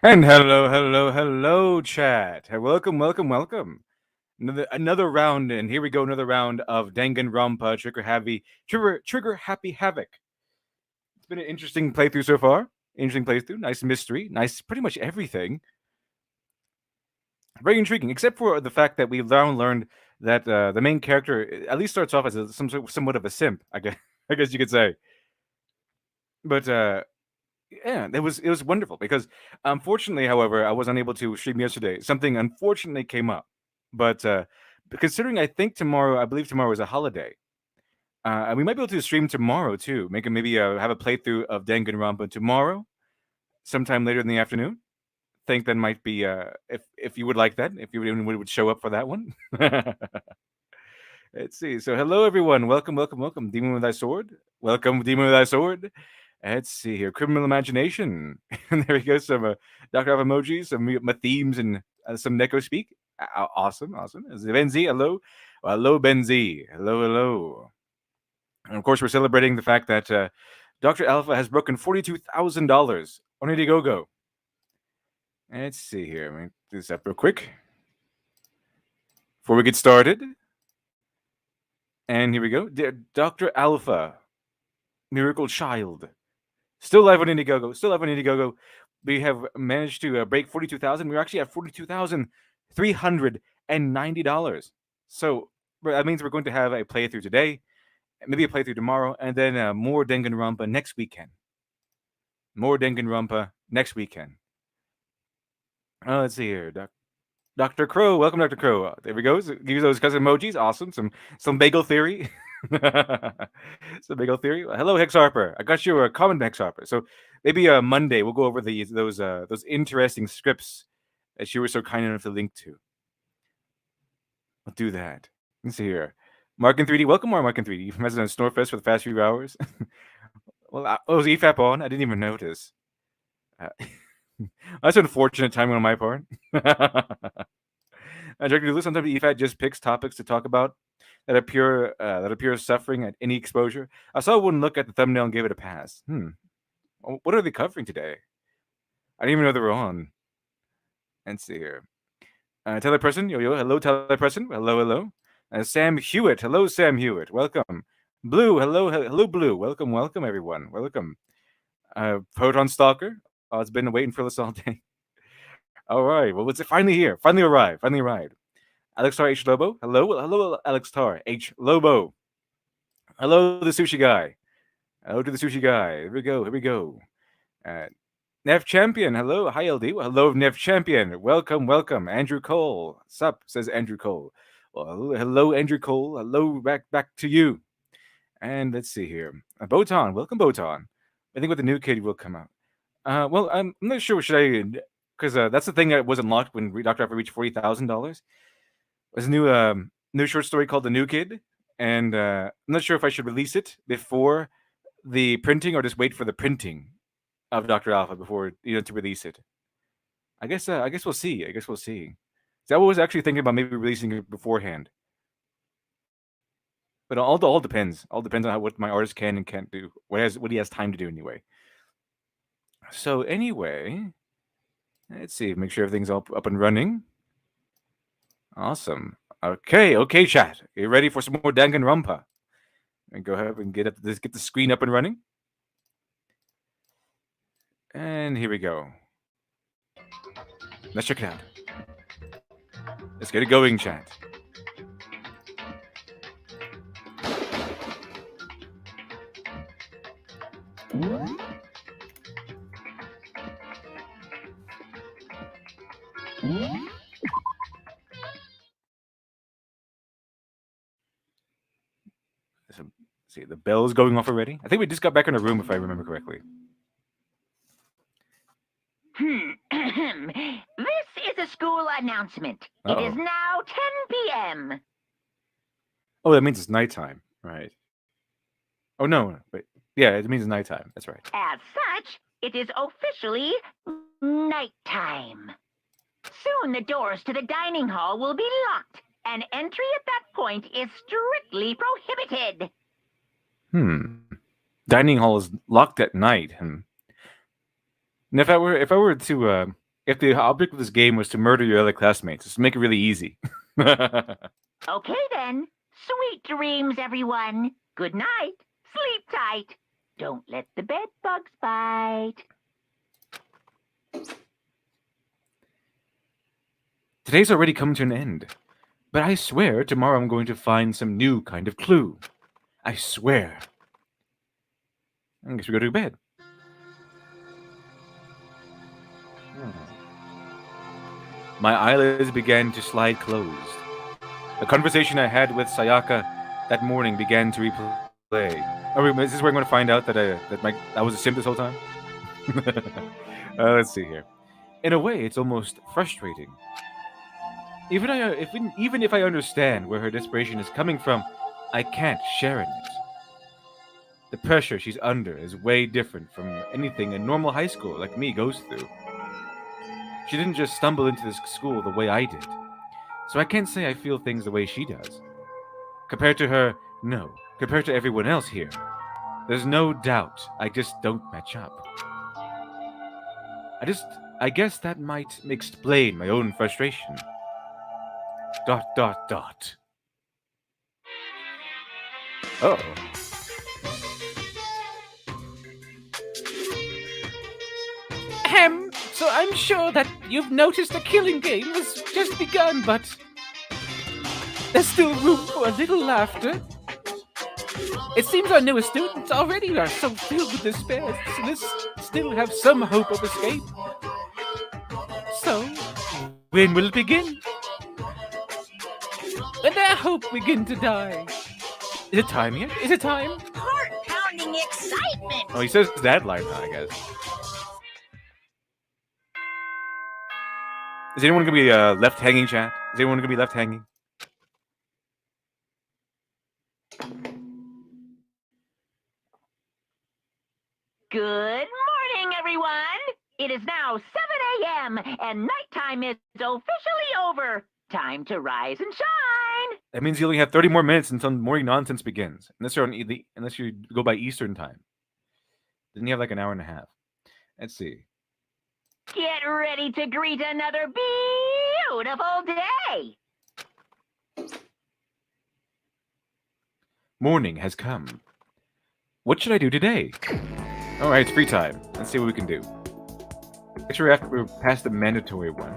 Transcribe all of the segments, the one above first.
And hello, chat. Welcome. Another round, and here we go. Another round of Danganronpa Trigger Happy Havoc. It's been an interesting playthrough so far. Interesting playthrough. Nice mystery. Nice, pretty much everything. Very intriguing, except for the fact that we now learned that the main character at least starts off as somewhat of a simp. I guess. I guess you could say. But yeah, it was wonderful because unfortunately, however, I was unable to stream yesterday. Something unfortunately came up, but considering I believe tomorrow is a holiday, and we might be able to stream tomorrow too. Maybe have a playthrough of Danganronpa tomorrow, sometime later in the afternoon. Think that might be if you would like that, if you would show up for that one. Let's see. So hello everyone, welcome, Demon with Thy Sword. Welcome, Demon with Thy Sword. Let's see here. Criminal Imagination. And there we go. Some Dr. Alpha emojis, some themes, and some Neko speak. Awesome. Benzi, hello. Hello, Benzi. Hello. And of course, we're celebrating the fact that Dr. Alpha has broken $42,000 on Indiegogo. Let's see here. Let me do this up real quick before we get started. And here we go. Dr. Alpha, Miracle Child. Still live on Indiegogo. We have managed to break 42,000. We're actually at $42,390. So that means we're going to have a playthrough today, maybe a playthrough tomorrow, and then more Danganronpa next weekend. Let's see here. Dr. Crow. Welcome, Dr. Crow. There we go. Use those cousin emojis. Awesome. Some bagel theory. Some bagel theory. Hello, Hex Harper. I got you a comment, Hex Harper. So maybe Monday we'll go over those interesting scripts that you were so kind enough to link to. I'll do that. Let's see here. Mark in 3D. Welcome, Mark in 3D. You've been on Snorefest for the past few hours. Well, was EFAP on? I didn't even notice. That's unfortunate timing on my part. Sometimes EFAT just picks topics to talk about that appear suffering at any exposure. I saw one look at the thumbnail and gave it a pass. What are they covering today? I didn't even know they were on. Let's see here. Teleperson, yo, hello, Teleperson, hello. Sam Hewitt, hello, Sam Hewitt, welcome. Blue, hello, Blue, welcome, everyone, welcome. Proton Stalker, it's been waiting for this all day. All right, well, it's finally here, finally arrived. Alex Tar H Lobo, hello, Alex Tar H Lobo. Hello, the sushi guy. Hello to the sushi guy. Here we go. Nev Champion, hello, hi LD. Hello, Nev Champion. Welcome. Andrew Cole. Sup, says Andrew Cole. Well, hello, Andrew Cole. Hello, back to you. And let's see here. Botan, welcome, Botan. I think with the new kid will come out. Well, I'm not sure. Should I? Because that's the thing that was unlocked when Dr. Alpha reached $40,000. Was a new short story called The New Kid, and I'm not sure if I should release it before the printing or just wait for the printing of Dr. Alpha before to release it. I guess we'll see. So I was actually thinking about maybe releasing it beforehand. But all depends. All depends on what my artist can and can't do. What he has time to do anyway. So anyway, let's see. Make sure everything's all up and running. Awesome. Okay, chat. Are you ready for some more Danganronpa? And go ahead and get the screen up and running. And here we go. Let's check it out. Let's get it going, chat. See, the bell's going off already. I think we just got back in the room, if I remember correctly. This is a school announcement. Uh-oh. It is now 10 p.m. Oh, that means it's nighttime, right? Oh, no. Wait. Yeah, it means nighttime. That's right. As such, it is officially nighttime. Soon the doors to the dining hall will be locked, and entry at that point is strictly prohibited. Dining hall is locked at night. And if I were to if the object of this game was to murder your other classmates, just make it really easy. Okay then. Sweet dreams, everyone. Good night. Sleep tight. Don't let the bed bugs bite. Today's already come to an end, but I swear tomorrow I'm going to find some new kind of clue. I swear. I guess we go to bed. My eyelids began to slide closed. The conversation I had with Sayaka that morning began to replay. Is this where I'm going to find out that I was a simp this whole time? Let's see here. In a way, it's almost frustrating. Even if I understand where her desperation is coming from, I can't share in it. The pressure she's under is way different from anything a normal high school like me goes through. She didn't just stumble into this school the way I did, so I can't say I feel things the way she does. Compared to her, no. Compared to everyone else here, there's no doubt I just don't match up. I guess that might explain my own frustration. ... Oh. So I'm sure that you've noticed the killing game has just begun, but there's still room for a little laughter. It seems our newest students already are so filled with despair, so still have some hope of escape. So, when will it begin? When their hope begin to die. Is it time yet? Is it time? Heart-pounding excitement! Oh, he says that line now, I guess. Is anyone gonna be left hanging, chat? Is anyone gonna be left hanging? Good morning, everyone. It is now 7 a.m. and nighttime is officially over. Time to rise and shine. That means you only have 30 more minutes until morning nonsense begins, unless you go by Eastern time. Then you have like an hour and a half. Let's see. Get ready to greet another beautiful day. Morning has come. What should I do today? All right, it's free time. Let's see what we can do. Make sure after we're past the mandatory one.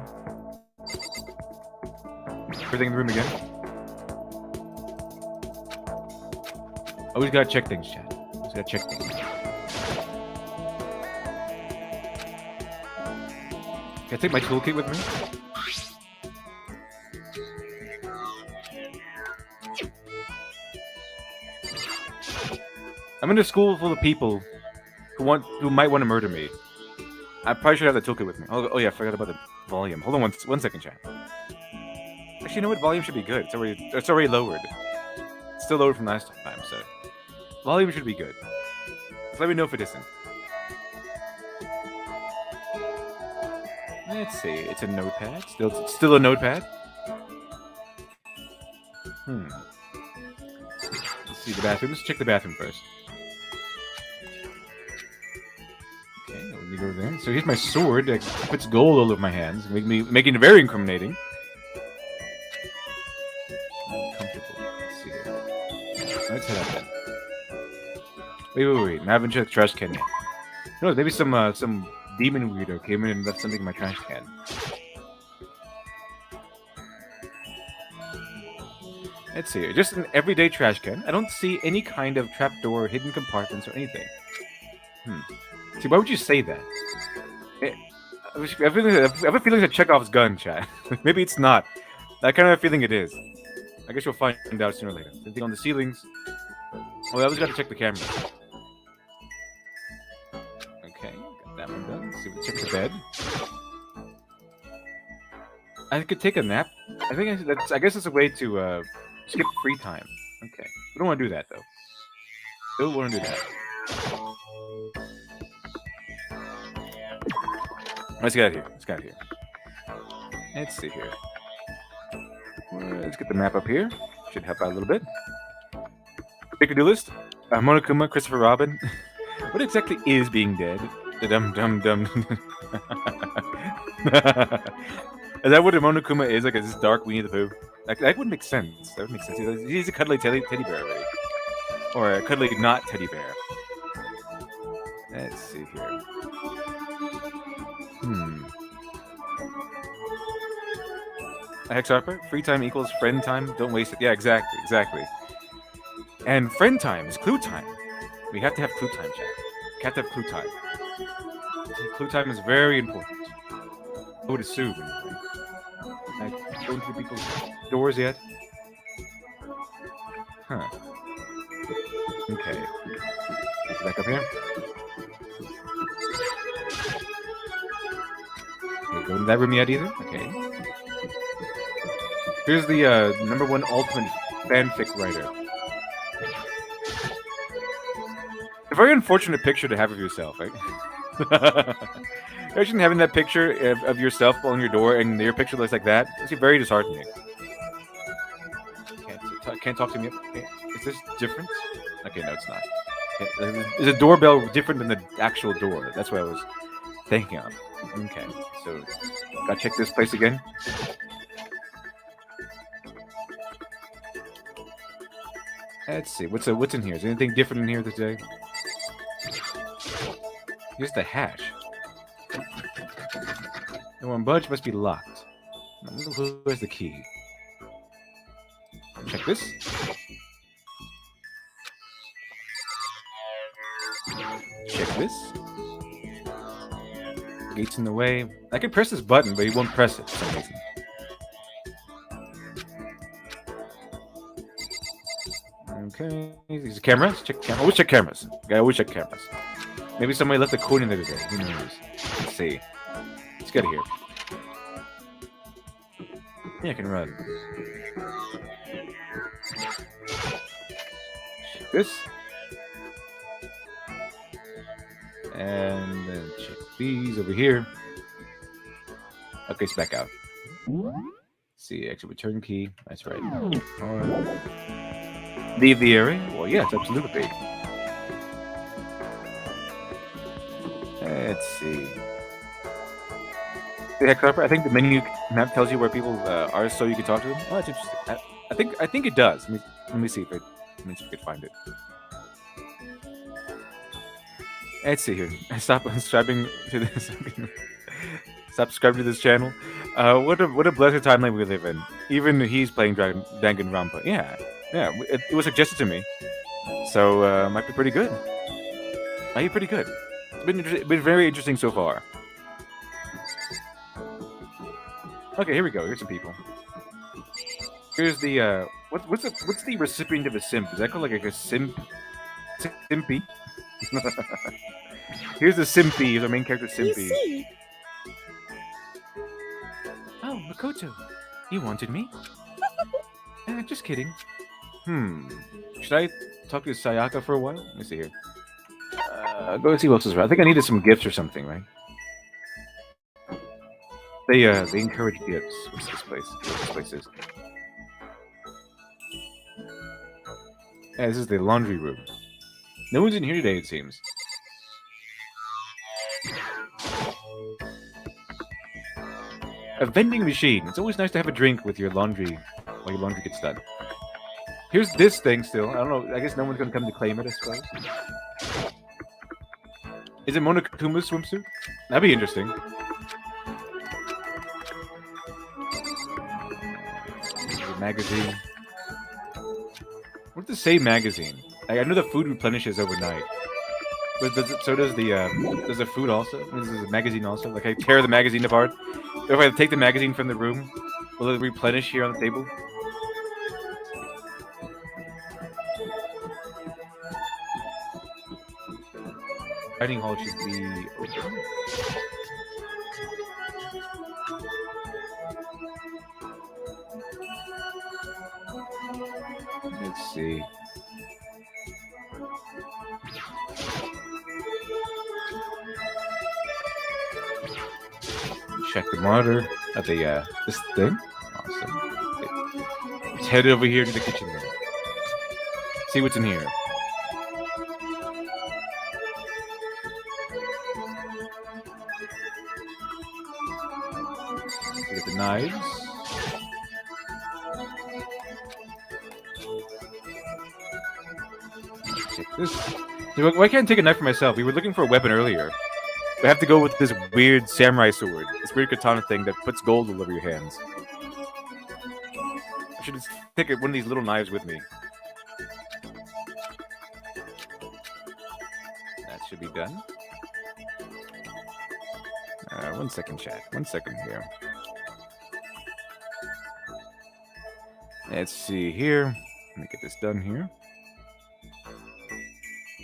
Everything in the room again? Always gotta check things, chat. Always gotta check things. Can I take my toolkit with me? I'm in a school full of people who might want to murder me. I probably should have the toolkit with me. Oh yeah, I forgot about the volume. Hold on one second, chat. Actually, you know what? Volume should be good. It's already lowered. It's still lowered from last time, so volume should be good. Just let me know if it isn't. Let's see. It's a notepad. Still a notepad. Let's see the bathroom. Let's check the bathroom first. Okay, let me go there. So here's my sword that puts gold all over my hands, making it very incriminating. Uncomfortable. Let's see here. Let's head out then. Wait. I haven't checked the trash can yet. No, maybe some demon weirdo came in and left something in my trash can. Let's see. Just an everyday trash can. I don't see any kind of trapdoor, hidden compartments, or anything. See, why would you say that? I have a feeling it's Chekhov's gun, chat. Maybe it's not. I kind of have a feeling it is. I guess you'll find out sooner or later. Anything on the ceilings? Oh, I always got to check the camera. Okay, got that one done. Let's see, we'll check the bed. I could take a nap. I guess it's a way to skip free time. Okay, we don't want to do that though. Don't want to do that. Let's get out of here. Let's see here. Let's get the map up here. Should help out a little bit. Big to-do list. Monokuma, Christopher Robin. What exactly is being dead? The dum. Is that what a Monokuma is? Like, is this dark Winnie the Pooh? Like, that would make sense. That would make sense. He's a cuddly teddy bear already. Or a cuddly not teddy bear. Let's see here. A Hex Harper? Free time equals friend time. Don't waste it. Yeah, exactly. And friend time is clue time. We have to have clue time, chat. We have to have clue time. Clue time is very important. I would assume. I don't through people's doors yet. Huh. Okay. Back up here. Can't go into that room yet either. Okay. Here's the #1 ultimate fanfic writer. A very unfortunate picture to have of yourself, right? Imagine having that picture of yourself on your door and your picture looks like that. It's very disheartening. Can't talk to me. Okay. Is this different? Okay, no, it's not. Is a doorbell different than the actual door? That's what I was thinking of. Okay, so gotta check this place again. Let's see. What's in here? Is there anything different in here today? Here's the hash. The one budge must be locked. Who has the key? Check this. Check this. Gate's in the way. I can press this button, but he won't press it for some reason. Okay. These cameras? Check cameras. Always check cameras. I always check cameras. Maybe somebody left a coin in there today. Who knows? Let's see. Let's get it here. Yeah, I can run. Check this. And then check these over here. Okay, it's back out. Let's see, exit return key. That's right. Leave the area? Well, yes, absolutely. Let's see. The Hex Harper, I think the menu map tells you where people are, so you can talk to them. Oh, that's interesting. I think it does. Let me see if I can find it. Let's see here. Stop subscribing to this. Stop subscribing to this channel. What a blessed timeline we live in. Even he's playing Danganronpa. Yeah. It was suggested to me, so might be pretty good. Might be pretty good. It's been very interesting so far. Okay, here we go. Here's some people. Here's the what's the recipient of a simp? Is that called like a simp? Simpy? Here's the Simpy. Here's our main character, Simpy. Oh, Makoto, you wanted me? Just kidding. Should I talk to Sayaka for a while? Let me see here. Go see what else is around. I think I needed some gifts or something, right? They encourage gifts. What's this place? What this place is? Yeah, this is the laundry room. No one's in here today, it seems. A vending machine. It's always nice to have a drink with your laundry while your laundry gets done. Here's this thing still. I don't know. I guess no one's going to come to claim it, I suppose. Is it Monokuma's swimsuit? That'd be interesting. A magazine. What does it say magazine? I know the food replenishes overnight. But so does the food also? Does the magazine also? Like I tear the magazine apart? If I take the magazine from the room, will it replenish here on the table? Dining hall should be open. Let's see. Check the monitor of the this thing. Awesome. Let's head over here to the kitchen then. See what's in here. knives. Take this. Why can't I take a knife for myself? We were looking for a weapon earlier. We have to go with this weird samurai sword. This weird katana thing that puts gold all over your hands. I should just take one of these little knives with me. That should be done. 1 second, chat. 1 second here. Let's see here. Let me get this done here.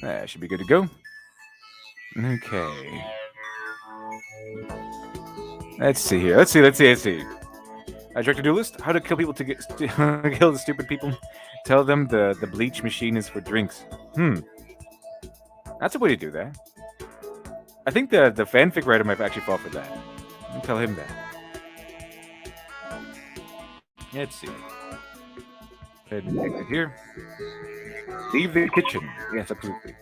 That should be good to go. Okay. Let's see here. Let's see. I direct a duel list. How to kill people to kill the stupid people. Tell them the bleach machine is for drinks. That's a way to do that. I think the fanfic writer might actually fall for that. I'll tell him that. Let's see. Go ahead and take it here. Leave the kitchen. Yes, absolutely.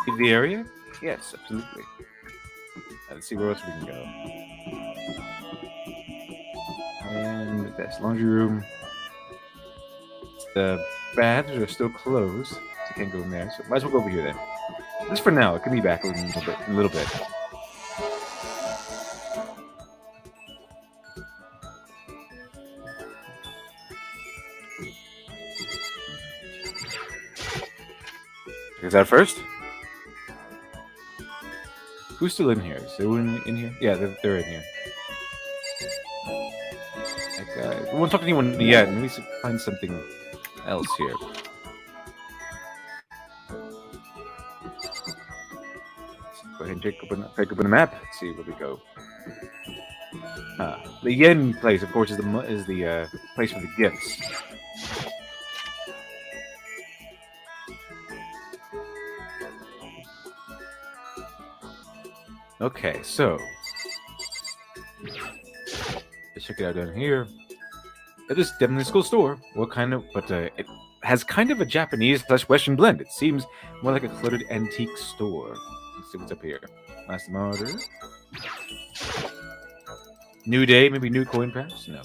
Leave the area? Yes, absolutely. Let's see where else we can go. And that's laundry room. The baths are still closed, so I can't go in there. So might as well go over here then. Just for now. It can be back in a little bit. Is that first? Who's still in here? Is anyone in here? Yeah, they're in here. We won't talk to anyone yet. Let me find something else here. Let's go ahead and pick up the map. Let's see where we go. The yen place, of course, is the place for the gifts. Okay, so let's check it out down here. This is definitely a school store. It has kind of a Japanese/Western blend. It seems more like a cluttered antique store. Let's see what's up here. Last monitor. New day, maybe new coin perhaps? No.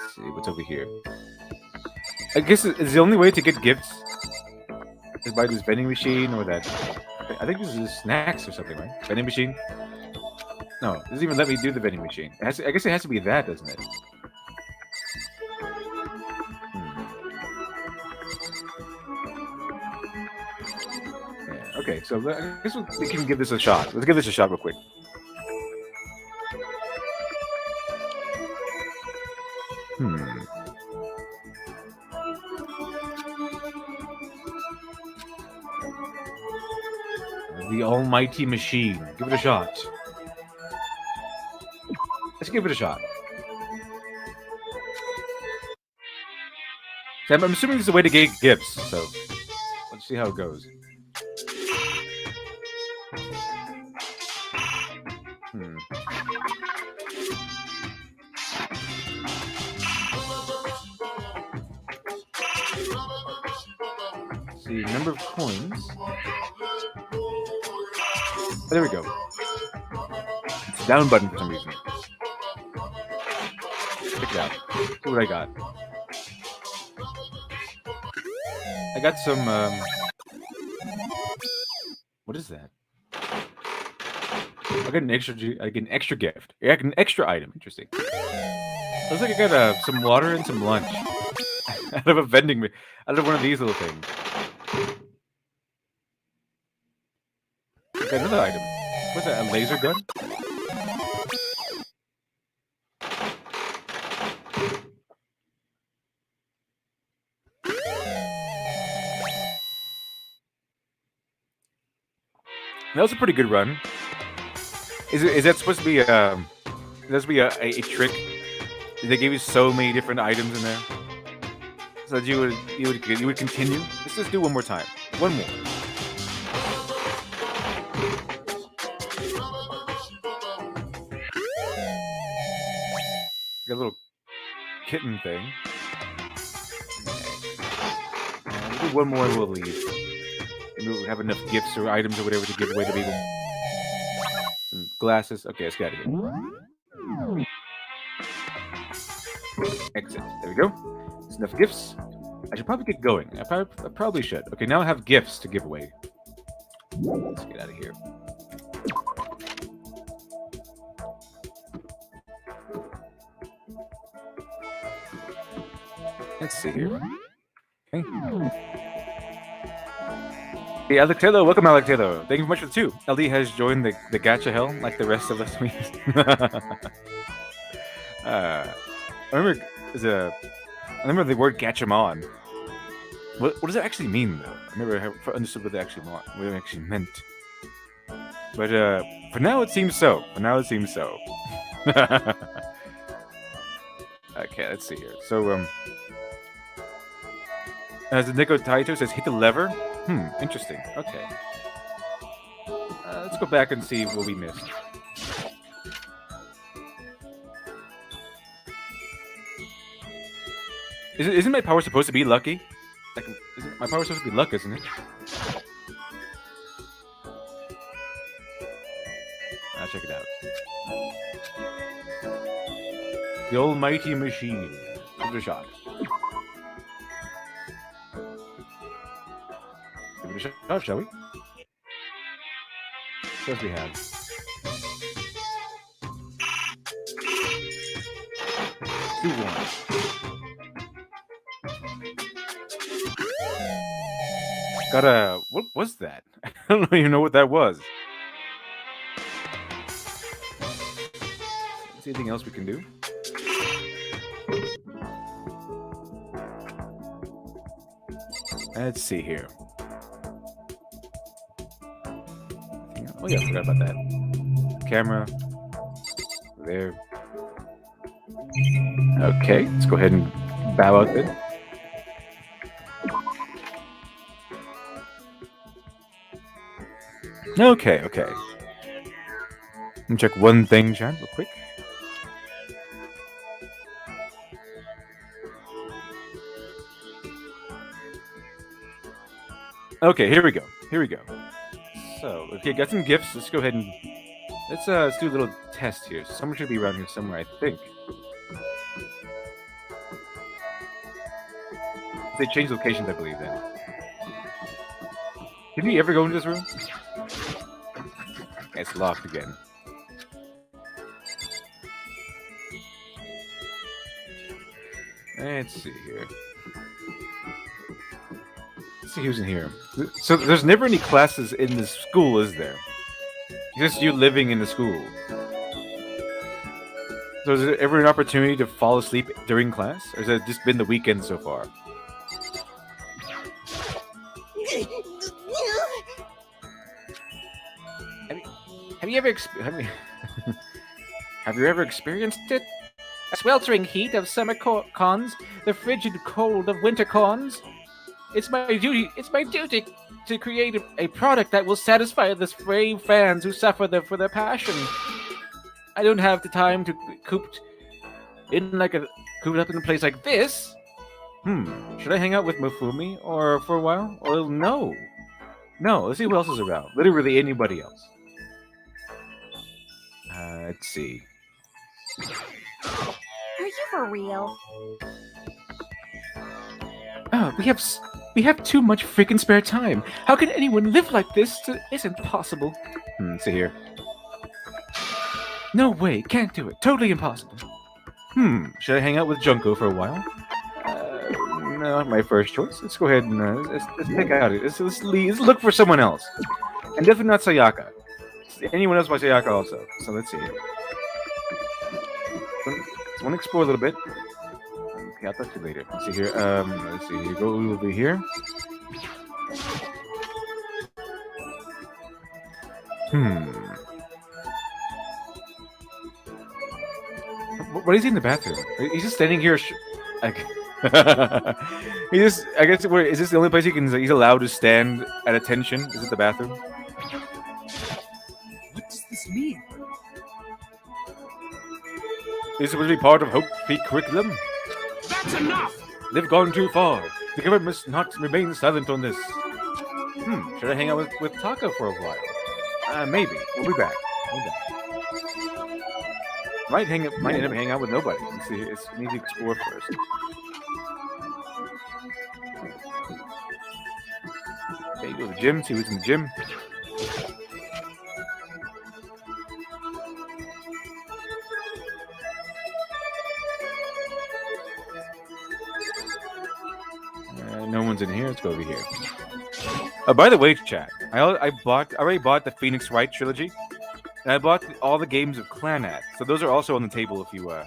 Let's see what's over here. I guess is the only way to get gifts is by this vending machine or that. I think this is snacks or something, right? Vending machine? No, it doesn't even let me do the vending machine. I guess it has to be that, doesn't it? Yeah, okay, so I guess we can give this a shot. Let's give this a shot real quick. The almighty machine. Give it a shot. Let's give it a shot. I'm assuming this is a way to get gifts, so let's see how it goes. Let's see, number of coins. Oh, there we go. It's down button for some reason. Check it out. See what I got. I got some, what is that? I got an extra gift. I got an extra item. Interesting. Looks like I got some water and some lunch out of one of these little things. I got another item. What's that? A laser gun? That was a pretty good run. Is that supposed to be a trick? They gave you so many different items in there, so that you would continue. Let's just do one more time. One more. Got a little kitten thing. do one more and we'll leave. Maybe we'll have enough gifts or items or whatever to give away to people. Some glasses. Okay, let's get out of here. Exit. There we go. That's enough gifts. I should probably get going. I probably should. Okay, now I have gifts to give away. Let's get out of here. Let's see here. Okay. Hey, Alectello, welcome, Alectello. Thank you very much for the 2. LD has joined the gacha hell like the rest of us. I remember the word Gatchamon. What does that actually mean, though? I never understood what it actually meant. But for now, it seems so. Okay, let's see here. So, as the Nico Taito says, hit the lever. Interesting. Okay. Let's go back and see what we missed. Isn't my power supposed to be lucky? Like, my power supposed to be luck, isn't it? I'll check it out. The almighty machine. Give it a shot. Give it a shot, shall we? What else we have? 2-1. Got a... What was that? I don't even know what that was. Is there anything else we can do? Let's see here. Oh yeah, I forgot about that. Camera. There. Okay, let's go ahead and bow out then. Okay. Let me check one thing, Chad, real quick. Okay, here we go. So, okay, got some gifts. Let's go ahead and let's do a little test here. Someone should be around here somewhere, I think. They changed locations, I believe. Then. Did we ever go into this room? It's locked again. Let's see here. Let's see who's in here. So there's never any classes in the school, is there? Just you living in the school. So is there ever an opportunity to fall asleep during class? Or has it just been the weekend so far? Have you ever experienced it? The sweltering heat of summer cons, the frigid cold of winter cons. It's my duty to create a product that will satisfy the brave fans who suffer for their passion. I don't have the time to cooped up in a place like this. Should I hang out with Mifumi or for a while? Or no. Let's see who else is around. Literally anybody else. Let's see. Are you for real? Oh, we have too much freaking spare time. How can anyone live like this? It's impossible. Let's see here. No way, can't do it. Totally impossible. Should I hang out with Junko for a while? No, not my first choice. Let's go ahead and let's pick out it. Let's look for someone else. And definitely not Sayaka. Anyone else by Sayaka also. So let's see here. I want to explore a little bit. Okay, I'll talk to you later. Let's see here. Let's see. You go over here. What is he in the bathroom? He's just standing here. He just. I guess. Is this the only place he's allowed to stand at attention? Is it the bathroom? What does this mean? Is it supposed to be part of Hope Peak curriculum? That's enough! They've gone too far. The government must not remain silent on this. Should I hang out with Taka for a while? Maybe. We'll be back. Might end up hanging out with nobody. Let's see. We need to explore first. Okay, go to the gym. See who's in the gym. No one's in here. Let's go over here. By the way, chat, I already bought the Phoenix Wright trilogy, and I bought all the games of Clanad. So those are also on the table if you're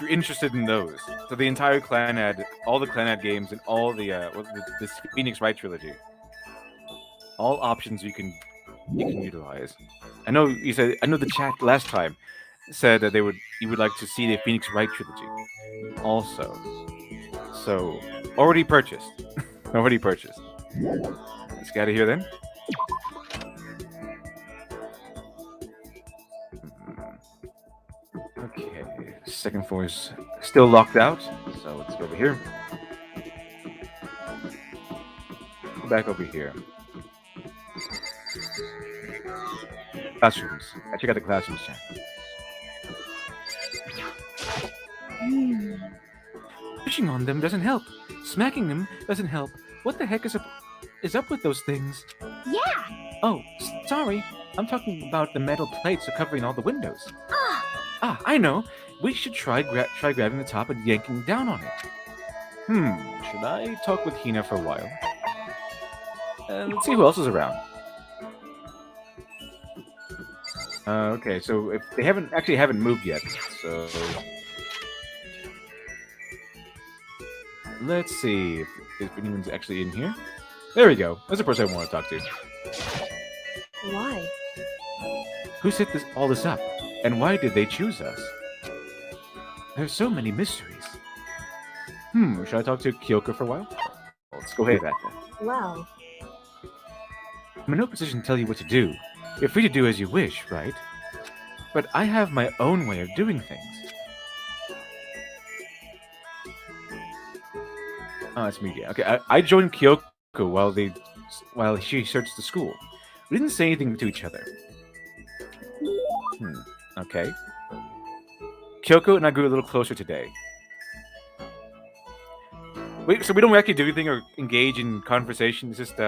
interested in those. So the entire Clanad, all the Clanad games, and all this Phoenix Wright trilogy, all options you can utilize. I know the chat last time said that you would like to see the Phoenix Wright trilogy also. So already purchased. Already purchased. Let's get out of here then. Okay, second floor is still locked out, so let's go over here. Back over here. Classrooms. I check out the classrooms, chat. Pushing on them doesn't help. Smacking them doesn't help. What the heck is up with those things? Yeah. Oh, sorry. I'm talking about the metal plates covering all the windows. I know. We should try grabbing the top and yanking down on it. Should I talk with Hina for a while? Let's see who else is around. Okay, so if they haven't moved yet, so let's see if anyone's actually in here. There we go. That's the person I want to talk to. Why? Who set all this up? And why did they choose us? There's so many mysteries. Should I talk to Kyoko for a while? Let's go ahead with that then. Well, I'm in no position to tell you what to do. You're free to do as you wish, right? But I have my own way of doing things. Oh, that's me. Yeah. Okay, I joined Kyoko while she searched the school. We didn't say anything to each other. Okay. Kyoko and I grew a little closer today. So we don't actually do anything or engage in conversation. It's just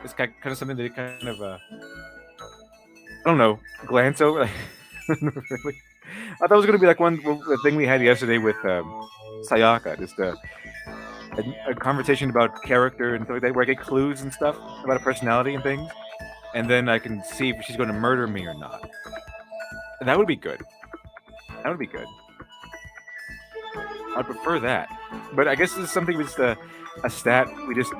it's kind of something that kind of I don't know, glance over. Really. I thought it was gonna be like the thing we had yesterday with Sayaka, just a conversation about character and stuff like that, where I get clues and stuff about a personality and things, and then I can see if she's going to murder me or not. And that would be good. That would be good. I'd prefer that. But I guess this is something with a stat we just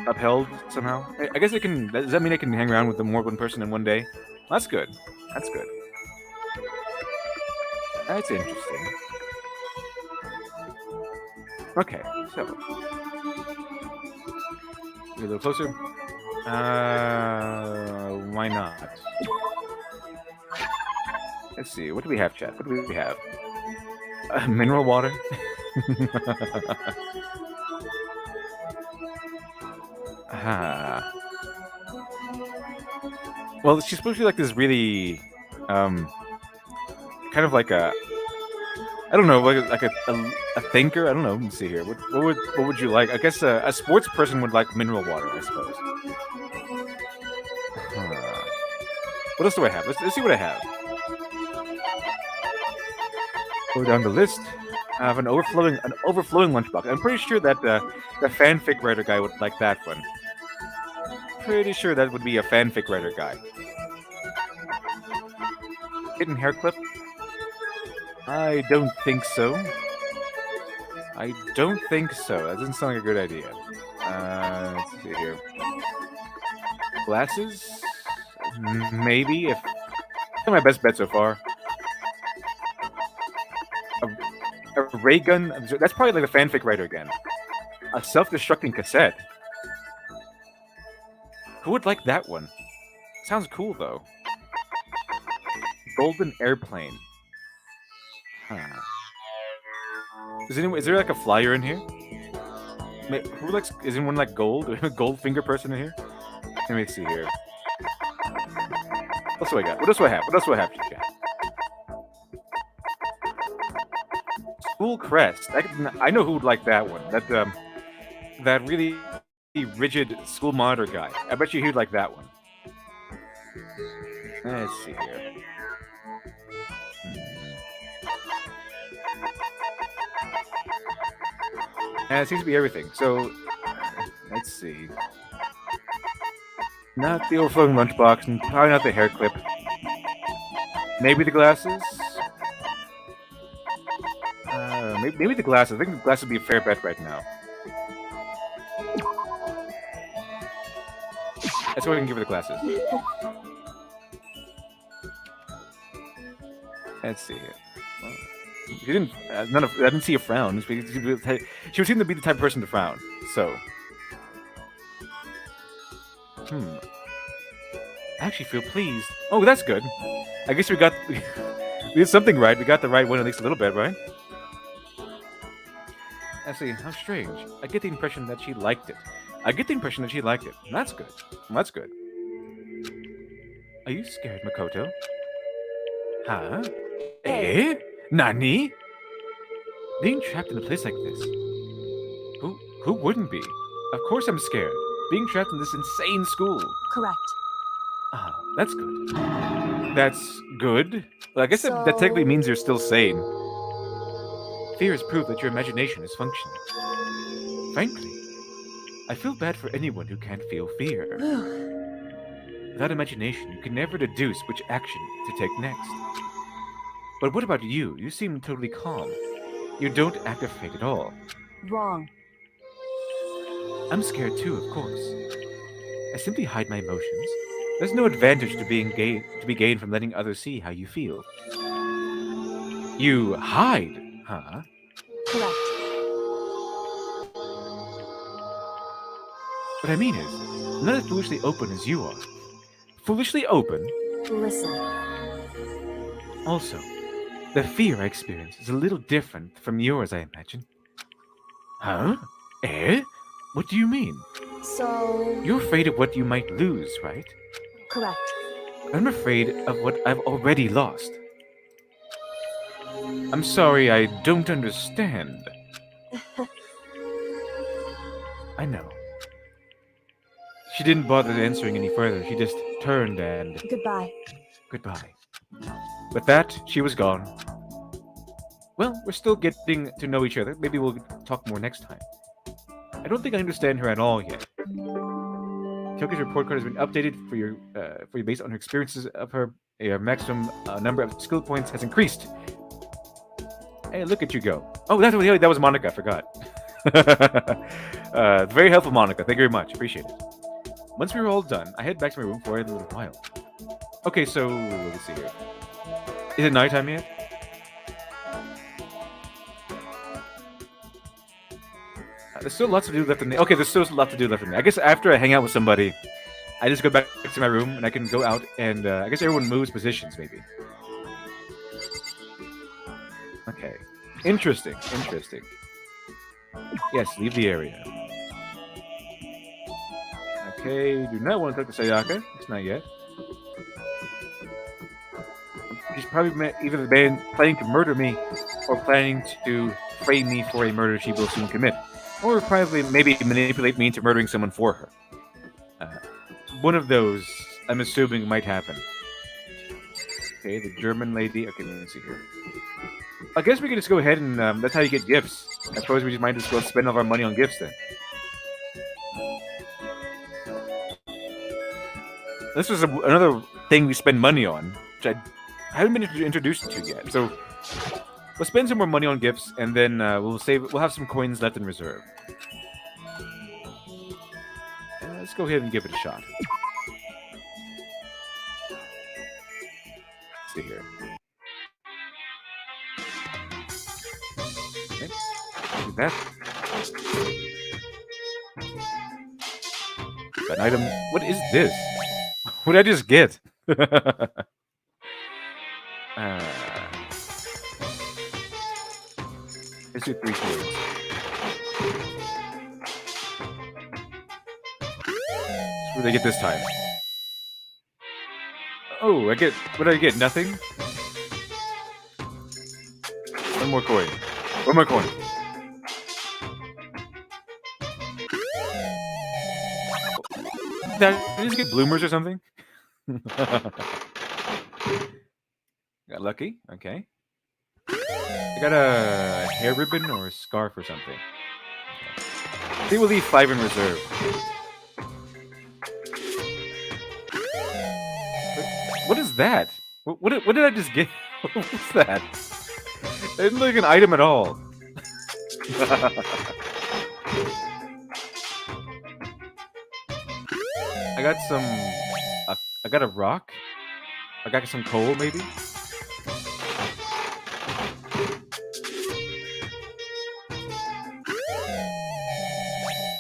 upheld somehow. I guess it can. Does that mean I can hang around with more one person in one day? That's good. That's good. That's interesting. Okay, so get a little closer. Why not? Let's see. What do we have, chat? What do we have? Mineral water. Well, she's supposed to be like this really, kind of like a, I don't know, like a thinker. I don't know. Let me see here. What would you like? I guess a sports person would like mineral water, I suppose. What else do I have? Let's see what I have. Go down the list. I have an overflowing lunchbox. I'm pretty sure that the fanfic writer guy would like that one. Pretty sure that would be a fanfic writer guy. Hidden hair clip? I don't think so. I don't think so. That doesn't sound like a good idea. Let's see here. Glasses? Maybe. That's my best bet so far. A ray gun? That's probably like a fanfic writer again. A self-destructing cassette. Who would like that one? Sounds cool though. Golden airplane. Huh. Is there like a flyer in here? Who likes? Is anyone like gold? A gold finger person in here? Let me see here. What else do I got? What else do I have? What else do I have? Chat? School crest. I know who would like that one. That really rigid school monitor guy. I bet you he'd like that one. Let's see here. It seems to be everything. So, let's see. Not the overflowing lunchbox, and probably not the hair clip. Maybe the glasses? Maybe the glasses. I think the glasses would be a fair bet right now. That's what I can give her the glasses. Let's see here. Well, she didn't. I didn't see a frown. She would seem to be the type of person to frown. So, I actually feel pleased. Oh, that's good. I guess we did something right. We got the right one at least a little bit, right? Let's see. How strange. I get the impression that she liked it. That's good. That's good. Are you scared, Makoto? Huh? Eh? Nani? Being trapped in a place like this. Who wouldn't be? Of course I'm scared. Being trapped in this insane school. Correct. Ah, that's good. That's good? Well, I guess that technically means you're still sane. Fear has proved that your imagination is functioning. Frankly, I feel bad for anyone who can't feel fear. Without imagination, you can never deduce which action to take next. But what about you? You seem totally calm. You don't act afraid at all. Wrong. I'm scared too, of course. I simply hide my emotions. There's no advantage to be gained from letting others see how you feel. You hide, huh? Correct. What I mean is, I'm not as foolishly open as you are. Foolishly open? Listen. Also, the fear I experience is a little different from yours, I imagine. Huh? Eh? What do you mean? So... You're afraid of what you might lose, right? Correct. I'm afraid of what I've already lost. I'm sorry, I don't understand. I know. She didn't bother answering any further. She just turned and... Goodbye. Goodbye. With that, she was gone. Well, we're still getting to know each other. Maybe we'll talk more next time. I don't think I understand her at all yet. Toki's report card has been updated for you based on her experiences of her. Your maximum number of skill points has increased. Hey, look at you go. Oh, that was Monica. I forgot. Very helpful, Monica. Thank you very much. Appreciate it. Once we were all done, I head back to my room for a little while. Okay, so let's see here. Is it nighttime yet? There's still lots to do left in me. Okay, there's still a lot to do left in me. I guess after I hang out with somebody, I just go back to my room and I can go out and I guess everyone moves positions, maybe. Okay. Interesting. Yes, leave the area. Okay, do not want to talk to Sayaka. It's not yet. She's probably either planning to murder me or planning to frame me for a murder she will soon commit. Or probably maybe manipulate me into murdering someone for her. One of those, I'm assuming, might happen. Okay, the German lady. Okay, let me see here. I guess we can just go ahead and that's how you get gifts. I suppose we just might as well spend all our money on gifts then. This was another thing we spend money on, which I haven't been introduced to yet. So we'll spend some more money on gifts, and then we'll have some coins left in reserve. Let's go ahead and give it a shot. Let's see here. Okay. Do that. An item. What is this? What did I just get? Let's do 3 coins. What did I get this time? Oh, what did I get? Nothing? One more coin. One more coin. Did I just get bloomers or something? Got lucky. Okay. I got a hair ribbon or a scarf or something. I think we'll leave 5 in reserve. What is that? What did I just get? What's that? It didn't look like an item at all. I got some. I got a rock. I got some coal, maybe.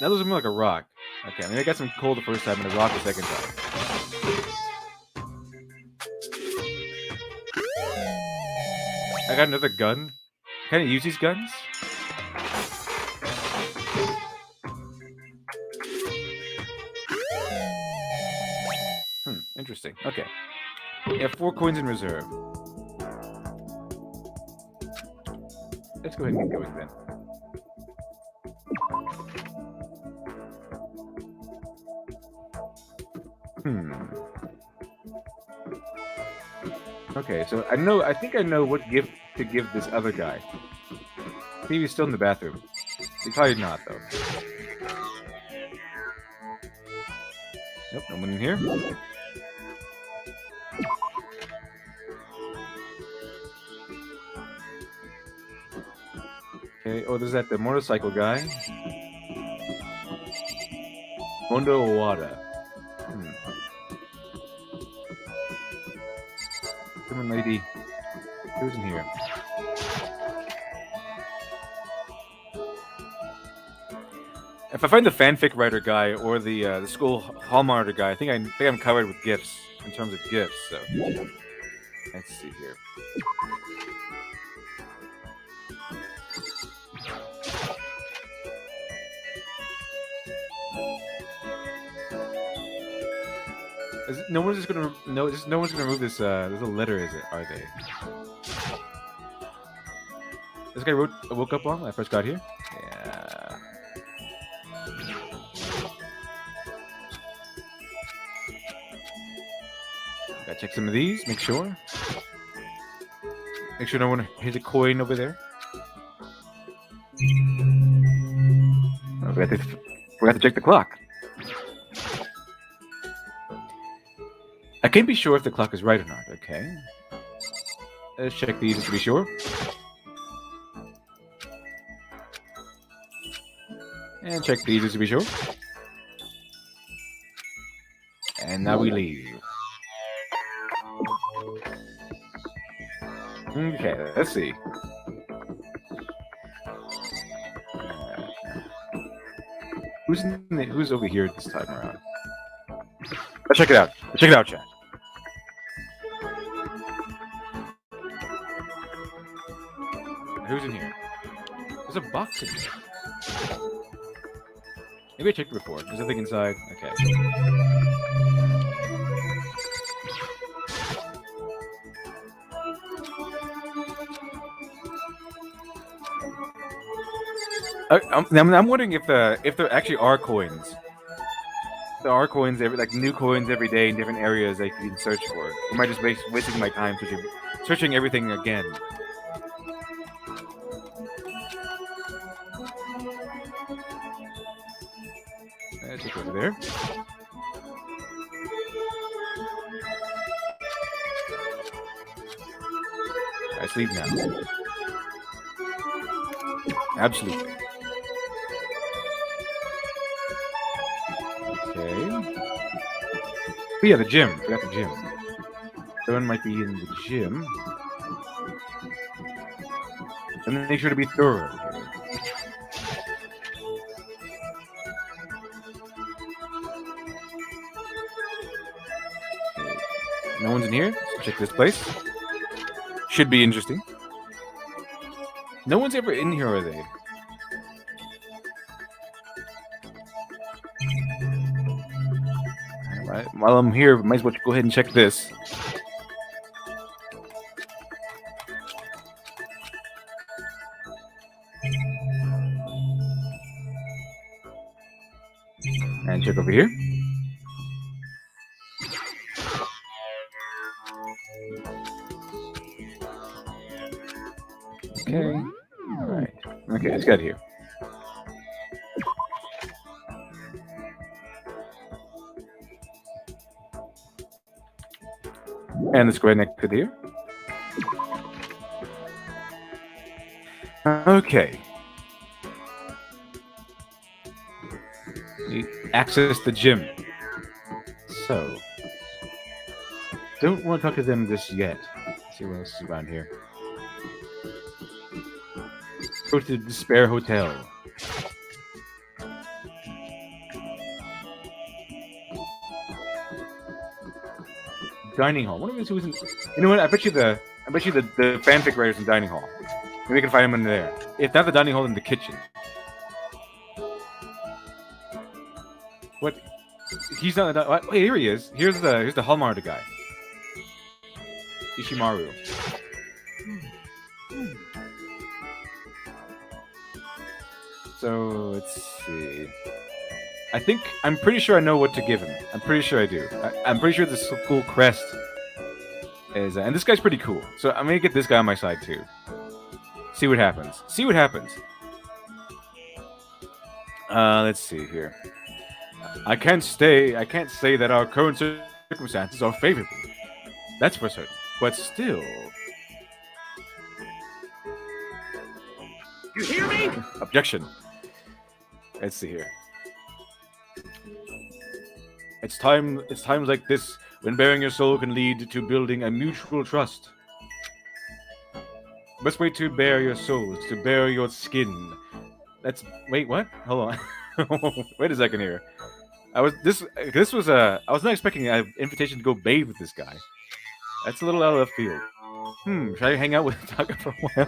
That looks more like a rock. Okay, I mean I got some coal the first time and a rock the second time. I got another gun. Can I use these guns? Interesting. Okay. Yeah, 4 coins in reserve. Let's go ahead and get going then. Okay, so I think I know what gift to give this other guy. Maybe he's still in the bathroom. He's probably not, though. Nope, no one in here. Okay, oh, there's the motorcycle guy. Mondo Owada. Woman lady. Who's in here? If I find the fanfic writer guy or the school hall monitor guy, I think I'm covered with gifts in terms of gifts. So let's see here. No one's just gonna no one's gonna remove this. There's a letter. Are they? This guy woke up on when I first got here. Yeah. Gotta check some of these. Make sure. Make sure no one hits a coin over there. Oh, forgot to check the clock. I can't be sure if the clock is right or not. Okay. Let's check these to be sure. And check these to be sure. And now we leave. Okay, let's see. Who's over here this time around? Let's check it out. Let's check it out, chat. Who's in here? There's a box in here. Maybe I checked it before. There's nothing inside. Okay. I'm wondering if there actually are coins. There are coins new coins every day in different areas that you can search for. Am I just wasting my time searching everything again? Check over there. I sleep now. Absolutely. Okay. But yeah, the gym. Forgot the gym. Someone might be in the gym. And make sure to be thorough. No one's in here. Let's check this place. Should be interesting. No one's ever in here, are they? Right, while I'm here, might as well go ahead and check this. And check over here. Okay. Alright. Okay, let's get here. And let's go ahead next to here. Okay. We access the gym. So, don't want to talk to them just yet. Let's see what else is around here. Go to the Despair Hotel. Dining hall. One of these who's in. You know what? I bet you the fanfic writers in dining hall. Maybe we can find them in there. If not the dining hall, in the kitchen. What? He's not. What? Wait, here he is. Here's the Hallmark guy. Ishimaru. So let's see. I'm pretty sure I know what to give him. I'm pretty sure I do. I'm pretty sure this cool crest is, and this guy's pretty cool. So I'm gonna get this guy on my side too. See what happens. See what happens. Let's see here. I can't say that our current circumstances are favorable. That's for certain. But still. You hear me? Objection. Let's see here. It's times like this when bearing your soul can lead to building a mutual trust. Best way to bear your soul is to bear your skin. Wait, what? Hold on. Wait a second here. I was not expecting an invitation to go bathe with this guy. That's a little out of left field. Should I hang out with Taka for a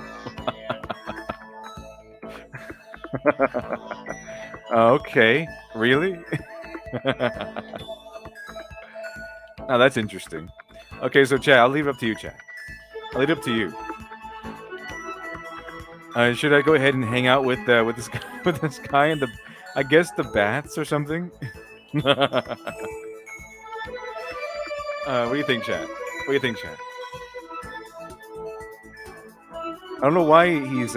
while? Okay, really? Now that's interesting. Okay, so Chad, I'll leave it up to you, Chad. I'll leave it up to you. Should I go ahead and hang out with this guy in the, I guess, the baths or something? What do you think, Chad? What do you think, Chad? I don't know why he's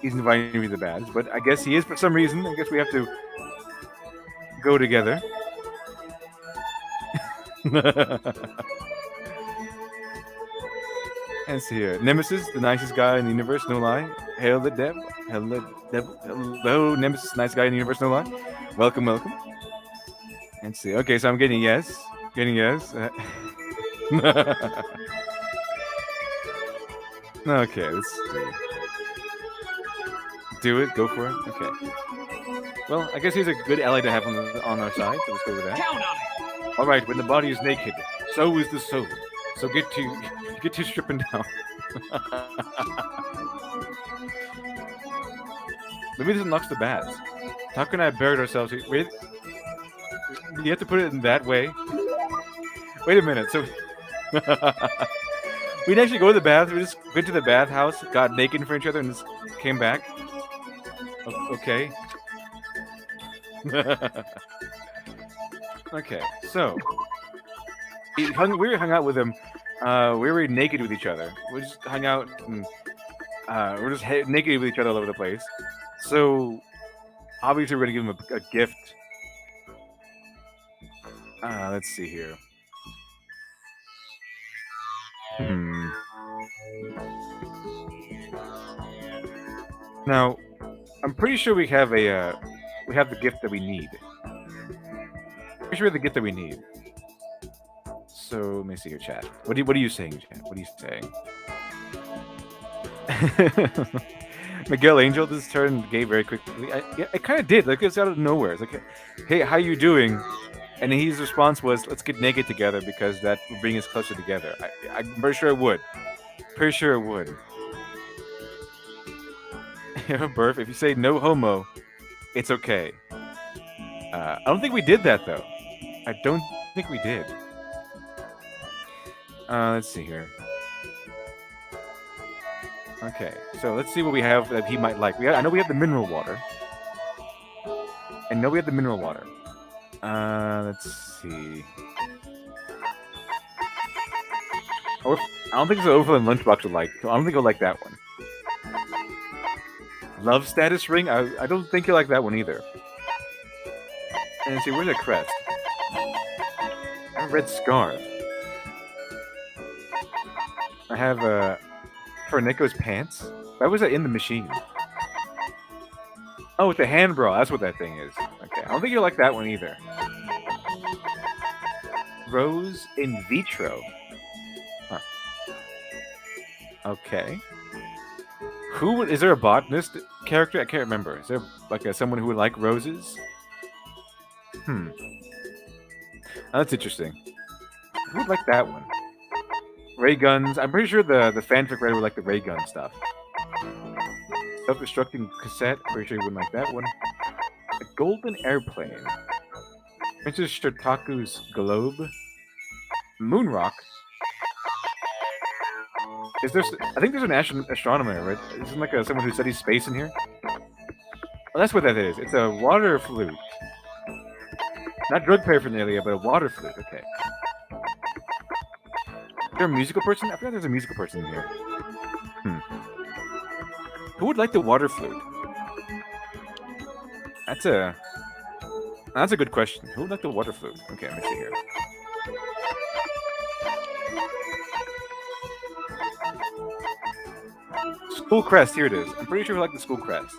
inviting me to the baths, but I guess he is for some reason. I guess we have to go together. Let's see here. Nemesis, the nicest guy in the universe, no lie. Hail the devil. Hail the devil. Hello, Nemesis, nice guy in the universe, no lie. Welcome, welcome. Let's see. Okay, so I'm getting a yes. Getting a yes. Okay, let's do it. Go for it. Okay. Well, I guess he's a good ally to have on our side, so let's go with that. Count on it. All right, when the body is naked, so is the soul. So get to stripping down. Maybe this unlocks the baths. How can I have buried ourselves here? Wait, you have to put it in that way. Wait a minute. So we didn't actually go to the bath. We just went to the bathhouse, got naked in front of each other, and just came back. Okay. Okay, so we hung out with him. We were naked with each other. We just hung out and we're just naked with each other all over the place. So obviously we're gonna give him a gift. Let's see here. Now, I'm pretty sure we have the gift that we need. Pretty sure we have the gift that we need. So let me see your chat. What are you saying, chat? What are you saying? Miguel Angel this turned gay very quickly. I kind of did. Like, it was out of nowhere. It's like, hey, how you doing? And his response was, let's get naked together because that will bring us closer together. I'm pretty sure it would. Pretty sure it would. Burf, if you say no homo, it's okay. I don't think we did that, though. I don't think we did. Let's see here. Okay, so let's see what we have that he might like. I know we have the mineral water. I know we have the mineral water. Let's see. I don't think it's an Overland lunchbox would like. I don't think he'll like that one. Love status ring? I don't think he'll like that one either. And let's see, where's the crest? A red scarf. I have for Nico's pants. Why was that in the machine? Oh, with the hand bra. That's what that thing is. Okay, I don't think you'll like that one either. Rose in vitro. Huh. Okay. Is there a botanist character? I can't remember. Is there like someone who would like roses? Oh, that's interesting. Who would like that one? Ray guns. I'm pretty sure the fanfic writer would like the ray gun stuff. Self-destructing cassette. Pretty sure he wouldn't like that one. A golden airplane. Princess Shirtaku's globe. Moonrock. Is there? I think there's an astronomer, right? Isn't like someone who studies space in here? Oh, that's what that is. It's a water flute. Not drug paraphernalia, but a water flute. Okay. Is there a musical person? I forgot there's a musical person in here. Who would like the water flute? That's a good question. Who would like the water flute? Okay, let me see here. School crest, here it is. I'm pretty sure we like the school crest.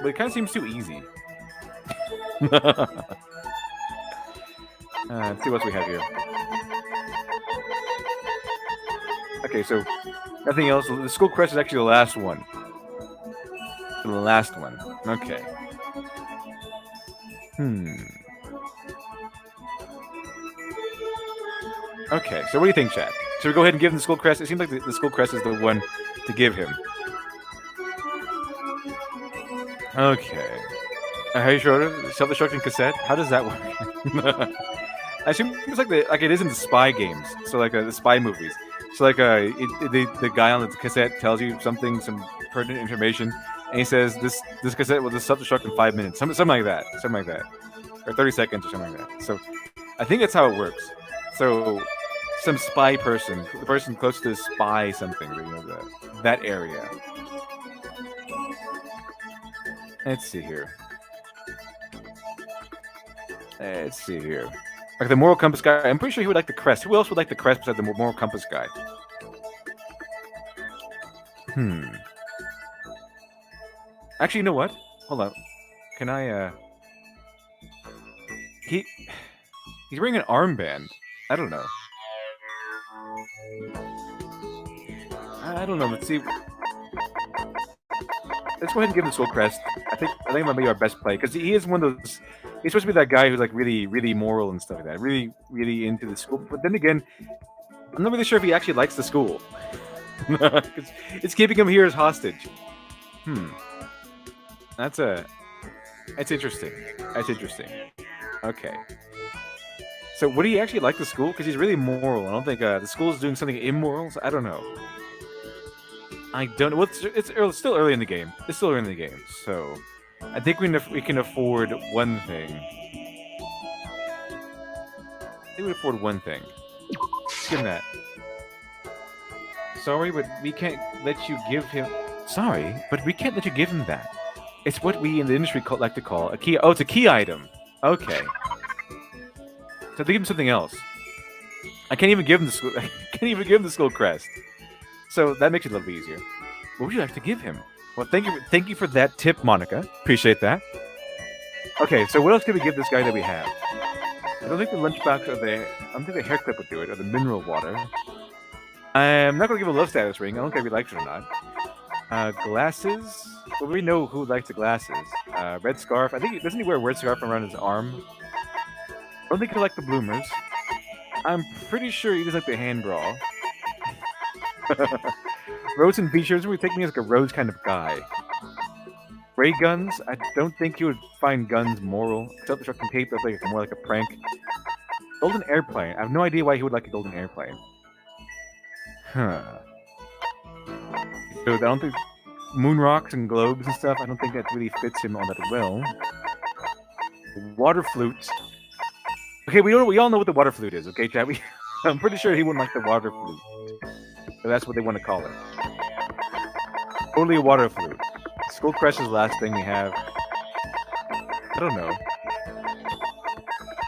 But it kind of seems too easy. Let's see what else we have here. Okay, so nothing else. The school crest is actually the last one. The last one. Okay. Okay, so what do you think, chat? Should we go ahead and give him the school crest? It seems like the school crest is the one to give him. Okay. Harry Schroeder, self-destructing cassette. How does that work? I assume it's like it is in the spy games. So like the spy movies. So like the guy on the cassette tells you some pertinent information, and he says this cassette will just self-destruct in 5 minutes, something like that, or 30 seconds or something like that. So I think that's how it works. So some spy person, the person close to the spy something, that area. Let's see here. Like the moral compass guy, I'm pretty sure he would like the crest. Who else would like the crest besides the moral compass guy? Actually, you know what? Hold on. Can I, He's wearing an armband. I don't know. I don't know. Let's see. Let's go ahead and give him the school crest. I think it might be our best play, because he is one of those. He's supposed to be that guy who's like really, really moral and stuff like that. Really, really into the school. But then again, I'm not really sure if he actually likes the school. It's keeping him here as hostage. That's interesting. That's interesting. Okay. So would he actually like the school? Because he's really moral. I don't think the school's doing something immoral. So I don't know. I don't know. Well, it's still early in the game. So I think we can afford one thing. I think we can afford one thing. Give him that. Sorry, but we can't let you give him... Sorry, but we can't let you give him that. It's what we in the industry like to call a key... Oh, it's a key item. Okay. So they give him something else. I can't even give him the school... I can't even give him the school crest. So that makes it a little bit easier. What would you like to give him? Well, thank you for that tip, Monica. Appreciate that. Okay, so what else can we give this guy that we have? I don't think the lunchbox or I don't think the hair clip would do it, or the mineral water. I'm not going to give a love status ring. I don't care if he likes it or not. Glasses. Well, we know who likes the glasses. Red scarf. I think doesn't he wear a red scarf around his arm? I don't think he'll like the bloomers. I'm pretty sure he doesn't like the hand bra. Rose and features. We take me as like a rose kind of guy. Ray guns, I don't think you would find guns moral. Self-destructing tape, that's like more like a prank. Golden airplane. I have no idea why he would like a golden airplane. Huh. So I don't think moon rocks and globes and stuff, I don't think that really fits him all that well. Water flute. Okay, we all know what the water flute is, okay, chat? I'm pretty sure he wouldn't like the water flute. So that's what they want to call it. Totally a water flute. Skull Crush is the last thing we have. I don't know.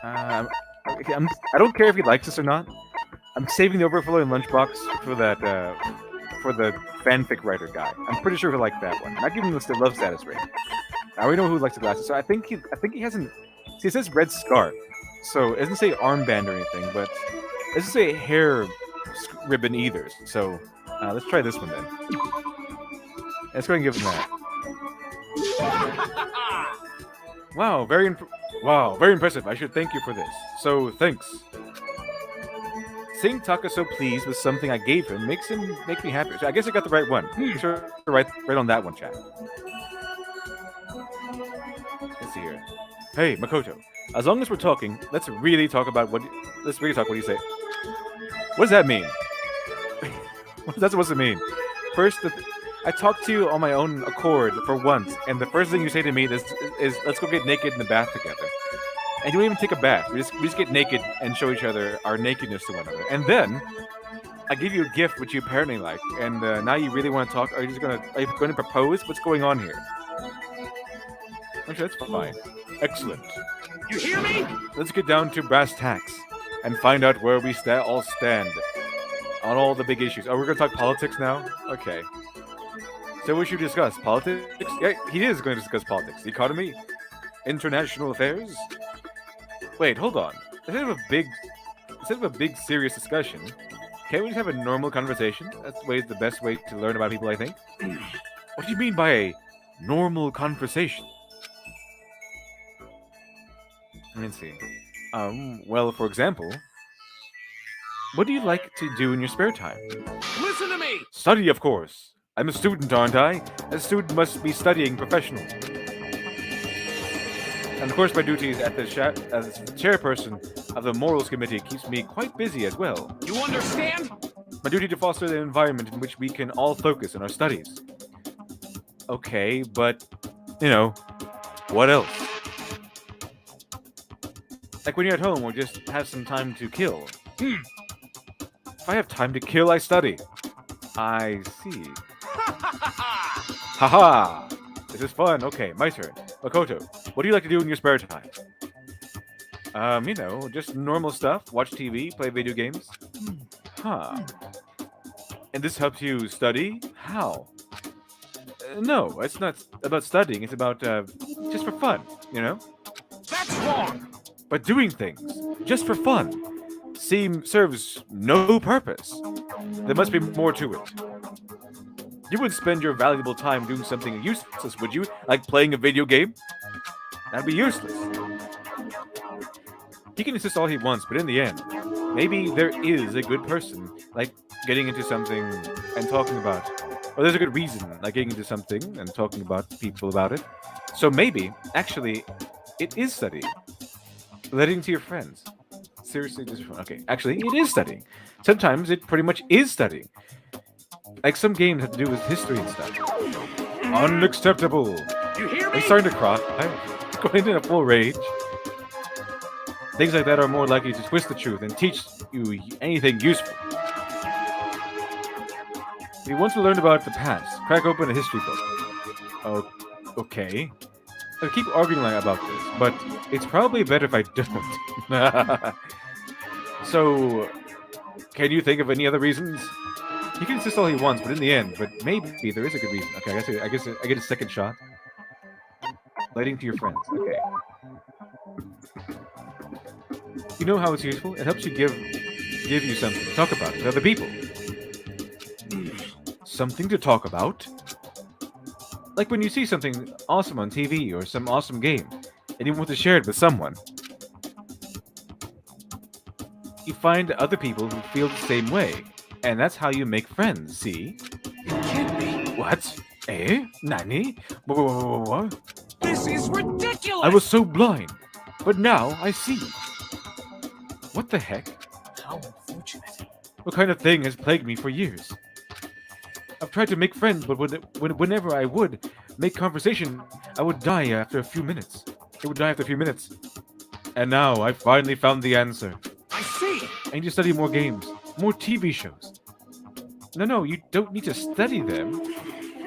I don't care if he likes this or not. I'm saving the overflowing lunchbox for that for the fanfic writer guy. I'm pretty sure he'll like that one. Not giving him the love status rate. I already know who likes the glasses, so I think he hasn't. See, it says red scarf, so it doesn't say armband or anything, but it doesn't say hair ribbon either. So let's try this one then. Let's go ahead and give him that. Wow, very impressive. I should thank you for this. So thanks. Seeing Taka so pleased with something I gave him makes me happy. So I guess I got the right one. Sure, right on that one, chat. Let's see here. Hey, Makoto. As long as we're talking, let's really talk what you say. What does that mean? What is that supposed to mean? First, I talked to you on my own accord for once, and the first thing you say to me is let's go get naked in the bath together. And you don't even take a bath. We just get naked and show each other our nakedness to one another. And then I give you a gift which you apparently like, and now you really want to talk. Are you going to propose? What's going on here? Actually, that's fine. Excellent. You hear me? Let's get down to brass tacks and find out where we all stand on all the big issues. Oh, we're going to talk politics now? Okay. So we should discuss politics? Yeah, he is going to discuss politics. The economy? International affairs? Wait, hold on. Instead of a big serious discussion, can't we just have a normal conversation? That's the best way to learn about people, I think. What do you mean by a normal conversation? Let me see. Well, for example, what do you like to do in your spare time? Listen to me! Study, of course. I'm a student, aren't I? A student must be studying professionally. And of course, my duties as chairperson of the Morals Committee keeps me quite busy as well. You understand? My duty to foster an environment in which we can all focus on our studies. Okay, but, what else? Like when you're at home or just have some time to kill. If I have time to kill, I study. I see. Haha! This is fun. Okay, my turn. Makoto, what do you like to do in your spare time? Just normal stuff. Watch TV, play video games. Huh. And this helps you study? How? No, it's not about studying. It's about, just for fun, That's wrong! But doing things, just for fun, serves no purpose. There must be more to it. You wouldn't spend your valuable time doing something useless, would you? Like playing a video game? That'd be useless. He can insist all he wants, but in the end, maybe there is a good person, like getting into something and talking about, or there's a good reason, like getting into something and talking about people about it. So maybe, actually, it is studying. Letting to your friends. Seriously, just fun. Okay, actually, it is studying. Sometimes it pretty much is studying. Like some games have to do with history and stuff. Unacceptable. You hear me? I'm starting to cry. I'm going into a full rage. Things like that are more likely to twist the truth and teach you anything useful. If you want to learn about the past, crack open a history book. Oh, okay. I keep arguing about this, but it's probably better if I don't. So, can you think of any other reasons? He can insist all he wants, but in the end, maybe there is a good reason. Okay, I guess I get a second shot. Relating to your friends. Okay. You know how it's useful? It helps you give you something to talk about with other people. Something to talk about? Like when you see something awesome on TV or some awesome game, and you want to share it with someone. You find other people who feel the same way, and that's how you make friends, see? You can't be. What? Eh? Nani? What? This is ridiculous! I was so blind, but now I see. What the heck? How unfortunate. What kind of thing has plagued me for years? I've tried to make friends, but whenever I would make conversation, I would die after a few minutes. It would die after a few minutes. And now I finally found the answer. I see! I need to study more games, more TV shows. No, you don't need to study them.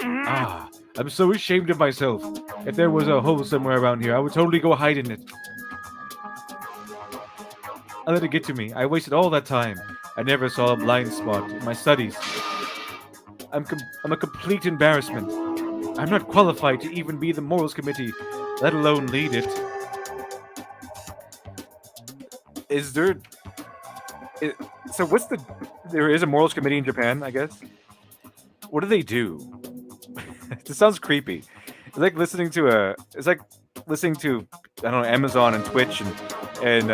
Ah, I'm so ashamed of myself. If there was a hole somewhere around here, I would totally go hide in it. I let it get to me. I wasted all that time. I never saw a blind spot in my studies. I'm a complete embarrassment. I'm not qualified to even be the morals committee, let alone lead it. So what's there is a morals committee in Japan, I guess? What do they do? This sounds creepy. It's like listening to I don't know, Amazon and Twitch and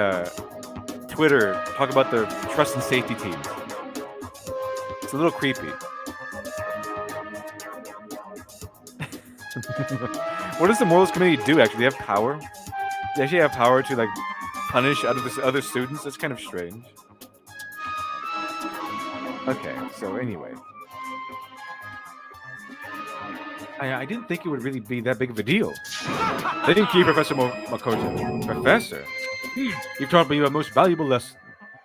Twitter talk about their trust and safety teams. It's a little creepy. What does the morals committee do actually? They have power? They actually have power to like punish other students? That's kind of strange. Okay, so anyway. I didn't think it would really be that big of a deal. Thank you, Professor Makoto. Professor? You've taught me a most valuable lesson.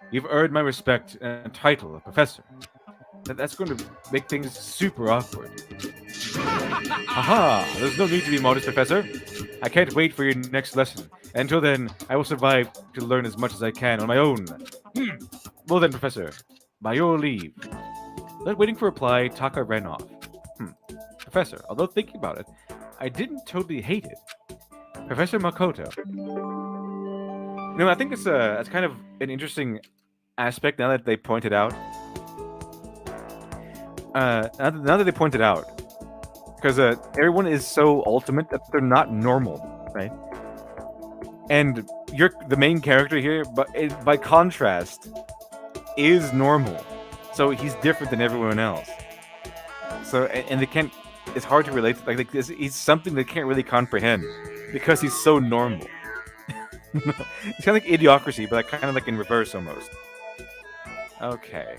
You've earned my respect and title of professor. That's going to make things super awkward. Haha! There's no need to be modest, Professor. I can't wait for your next lesson. Until then, I will survive to learn as much as I can on my own. Well then, Professor, by your leave. Without waiting for a reply, Taka ran off. Professor, although thinking about it, I didn't totally hate it. Professor Makoto. I think it's kind of an interesting aspect now that they pointed out. Now that they pointed out, because everyone is so ultimate that they're not normal, right? And you're the main character here, but by contrast, is normal. So he's different than everyone else. So and they can't. It's hard to relate to. Like this, he's something they can't really comprehend because he's so normal. It's kind of like Idiocracy, but kind of like in reverse almost. Okay.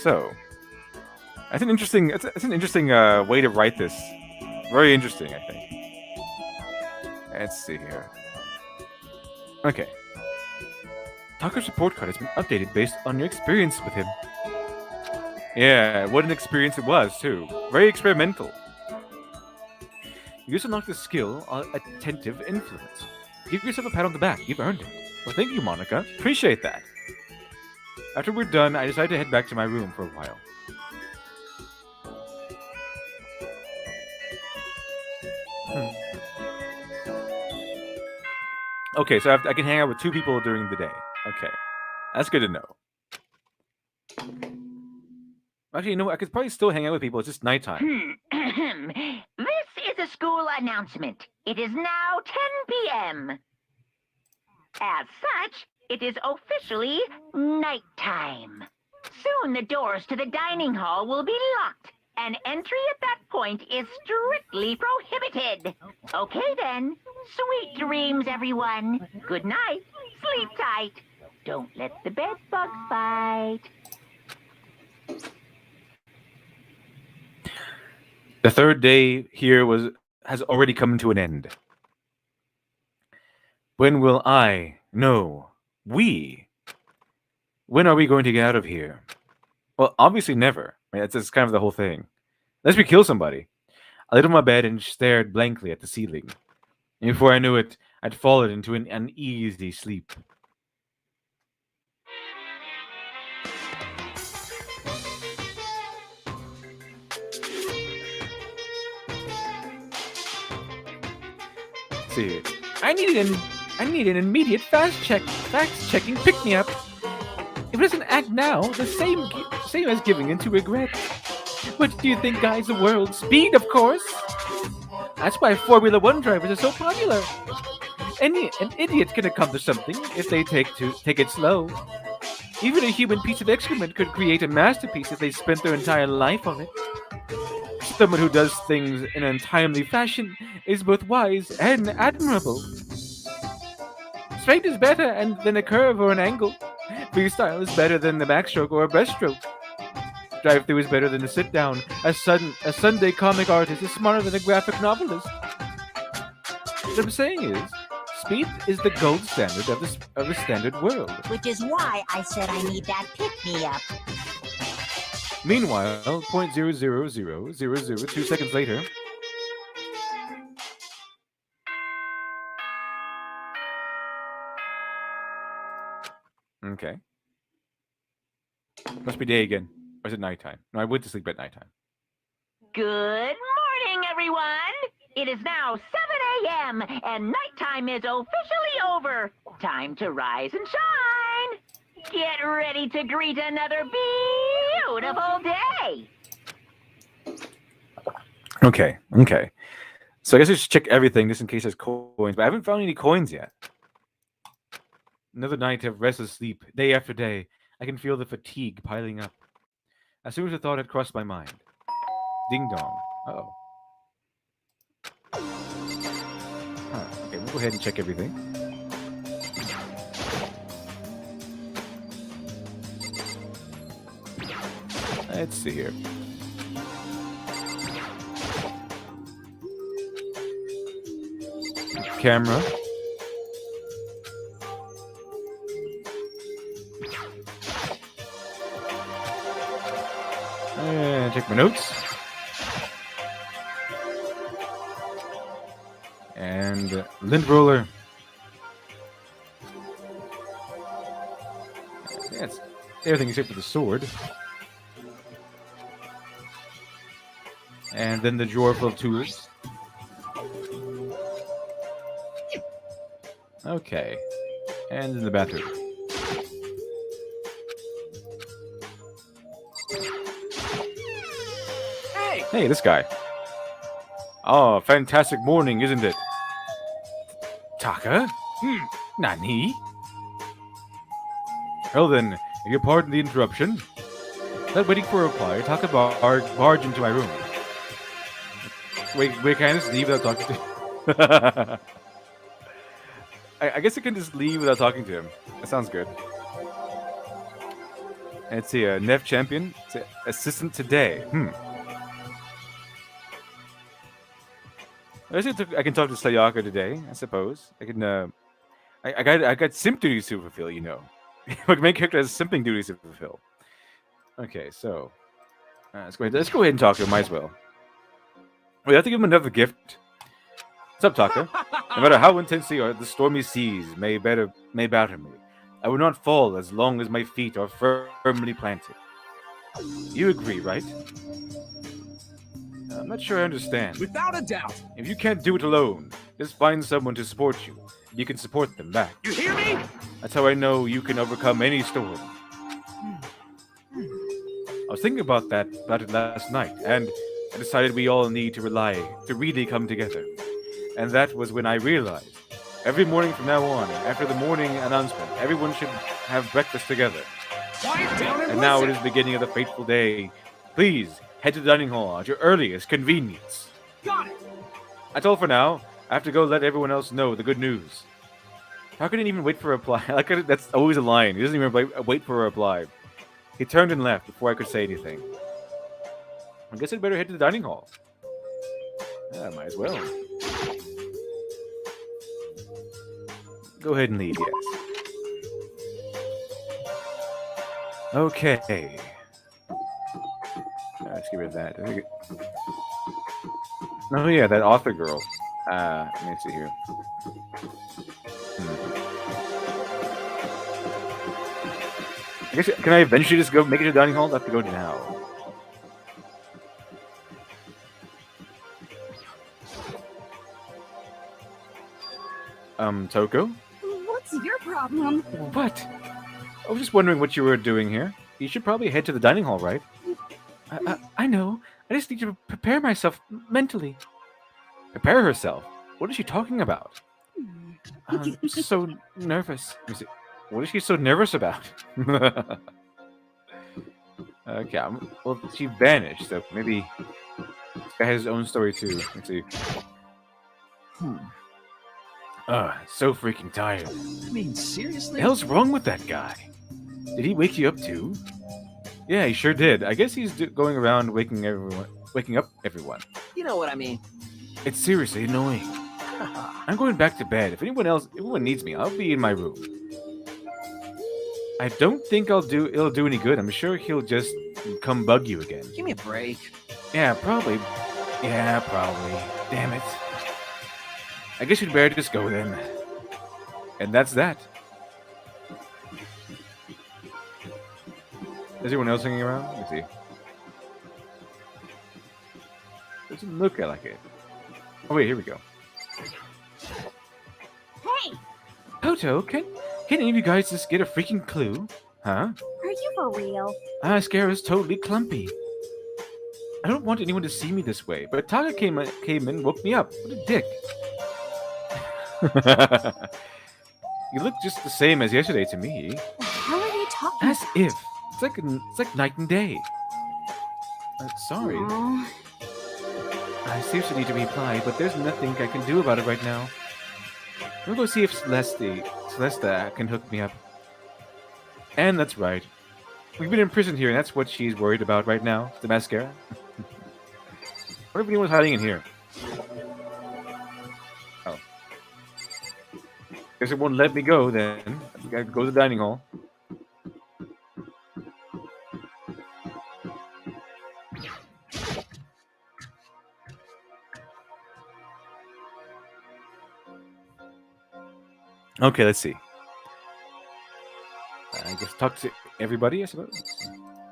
So that's an interesting. It's an interesting way to write this. Very interesting, I think. Let's see here. Okay. Taka's report card has been updated based on your experience with him. Yeah, what an experience it was, too. Very experimental. You just unlocked the skill on attentive influence. Give yourself a pat on the back. You've earned it. Well, thank you, Monica. Appreciate that. After we're done, I decided to head back to my room for a while. Okay, so I can hang out with 2 people during the day. Okay. That's good to know. Actually, I could probably still hang out with people. It's just nighttime. This is a school announcement. It is now 10 p.m. As such, it is officially nighttime. Soon the doors to the dining hall will be locked, and entry at that point is strictly prohibited. Okay then. Sweet dreams, everyone. Good night. Sleep tight. Don't let the bed bugs bite. The third day here has already come to an end. When will I? No. We. When are we going to get out of here? Well, obviously never. That's kind of the whole thing. Unless we kill somebody. I laid on my bed and stared blankly at the ceiling. And before I knew it, I'd fallen into an uneasy sleep. See, I need an immediate fast-checking pick-me-up. If it doesn't act now, the same as giving in to regret. What do you think guides the world? Speed, of course. That's why Formula One drivers are so popular. An idiot can accomplish something if they take it slow. Even a human piece of excrement could create a masterpiece if they spent their entire life on it. Someone who does things in an untimely fashion is both wise and admirable. Straight is better than a curve or an angle. Freestyle is better than the backstroke or a breaststroke. Drive-through is better than a sit-down. A Sunday comic artist is smarter than a graphic novelist. What I'm saying is, speed is the gold standard of the standard world. Which is why I said I need that pick-me-up. Meanwhile, 0.000002 seconds later. Okay. Must be day again. Or is it nighttime? No, I went to sleep at nighttime. Good morning, everyone. It is now 7 a.m. and nighttime is officially over. Time to rise and shine. Get ready to greet another beautiful day. Okay. So I guess I should check everything just in case there's coins, but I haven't found any coins yet. Another night of restless sleep, day after day. I can feel the fatigue piling up. As soon as the thought had crossed my mind. Ding dong. Uh-oh. Okay, we'll go ahead and check everything. Let's see here. Camera. And check my notes. And lint roller. That's everything except for the sword. And then the drawer full of tools. Okay. And in the bathroom. Hey, this guy. Oh, fantastic morning, isn't it? Taka? Nani? Well then, if you'll pardon the interruption, without waiting for a reply, Taka barge into my room. Wait, can I just leave without talking to him? I guess I can just leave without talking to him. That sounds good. And let's see, Nev Champion, assistant today. I can talk to Sayaka today, I suppose. I can, I got simp duties to fulfill, you know. My main character has simping duties to fulfill. Okay, so let's go ahead and talk to him. Might as well. We have to give him another gift. What's up, Taka? No matter how intensely or the stormy seas may batter me, I will not fall as long as my feet are firmly planted. You agree, right? I'm not sure I understand. Without a doubt. If you can't do it alone, just find someone to support you. You can support them back. You hear me? That's how I know you can overcome any storm. I was thinking about it last night, and I decided we all need to really come together. And that was when I realized, every morning from now on, after the morning announcement, everyone should have breakfast together. Quiet down and now it listen. is the beginning of the fateful day. Please, head to the dining hall at your earliest convenience. Got it. That's all for now. I have to go let everyone else know the good news. How can he even wait for a reply? That's always a line. He doesn't even wait for a reply. He turned and left before I could say anything. I guess I'd better head to the dining hall. Yeah, might as well. Go ahead and leave, yes. Okay. Let's get rid of that. Oh yeah, that author girl. Let me see here. I guess, can I eventually just go make it to the dining hall? I have to go now. Toko? What's your problem? What? I was just wondering what you were doing here. You should probably head to the dining hall, right? I know. I just need to prepare myself mentally. Prepare herself? What is she talking about? I'm so nervous. Let me see. What is she so nervous about? Okay, well, she vanished, so maybe this guy has his own story too. Let's see. So freaking tired. I mean, seriously? The hell's wrong with that guy? Did he wake you up too? Yeah, he sure did. I guess he's going around waking up everyone. You know what I mean. It's seriously annoying. I'm going back to bed. If anyone needs me, I'll be in my room. I don't think it'll do any good. I'm sure he'll just come bug you again. Give me a break. Yeah, probably. Damn it. I guess you'd better just go then. And that's that. Is anyone else hanging around? Let me see. Doesn't look like it. Oh wait, here we go. Hey, Toto, can any of you guys just get a freaking clue? Huh? are you for real? Scaro's totally clumpy. I don't want anyone to see me this way, but Taka came in and woke me up. What a dick. You look just the same as yesterday to me. The hell are you talking As if. It's like night and day. Sorry. Aw. I seriously need to reply, but there's nothing I can do about it right now. I'm gonna go see if Celesta can hook me up. And that's right. We've been in prison here, and that's what she's worried about right now. The mascara. What if anyone's hiding in here? Oh. Guess it won't let me go then. I gotta go to the dining hall. Okay, let's see. I guess talk to everybody, I suppose.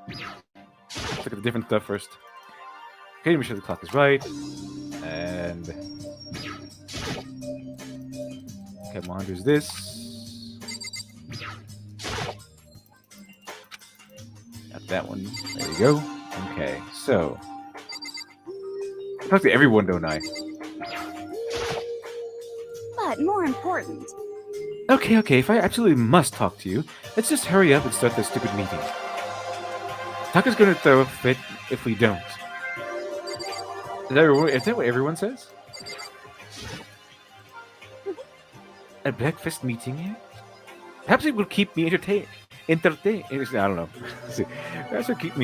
Let's look at the different stuff first. Okay, make sure the clock is right. And come on, there's this. Got that one. There you go. Okay, so talk to everyone, don't I? But more important, Okay, if I absolutely must talk to you, let's just hurry up and start this stupid meeting. Taka's gonna throw a fit if we don't. Is that what everyone says? A breakfast meeting here? Perhaps it will keep me entertained. I don't know. Perhaps it'll keep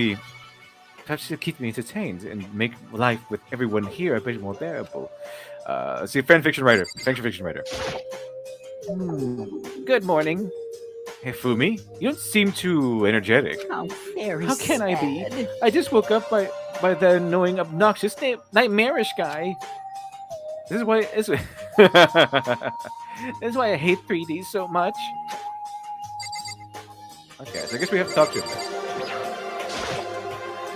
me entertained and make life with everyone here a bit more bearable. Let's see, fanfiction writer. Good morning. Hey, Fumi, you don't seem too energetic. how very How can I be? sad. I just woke up by the annoying, obnoxious, nightmarish guy. This is why this is why I hate 3D so much. Okay, so I guess we have to talk to him.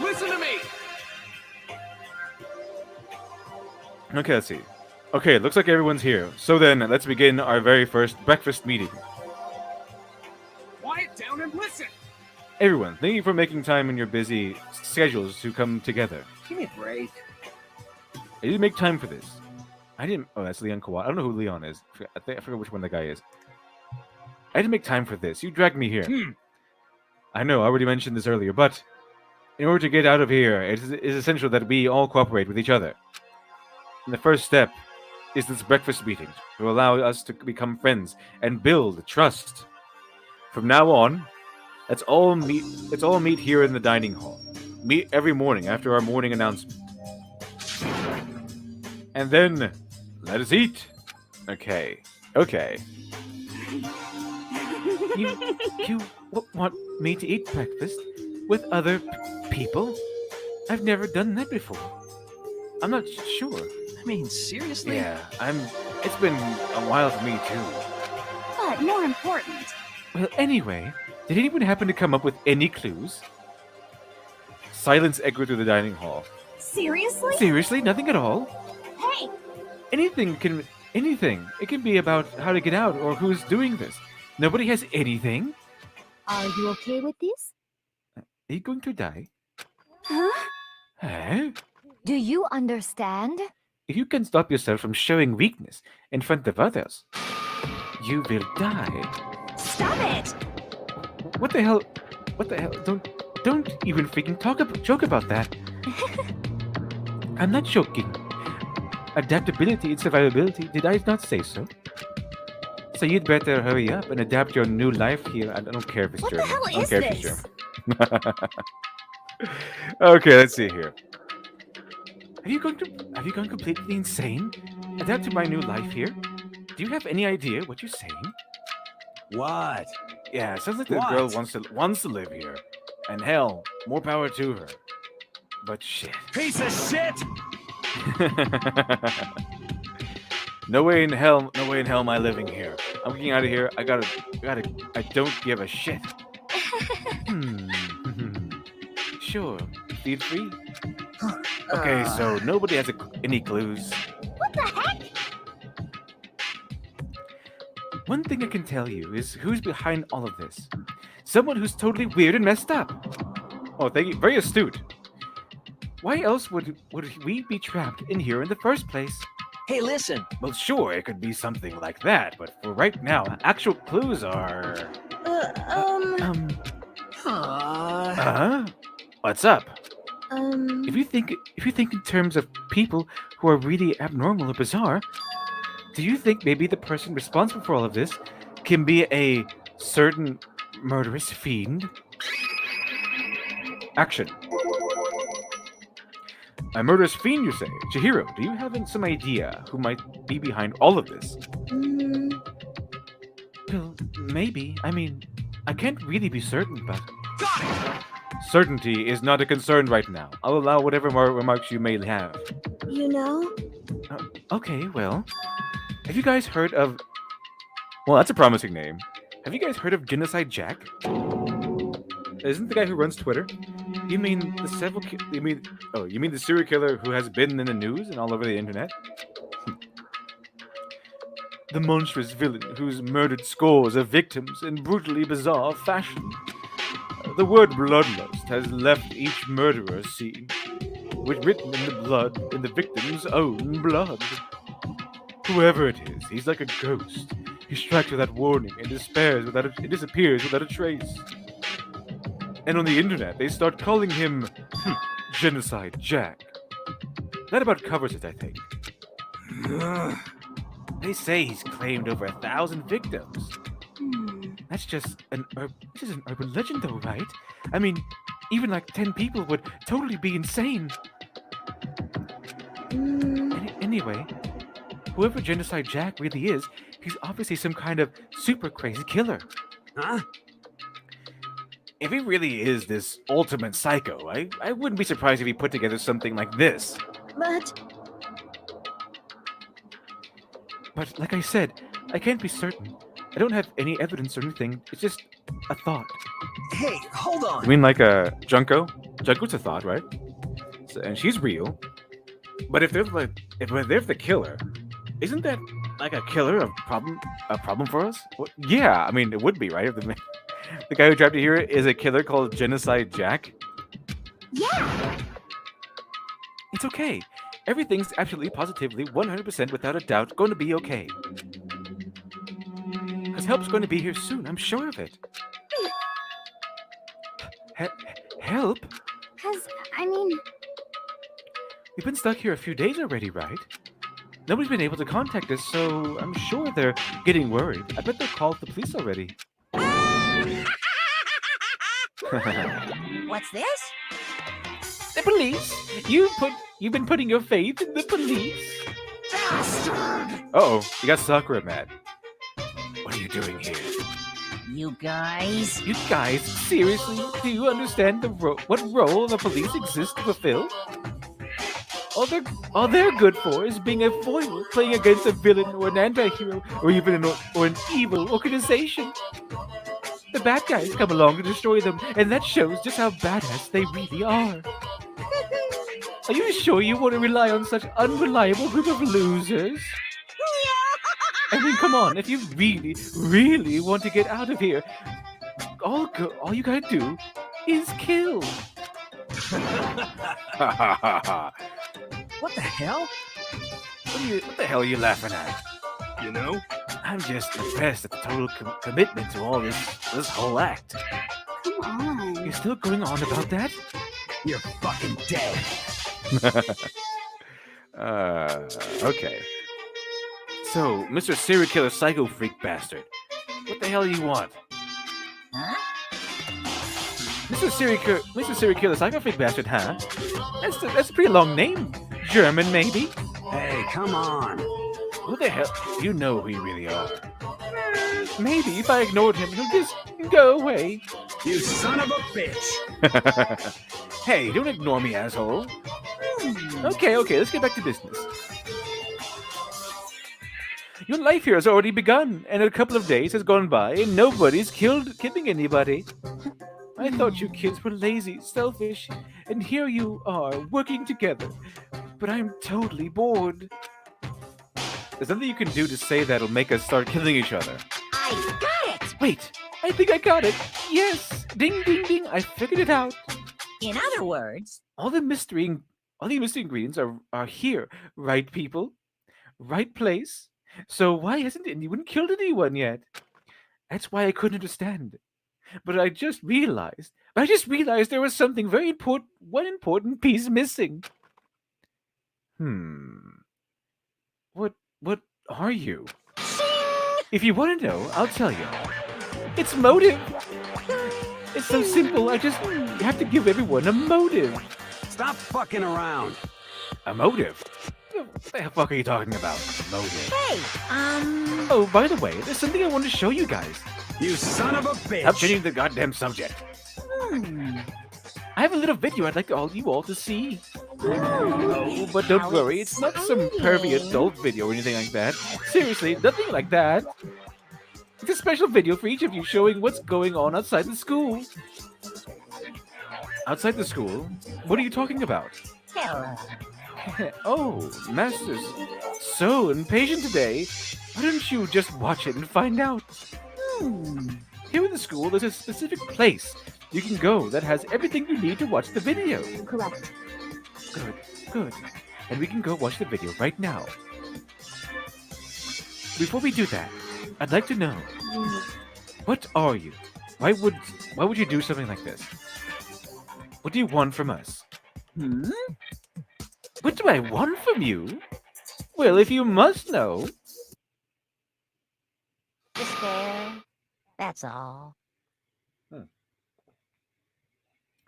Listen to me. Okay, let's see. Okay, looks like everyone's here. So then, let's begin our very first breakfast meeting. Quiet down and listen. Everyone, thank you for making time in your busy schedules to come together. Give me a break. I didn't make time for this. I didn't. Oh, that's Leon Kawhi. I don't know who Leon is. I forget which one that guy is. I didn't make time for this. You dragged me here. I know, I already mentioned this earlier, but in order to get out of here, it is essential that we all cooperate with each other. And the first step is this breakfast meeting to allow us to become friends and build trust. From now on, let's all meet here in the dining hall. Meet every morning after our morning announcement. And then, let us eat. Okay. You want me to eat breakfast with other people? I've never done that before. I'm not sure. I mean, seriously? Yeah, it's been a while for me too. But more important, Well, anyway, did anyone happen to come up with any clues? Silence echoed through the dining hall. seriously? Seriously? Nothing at all? Hey, Anything. It can be about how to get out or who's doing this. Nobody has anything? Are you okay with this? Are you going to die? huh? Huh? Do you understand? If you can stop yourself from showing weakness in front of others, you will die. stop it! What the hell? What the hell? Don't even freaking joke about that. I'm not joking. Adaptability and survivability. Did I not say so? So you'd better hurry up and adapt your new life here. I don't care if it's What the German. hell I don't is care if it's this? German. Okay, let's see here. Have you gone completely insane? Adapt to my new life here? Do you have any idea what you're saying? What? Yeah, it sounds like the girl What? wants to live here. And hell, more power to her. But shit. Piece of shit! No way in hell am I living here. I'm getting out of here. I don't give a shit. Sure, feel free. Okay, so nobody has any clues. What the heck? One thing I can tell you is who's behind all of this. Someone who's totally weird and messed up. Oh, thank you. Very astute. Why else would we be trapped in here in the first place? Hey, listen. Well, sure, it could be something like that, but for right now, actual clues are... What's up? If you think in terms of people who are really abnormal or bizarre, do you think maybe the person responsible for all of this can be a certain murderous fiend? Action. A murderous fiend, you say? Chihiro, do you have some idea who might be behind all of this? Well, maybe. I mean, I can't really be certain, but... Certainty is not a concern right now. I'll allow whatever remarks you may have. You know? Okay, well... Have you guys heard of... Well, that's a promising name. Have you guys heard of Genocide Jack? Isn't the guy who runs Twitter? You mean the you mean the serial killer who has been in the news and all over the internet? The monstrous villain who's murdered scores of victims in brutally bizarre fashion. The word bloodlust has left each murderer's scene, with written in the blood, in the victim's own blood. Whoever it is, he's like a ghost. He strikes without warning and disappears without a trace. And on the internet, they start calling him Genocide Jack. That about covers it, I think. They say he's claimed over 1,000 victims. That's just an urban legend, though, right? I mean, even like 10 people would totally be insane. Anyway, whoever Genocide Jack really is, he's obviously some kind of super crazy killer. Huh? If he really is this ultimate psycho, I wouldn't be surprised if he put together something like this. But like I said, I can't be certain. I don't have any evidence or anything. It's just a thought. Hey, hold on. You mean like a Junko? Junko's a thought, right? So, and she's real. But if they're the killer, isn't that like a killer a problem for us? Well, yeah, I mean it would be, right? If the guy who tried to hear it is a killer called Genocide Jack. Yeah! It's okay. Everything's absolutely, positively, 100% without a doubt going to be okay. Because help's going to be here soon, I'm sure of it. Help? Because, I mean... We've been stuck here a few days already, right? Nobody's been able to contact us, so I'm sure they're getting worried. I bet they'll call the police already. What's this? The police? You've been putting your faith in the police? Uh-oh, you got Sakura mad. What are you doing here? You guys? You guys, seriously? Do you understand what role the police exist to fulfill? All they're good for is being a foil, playing against a villain or an anti-hero, or even an evil organization. The bad guys come along to destroy them, and that shows just how badass they really are. Are you sure you want to rely on such unreliable group of losers? I mean, come on, if you really, really want to get out of here, all you gotta do is kill. What the hell? What the hell are you laughing at? You know? I'm just impressed at the total commitment to all this whole act. Come on. You're still going on about that? You're fucking dead. Okay. So, Mr. Serial Killer Psycho Freak Bastard, what the hell do you want? Mr. Serial Killer Psycho Freak Bastard, huh? That's a pretty long name. German, maybe? Hey, come on. Who the hell? You know who you really are. Maybe if I ignored him, he'll just go away. You son of a bitch. Hey, don't ignore me, asshole. Okay, let's get back to business. Your life here has already begun, and a couple of days has gone by, and nobody's killing anybody. I thought you kids were lazy, selfish, and here you are, working together. But I'm totally bored. There's nothing you can do to say that'll make us start killing each other. I got it! Wait, I think I got it. Yes, ding, ding, ding, I figured it out. In other words, All the mystery ingredients are here, right, people? Right place? So why hasn't anyone killed anyone yet? That's why I couldn't understand. But I just realized there was something one important piece missing. What are you? If you want to know, I'll tell you. It's motive. It's so simple. You have to give everyone a motive. Stop fucking around. A motive? What the fuck are you talking about? Motive. hey, Oh, by the way, there's something I want to show you guys. You son of a bitch. Stop changing the goddamn subject. I have a little video I'd like you all to see. Oh, but don't worry, it's not some pervy adult video or anything like that. Seriously, nothing like that. It's a special video for each of you showing what's going on outside the school. Outside the school? What are you talking about? hello. Oh, Master's so impatient today. Why don't you just watch it and find out? Here in the school, there's a specific place you can go that has everything you need to watch the video. Correct. Good. And we can go watch the video right now. Before we do that, I'd like to know, what are you? Why would you do something like this? What do you want from us? What do I want from you? Well, if you must know. Just there. That's all.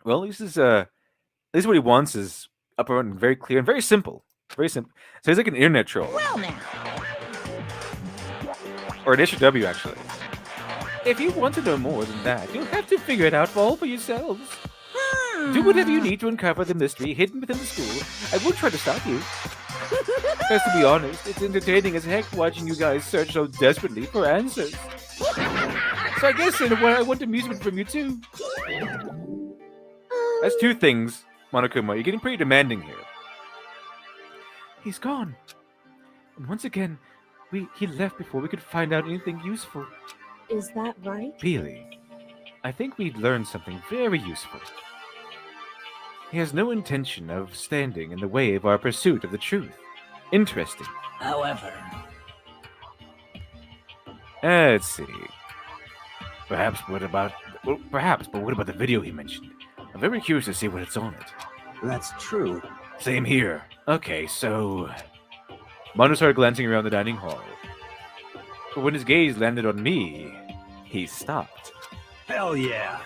Well, at least what he wants is up and very clear and very simple. Very simple. So he's like an internet troll. Well now. Or an SW, actually. If you want to know more than that, you'll have to figure it out all for yourselves. Do whatever you need to uncover the mystery hidden within the school. I won't try to stop you. Because to be honest, it's entertaining as heck watching you guys search so desperately for answers. So I guess in a way I want amusement from you too. That's two things, Monokuma. You're getting pretty demanding here. He's gone. And once again, he left before we could find out anything useful. Is that right? Really, I think we'd learned something very useful. He has no intention of standing in the way of our pursuit of the truth. Interesting. However, Let's see. Perhaps, but what about the video he mentioned? I'm very curious to see what it's on it. That's true. Same here. Okay, so... Mono started glancing around the dining hall. But when his gaze landed on me, he stopped. Hell yeah.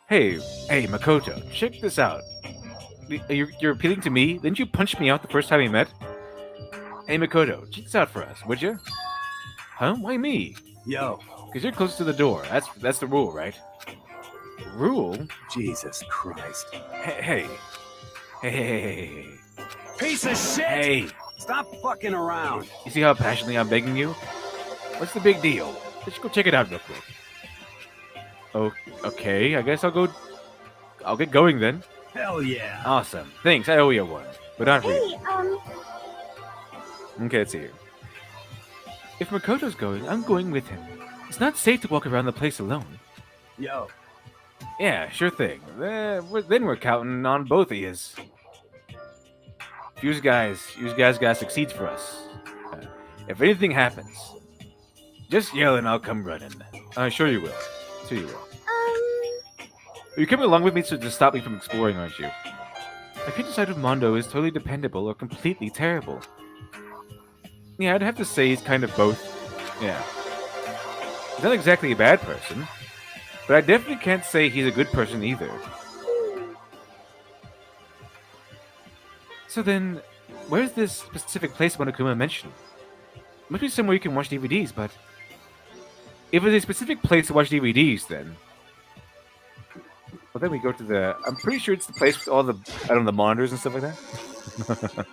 Hey, Makoto, check this out. You're appealing to me? Didn't you punch me out the first time we met? Hey, Makoto, check this out for us, would you? Huh? Why me? Yo. Because you're close to the door. That's the rule, right? Rule? Jesus Christ. Hey. Piece of shit! Hey. Stop fucking around. You see how passionately I'm begging you? What's the big deal? Let's go check it out real quick. Oh, okay. I guess I'll get going then. Hell yeah. Awesome. Thanks. I owe you one. But not really. Hey, Okay, let's see here. If Makoto's going, I'm going with him. It's not safe to walk around the place alone. Yo. Yeah, sure thing. Then we're counting on both of yous. You guys gotta succeed for us. If anything happens, Just yell and I'll come running. Sure you will. Sure you will. You're coming along with me to stop me from exploring, aren't you? I can't decide if Mondo is totally dependable or completely terrible. Yeah, I'd have to say he's kind of both. Yeah. He's not exactly a bad person, but I definitely can't say he's a good person either. So then, where's this specific place Monokuma mentioned? Must be somewhere you can watch DVDs, but... If it's a specific place to watch DVDs, then... Well, then we go to the... I'm pretty sure it's the place with all the... I don't know, the monitors and stuff like that.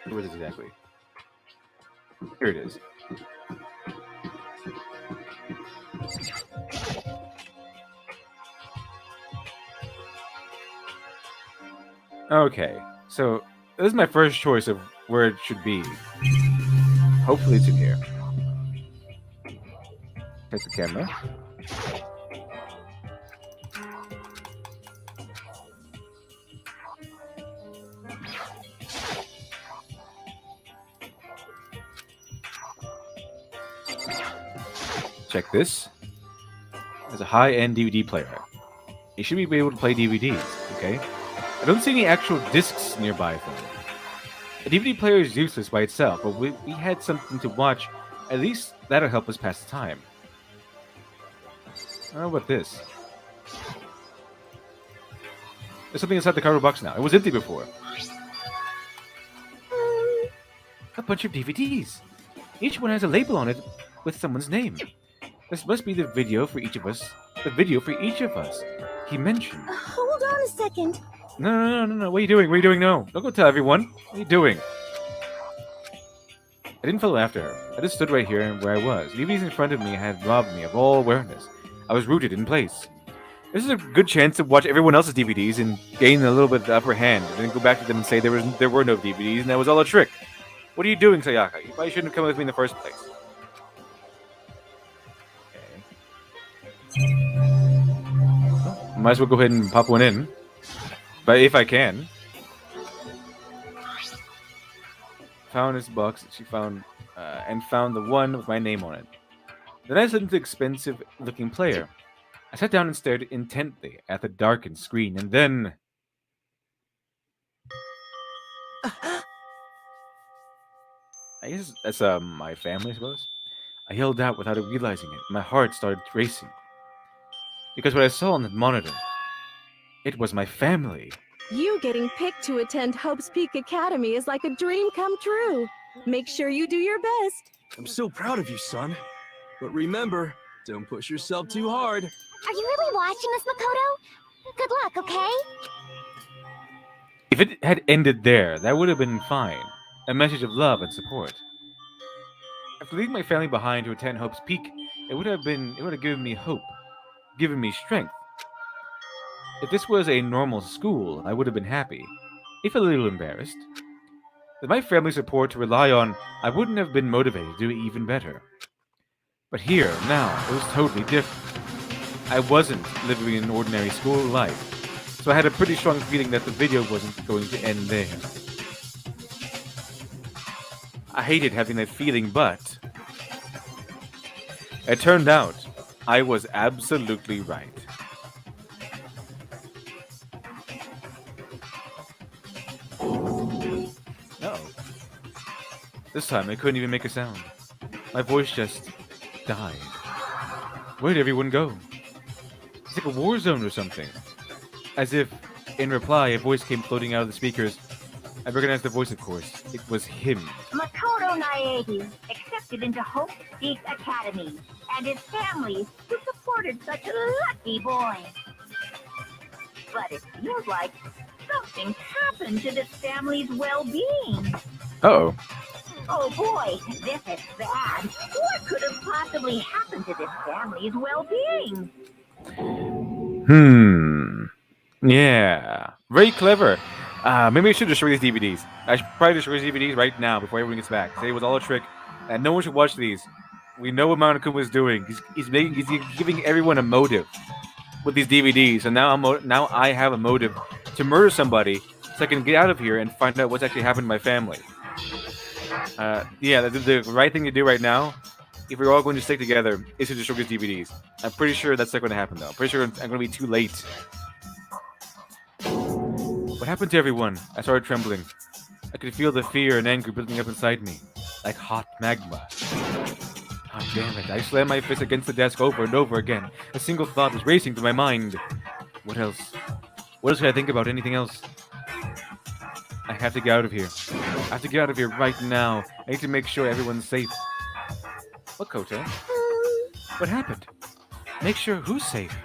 Where is it exactly? Here it is. Okay, so this is my first choice of where it should be. Hopefully it's in here. Take the camera. Check this. There's a high-end DVD player. You should be able to play DVDs, okay? I don't see any actual discs nearby for me. A DVD player is useless by itself, but we had something to watch. At least that'll help us pass the time. How about this? There's something inside the cardboard box now. It was empty before. A bunch of DVDs. Each one has a label on it with someone's name. This must be the video for each of us. The video for each of us. He mentioned. Hold on a second. No. What are you doing? What are you doing? No. Don't go tell everyone. What are you doing? I didn't follow after her. I just stood right here where I was. DVDs in front of me had robbed me of all awareness. I was rooted in place. This is a good chance to watch everyone else's DVDs and gain a little bit of the upper hand, and then go back to them and say there were no DVDs and that was all a trick. What are you doing, Sayaka? You probably shouldn't have come with me in the first place. Well, might as well go ahead and pop one in. But if I can. Found this box that she found, and found the one with my name on it. Then I slid into the expensive looking player. I sat down and stared intently at the darkened screen, and then... I guess that's my family, I suppose. I yelled out without realizing it. My heart started racing. Because what I saw on the monitor, it was my family. You getting picked to attend Hope's Peak Academy is like a dream come true. Make sure you do your best. I'm so proud of you, son. But remember, don't push yourself too hard. Are you really watching us, Makoto? Good luck, okay? If it had ended there, that would have been fine. A message of love and support. After leaving my family behind to attend Hope's Peak, it would have given me hope, given me strength. If this was a normal school, I would have been happy, if a little embarrassed. With my family support to rely on, I wouldn't have been motivated to do even better. But here, now, it was totally different. I wasn't living an ordinary school life, so I had a pretty strong feeling that the video wasn't going to end there. I hated having that feeling, but it turned out I was absolutely right. Uh-oh. This time I couldn't even make a sound. My voice just died. Where'd everyone go? It's like a war zone or something. As if, in reply, a voice came floating out of the speakers. I recognized the voice, of course. It was him. Makoto Naegi, accepted into Hope Peak Academy, and his family, who supported such a lucky boy. But it seems like something's happened to this family's well-being. Uh-oh. Oh boy, this is bad. What could have possibly happened to this family's well-being? Yeah. Very clever. Maybe I should destroy these DVDs. I should probably destroy these DVDs right now before everyone gets back. Say it was all a trick, and no one should watch these. We know what Monokuma is doing. He's giving everyone a motive with these DVDs, and now I have a motive to murder somebody so I can get out of here and find out what's actually happened to my family. Yeah, the right thing to do right now, if we're all going to stick together, is to distribute DVDs. I'm pretty sure that's not going to happen, though. I'm pretty sure I'm going to be too late. What happened to everyone? I started trembling. I could feel the fear and anger building up inside me, like hot magma. God damn it. I slammed my fist against the desk over and over again. A single thought was racing through my mind. What else? What else could I think about? Anything else? I have to get out of here. I have to get out of here right now. I need to make sure everyone's safe. What, Koto? What happened? Make sure who's safe?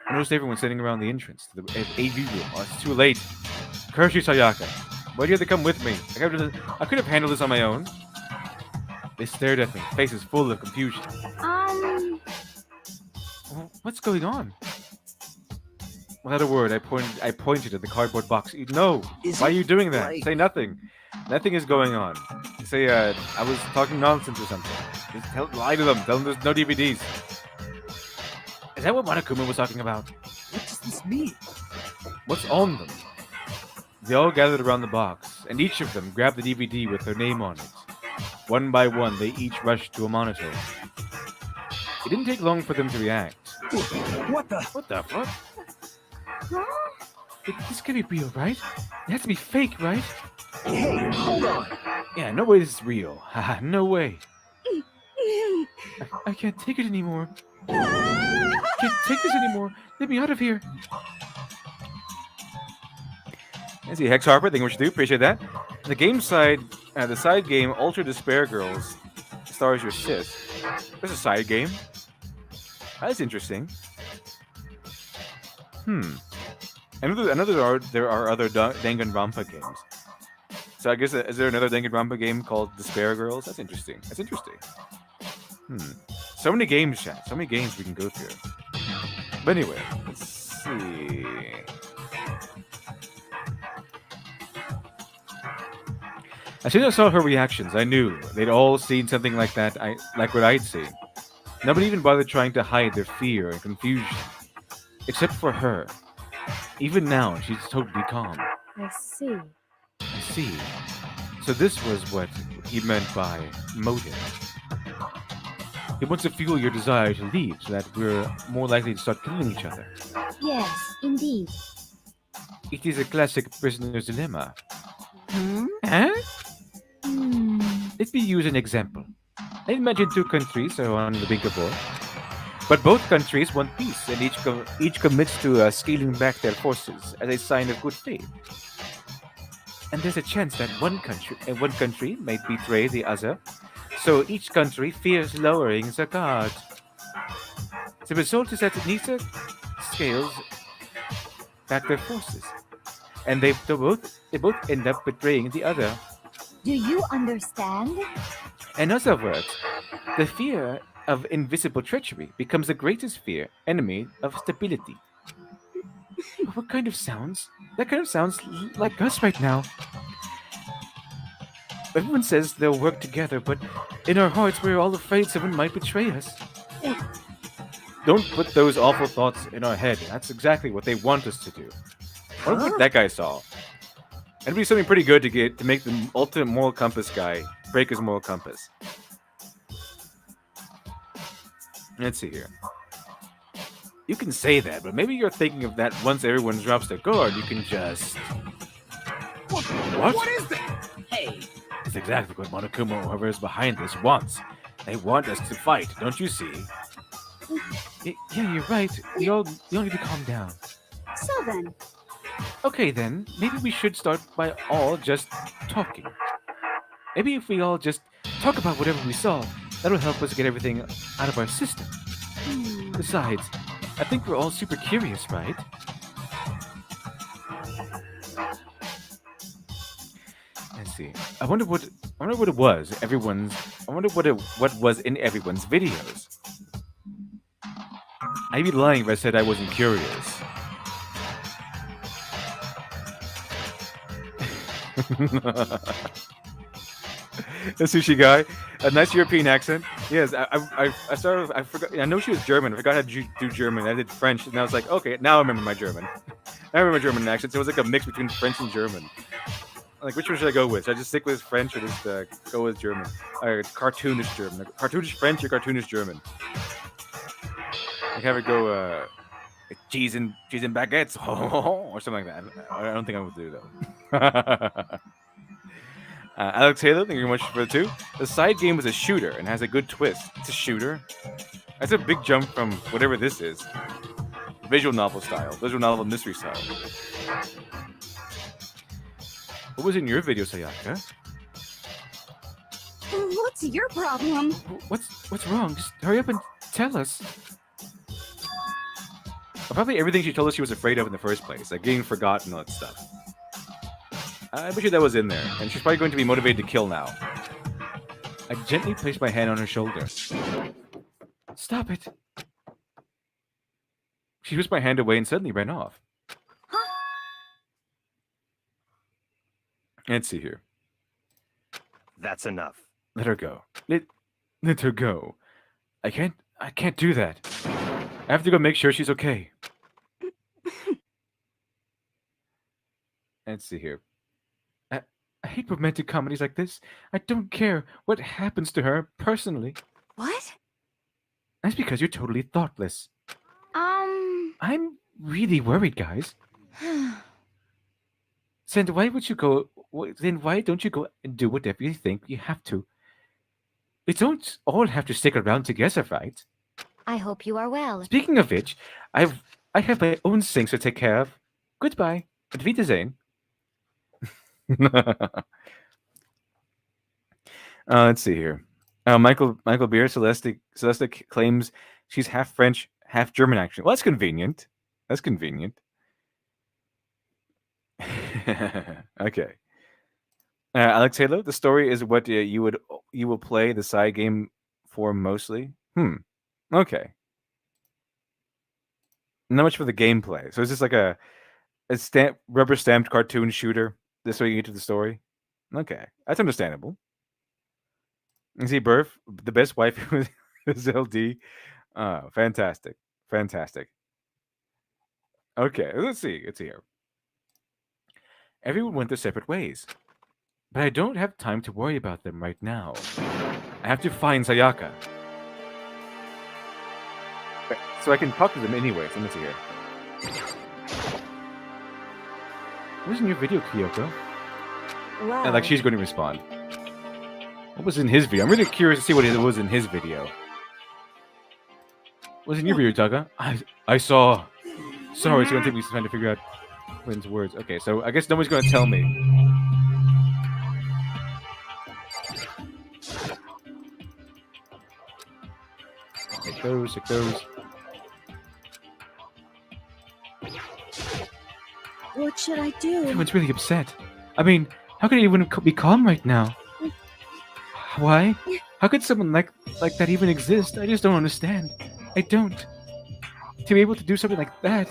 I noticed everyone sitting around the entrance to the AV room. Oh, it's too late. Curse you, Sayaka. Why do you have to come with me? I could have handled this on my own. They stared at me, faces full of confusion. What's going on? Without a word, I pointed at the cardboard box. No! Why are you doing that? Like... Say nothing. Nothing is going on. Say, I was talking nonsense or something. Just lie to them. Tell them there's no DVDs. Is that what Monokuma was talking about? What does this mean? What's on them? They all gathered around the box, and each of them grabbed the DVD with their name on it. One by one, they each rushed to a monitor. It didn't take long for them to react. What the? What the fuck? This can't be real, right? It has to be fake, right? Hey, hold on. Yeah, no way this is real. Haha, no way. I can't take it anymore. I can't take this anymore. Let me out of here. I see Hex Harper, thank you much do. Appreciate that. The game side, the side game, Ultra Despair Girls, stars your sis. There's a side game. That's interesting. I know there are other Danganronpa games. So I guess, is there another Danganronpa game called Despair Girls? That's interesting. That's interesting. So many games, chat. So many games we can go through. But anyway, let's see. As soon as I saw her reactions, I knew they'd all seen something like that, like what I'd seen. Nobody even bothered trying to hide their fear and confusion. Except for her. Even now, she's totally calm. I see. I see. So this was what he meant by motive. He wants to fuel your desire to leave so that we're more likely to start killing each other. Yes, indeed. It is a classic prisoner's dilemma. Hmm? Huh? Let me use an example. I imagine two countries are on the brink of war. But both countries want peace, and each commits to scaling back their forces as a sign of good faith. And there's a chance that one country might betray the other, so each country fears lowering the guard. The result is that neither scales back their forces, and they both end up betraying the other. Do you understand? In other words, the fear of invisible treachery becomes the greatest enemy of stability. What kind of sounds? That kind of sounds like us right now. Everyone says they'll work together, but in our hearts we're all afraid someone might betray us. Don't put those awful thoughts in our head. That's exactly what they want us to do. I wonder what that guy saw. It'd be something pretty good to make the ultimate moral compass guy break his moral compass. Let's see here. You can say that, but maybe you're thinking of that once everyone drops their guard, you can just... What? What is that? Hey. It's exactly what Monokuma or whoever is behind this wants. They want us to fight, don't you see? Yeah, you're right. We all need to calm down. So then. Okay then, maybe we should start by all just talking. Maybe if we all just talk about whatever we saw, that'll help us get everything out of our system. Besides, I think we're all super curious, right? Let's see. I wonder what it was. What was in everyone's videos. I'd be lying if I said I wasn't curious. The sushi guy, a nice European accent. Yes, I forgot. I know she was German. I forgot how to do German. I did French, and I was like, okay, now I remember my German. I remember my German accent. So it was like a mix between French and German. Like, which one should I go with? Should I just stick with French or just go with German? Cartoonish German. Cartoonish French or cartoonish German? Like, have it go cheese and baguettes or something like that. I don't think I would do though. Alex Halo, thank you very much for the 2. The side game was a shooter and has a good twist. It's a shooter. That's a big jump from whatever this is. Visual novel style. Visual novel mystery style. What was in your video, Sayaka? What's your problem? What's wrong? Just hurry up and tell us. Probably everything she told us she was afraid of in the first place, like getting forgotten and all that stuff. I bet you that was in there, and she's probably going to be motivated to kill now. I gently placed my hand on her shoulder. Stop it. She whisked my hand away and suddenly ran off. Let's see here. That's enough. Let her go. Let her go. I can't do that. I have to go make sure she's okay. Let's see here. I hate romantic comedies like this. I don't care what happens to her personally. What? That's because you're totally thoughtless. I'm really worried, guys. Then why would you go? Then why don't you go and do whatever you think you have to? We don't all have to stick around together, right? I hope you are well. Speaking of which, I have my own things to take care of. Goodbye. Auf Wiedersehen. Let's see here. Michael Beer, Celeste claims she's half French, half German. Actually, well, that's convenient. That's convenient. Okay. Alex Halo, the story is what you will play the side game for mostly. Okay. Not much for the gameplay. So it's just like a rubber stamped cartoon shooter. This way you get to the story. Okay, that's understandable. You see, Burf, the best wife is LD. Fantastic. Okay, let's see. It's here. Everyone went their separate ways. But I don't have time to worry about them right now. I have to find Sayaka. So I can talk to them anyway. So let's see here. What was in your video, Kyoko? Wow. And like she's going to respond. What was in his video? I'm really curious to see what it was in his video. What was in your video, Taga? I saw. Sorry, it's going to take me some time to figure out Wynn's words. Okay, so I guess nobody's going to tell me. Take those. What should I do? Everyone's really upset. I mean, how could anyone be calm right now? Why? How could someone like that even exist? I just don't understand. I don't. To be able to do something like that,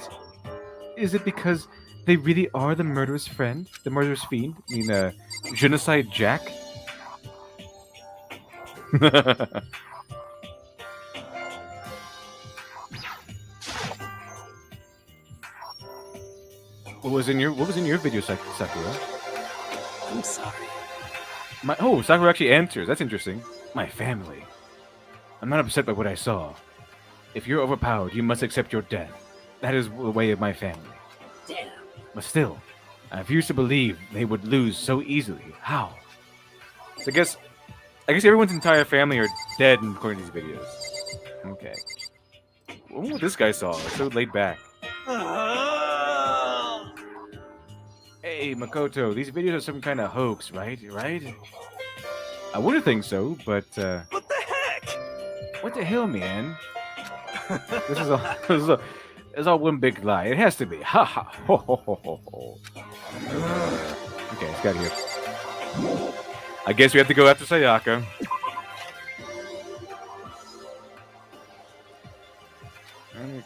is it because they really are the murderous friend? The murderous fiend? I mean, Genocide Jack? What was in your video, Sakura? I'm sorry. Sakura actually answers. That's interesting. My family. I'm not upset by what I saw. If you're overpowered, you must accept your death. That is the way of my family. Damn. But still, I refuse to believe they would lose so easily. How? So I guess everyone's entire family are dead according to these videos. Okay. What this guy saw? It's so laid back. Hey, Makoto, these videos are some kind of hoax, right? I wouldn't think so, but What the heck? what the hell, man? This is all one big lie. It has to be. Ha ha ho ho ho ho ho. Okay, let's get here. I guess we have to go after Sayaka.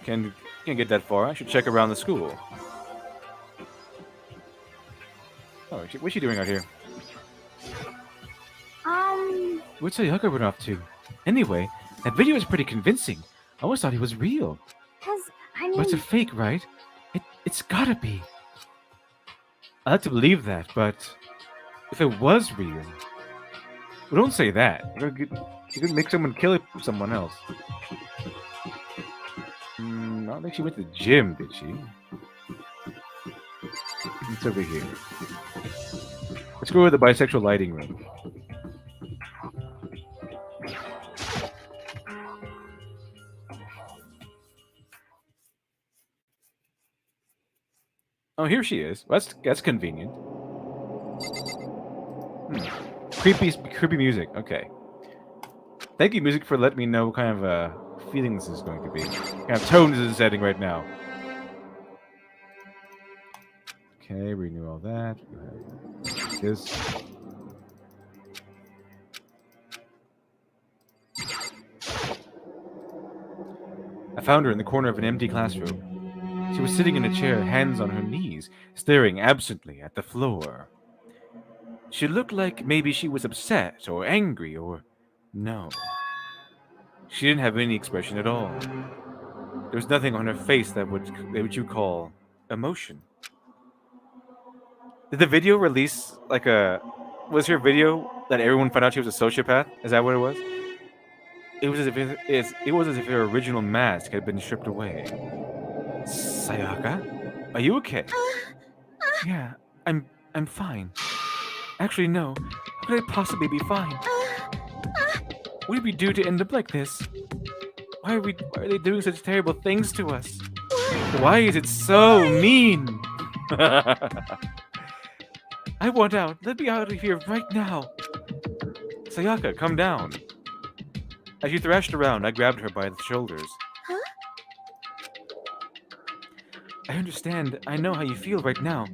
Can't get that far. I should check around the school. Oh, what's she doing out here? What's Sayaka run off to? Anyway, that video is pretty convincing. I always thought he was real. But it's a fake, right? It's gotta be. I like to believe that, but If it was real. Well, don't say that. You're gonna make someone kill someone else. I don't think she went to the gym, did she? It's over here. Let's go to the bisexual lighting room. Oh, here she is. That's convenient. Creepy music. Okay. Thank you, music, for letting me know what kind of feeling this is going to be. What kind of tone this is setting right now. Okay, renew all that. This. I found her in the corner of an empty classroom. She was sitting in a chair, hands on her knees, staring absently at the floor. She looked like maybe she was upset or angry or... No. She didn't have any expression at all. There was nothing on her face that you call emotion. Did the video release like a... Was her video that everyone found out she was a sociopath? Is that what it was? It was as if her original mask had been stripped away. Sayaka? Are you okay? Yeah, I'm fine. Actually, no. How could I possibly be fine? What did we do to end up like this? Why are they doing such terrible things to us? Why is it so mean? I want out. Let me out of here right now. Sayaka, come down. As she thrashed around, I grabbed her by the shoulders. Huh? I understand. I know how you feel right now.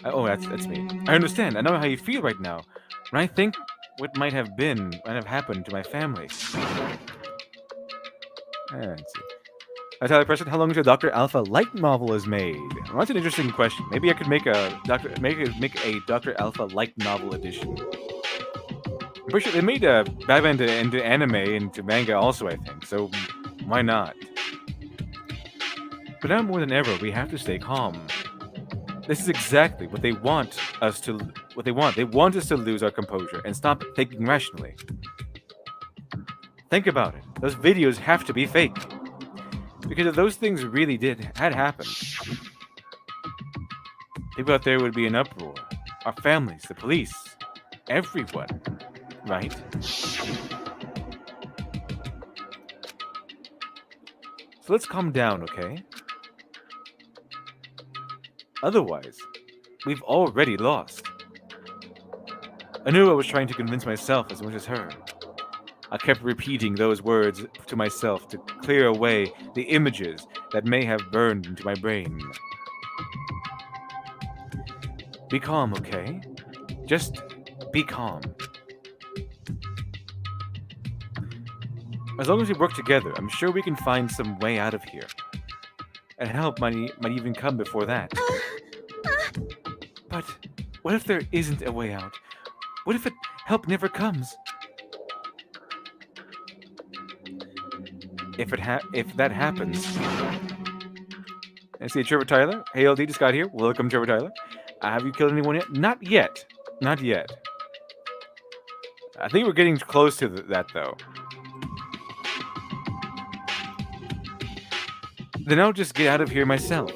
That's me. I understand. I know how you feel right now. When I think what might have happened to my family. Let's see. Tyler Preston, how long until Dr. Alpha light novel is made? Well, that's an interesting question. Maybe I could make a Dr. Alpha light novel edition. I'm pretty sure they made Batman into anime and to manga also, I think. So why not? But now more than ever, we have to stay calm. This is exactly what they want us to. What they want. They want us to lose our composure and stop thinking rationally. Think about it. Those videos have to be fake. Because if those things really had happened, people out there would be in uproar. Our families, the police, everyone. Right? So let's calm down, okay? Otherwise, we've already lost. I knew I was trying to convince myself as much as her. I kept repeating those words to myself to clear away the images that may have burned into my brain. Be calm, okay? Just be calm. As long as we work together, I'm sure we can find some way out of here. And help might even come before that. But what if there isn't a way out? What if help never comes? If that happens... I see Trevor Tyler. Hey, LD just got here. Welcome, Trevor Tyler. Have you killed anyone yet? Not yet. Not yet. I think we're getting close to that, though. Then I'll just get out of here myself,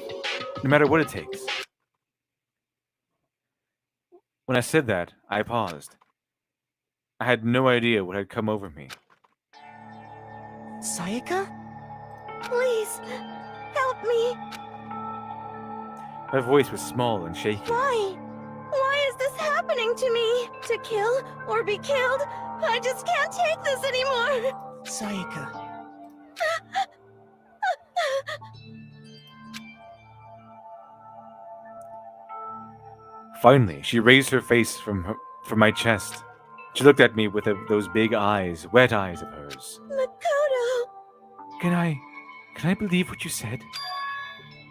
no matter what it takes. When I said that, I paused. I had no idea what had come over me. Sayaka? Please, help me. Her voice was small and shaky. Why? Why is this happening to me? To kill or be killed? I just can't take this anymore. Sayaka. Finally, she raised her face from my chest. She looked at me with those big eyes, wet eyes of hers. Makoto! Can I believe what you said?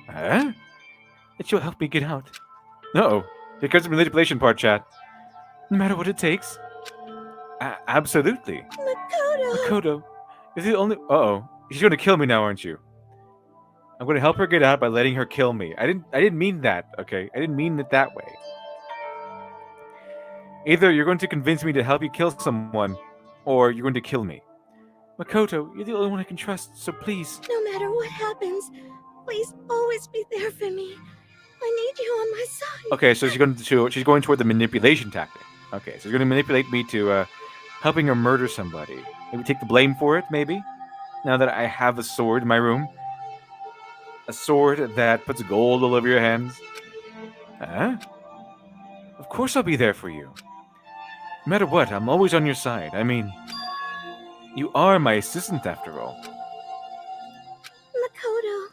Huh? That you'll help me get out. No, here comes the manipulation part, chat. No matter what it takes. Absolutely. Makoto, is it only... Uh-oh. She's gonna kill me now, aren't you? I'm gonna help her get out by letting her kill me. I didn't mean that, okay? I didn't mean it that way. Either you're going to convince me to help you kill someone, or you're going to kill me. Makoto, you're the only one I can trust, so please. No matter what happens, please always be there for me. I need you on my side. Okay, so she's going toward the manipulation tactic. Okay, so she's going to manipulate me to helping her murder somebody. Maybe take the blame for it, maybe? Now that I have a sword in my room. A sword that puts gold all over your hands. Huh? Of course I'll be there for you. No matter what, I'm always on your side. I mean, you are my assistant after all. Makoto.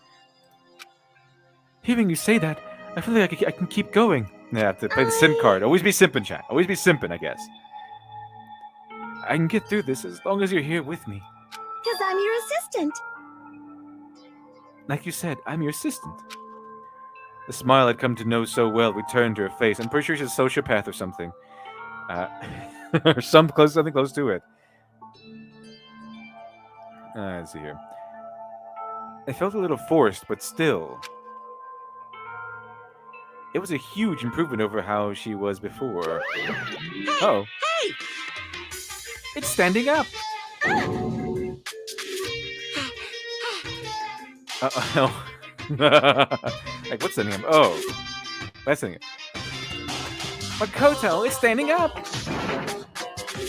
Hearing you say that, I feel like I can keep going. I have to play the simp card. Always be simping, chat. Always be simping, I guess. I can get through this as long as you're here with me. Because I'm your assistant. Like you said, I'm your assistant. The smile I'd come to know so well returned to her face. I'm pretty sure she's a sociopath or something. Or something close to it. Let's see here. It felt a little forced, but still. It was a huge improvement over how she was before. Oh. Hey! It's standing up! Oh. Like, what's standing up? Oh. That's standing up. Makoto, it's standing up!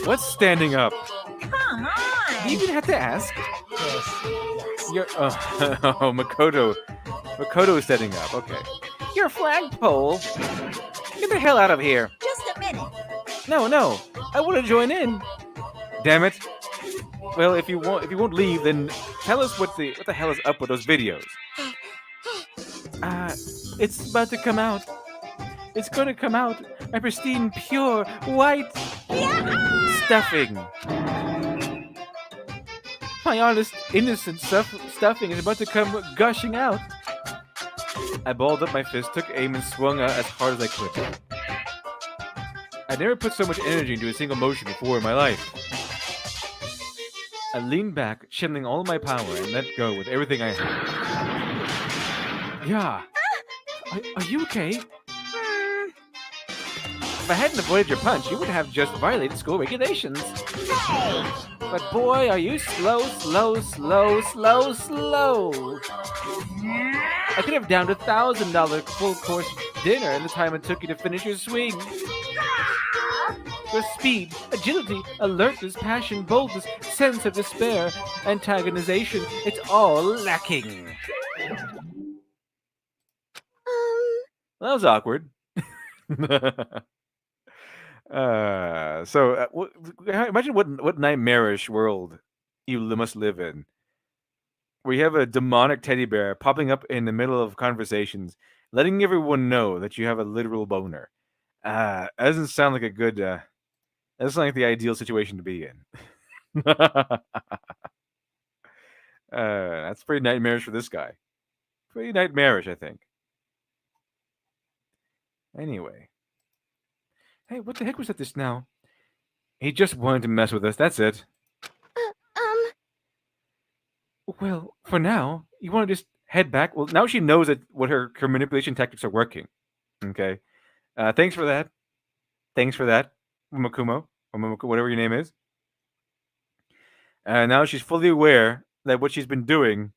What's standing up? Come on! Do you even have to ask? You're, oh, Makoto. Makoto is standing up, okay. Your flagpole! Get the hell out of here! Just a minute. No, I want to join in. Damn it! Well, if you won't leave, then tell us what the hell is up with those videos. It's about to come out. It's going to come out. My pristine, pure, white stuffing. My honest, innocent stuffing is about to come gushing out. I balled up my fist, took aim, and swung as hard as I could. I never put so much energy into a single motion before in my life. I leaned back, channeling all my power, and let go with everything I had. Yeah. Are you okay? If I hadn't avoided your punch, you would have just violated school regulations. Hey! But boy, are you slow. I could have downed $1,000 full course dinner in the time it took you to finish your swing. Your speed, agility, alertness, passion, boldness, sense of despair, antagonization, it's all lacking. Well, that was awkward. Imagine what nightmarish world you must live in, where you have a demonic teddy bear popping up in the middle of conversations, letting everyone know that you have a literal boner. That doesn't sound like a good. That's not like the ideal situation to be in. That's pretty nightmarish for this guy. Pretty nightmarish, I think. Anyway. Hey, what the heck was that just now? He just wanted to mess with us, that's it. Well, for now, you want to just head back? Well, now she knows that what her manipulation tactics are working. Okay? Thanks for that. Umakumo. Or whatever your name is. Now she's fully aware that what she's been doing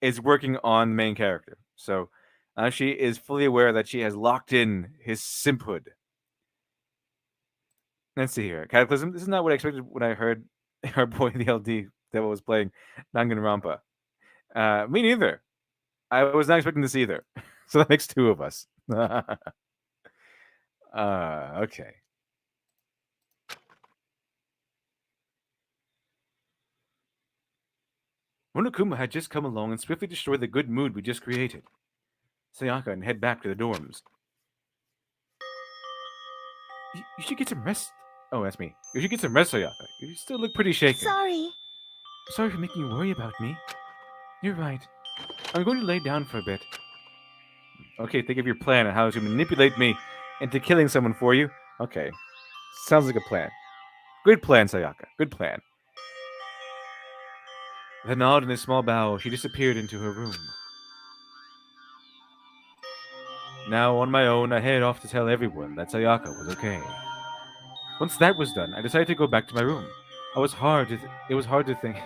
is working on the main character. So she is fully aware that she has locked in his simphood. Let's see here. Cataclysm. This is not what I expected when I heard our boy the LD Devil was playing Danganronpa. Me neither. I was not expecting this either. So that makes two of us. Okay. Monokuma had just come along and swiftly destroyed the good mood we just created. Sayaka and head back to the dorms. You should get some rest. Oh, that's me. You should get some rest, Sayaka. You still look pretty shaken. Sorry. Sorry for making you worry about me. You're right. I'm going to lay down for a bit. Okay, think of your plan on how to manipulate me into killing someone for you. Okay. Sounds like a plan. Good plan, Sayaka. Good plan. With a nod and a small bow, she disappeared into her room. Now, on my own, I head off to tell everyone that Sayaka was okay. Once that was done, I decided to go back to my room. It was hard to think.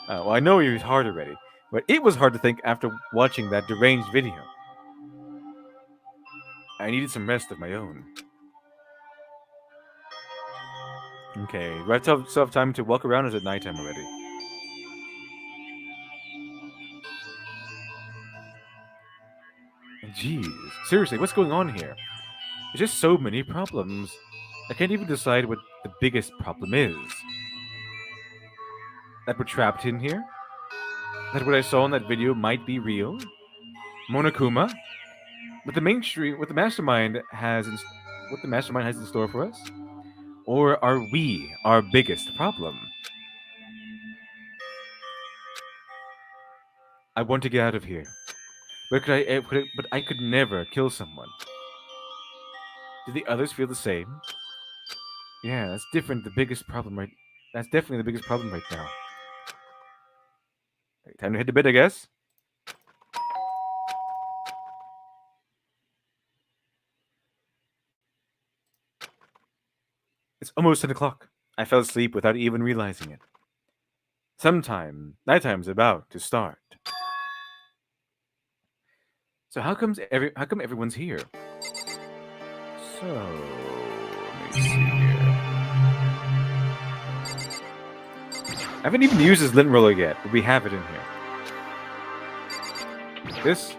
Well, I know it was hard already, but it was hard to think after watching that deranged video. I needed some rest of my own. Okay, do I still have time to walk around? Or is it nighttime already? Jeez, seriously, what's going on here? There's just so many problems. I can't even decide what the biggest problem is. That we're trapped in here? That what I saw in that video might be real? Monokuma? What the mainstream, what the mastermind has in store for us? Or are we our biggest problem? I want to get out of here. But I could never kill someone. Do the others feel the same? Yeah, that's different. That's definitely the biggest problem right now. Okay, time to hit the bed, I guess. It's almost 10 o'clock. I fell asleep without even realizing it. Nighttime's about to start. So how come everyone's here? So let me see here. I haven't even used this lint roller yet, but we have it in here. This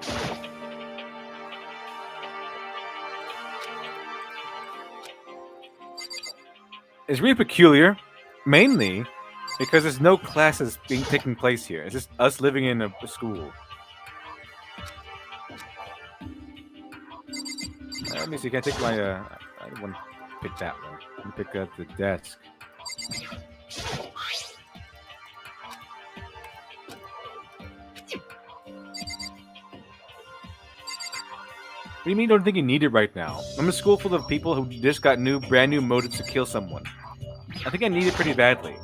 is really peculiar, mainly because there's no classes taking place here. It's just us living in a school. Let me see. Can I take my? I don't want to pick that one. Let me pick up the desk. What do you mean you don't think you need it right now? I'm in a school full of people who just got brand new motives to kill someone. I think I need it pretty badly.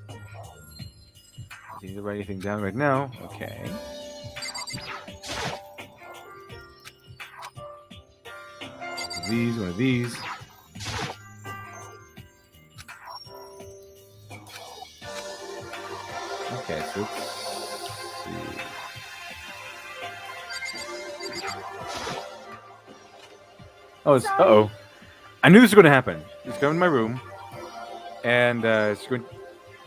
I need to write anything down right now. Okay. One of these. Okay, so let's see. Oh, uh-oh. I knew this was going to happen. It's going in my room, and it's going.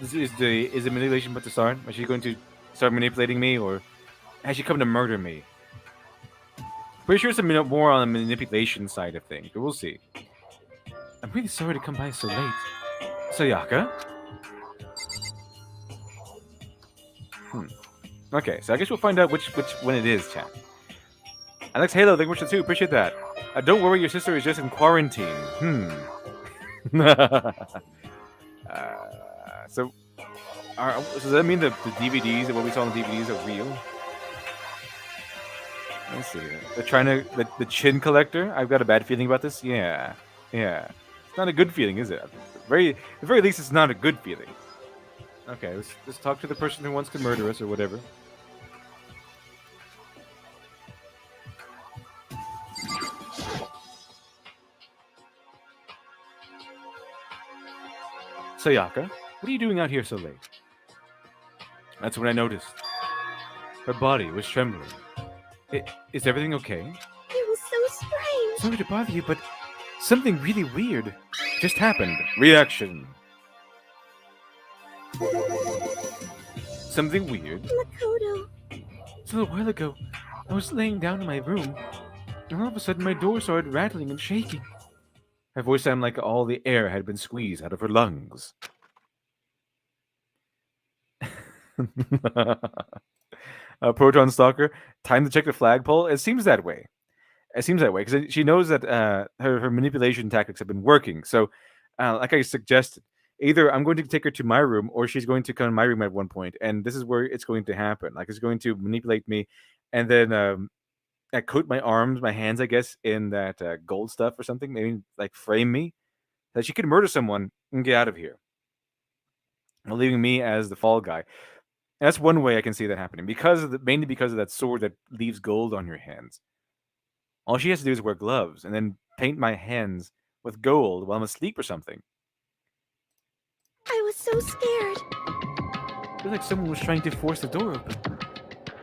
Is the manipulation about to start? Is she going to start manipulating me, or has she come to murder me? Pretty sure it's more on the manipulation side of things, but we'll see. I'm really sorry to come by so late. Sayaka? Okay, so I guess we'll find out which one it is, chat. Alex Halo, thank you much too. Appreciate that. Don't worry, your sister is just in quarantine. So does that mean the DVDs and what we saw on the DVDs are real? Let's see. They're trying to the chin collector. I've got a bad feeling about this. Yeah. It's not a good feeling, is it? At the very least, it's not a good feeling. Okay, let's talk to the person who wants to murder us or whatever. Sayaka, what are you doing out here so late? That's when I noticed. Her body was trembling. Is everything okay? It was so strange. Sorry to bother you, but something really weird just happened. Reaction. Something weird? Makoto. So a little while ago, I was laying down in my room, and all of a sudden my door started rattling and shaking. Her voice sounded like all the air had been squeezed out of her lungs. Proton Stalker, time to check the flagpole. It seems that way. Because she knows that her manipulation tactics have been working. So, like I suggested, either I'm going to take her to my room, or she's going to come to my room at one point, and this is where it's going to happen. Like, it's going to manipulate me, and then I coat my arms, my hands, I guess, in that gold stuff or something. Maybe like frame me, that she could murder someone and get out of here, leaving me as the fall guy. And that's one way I can see that happening, mainly because of that sword that leaves gold on your hands. All she has to do is wear gloves, and then paint my hands with gold while I'm asleep or something. I was so scared. It was like someone was trying to force the door open.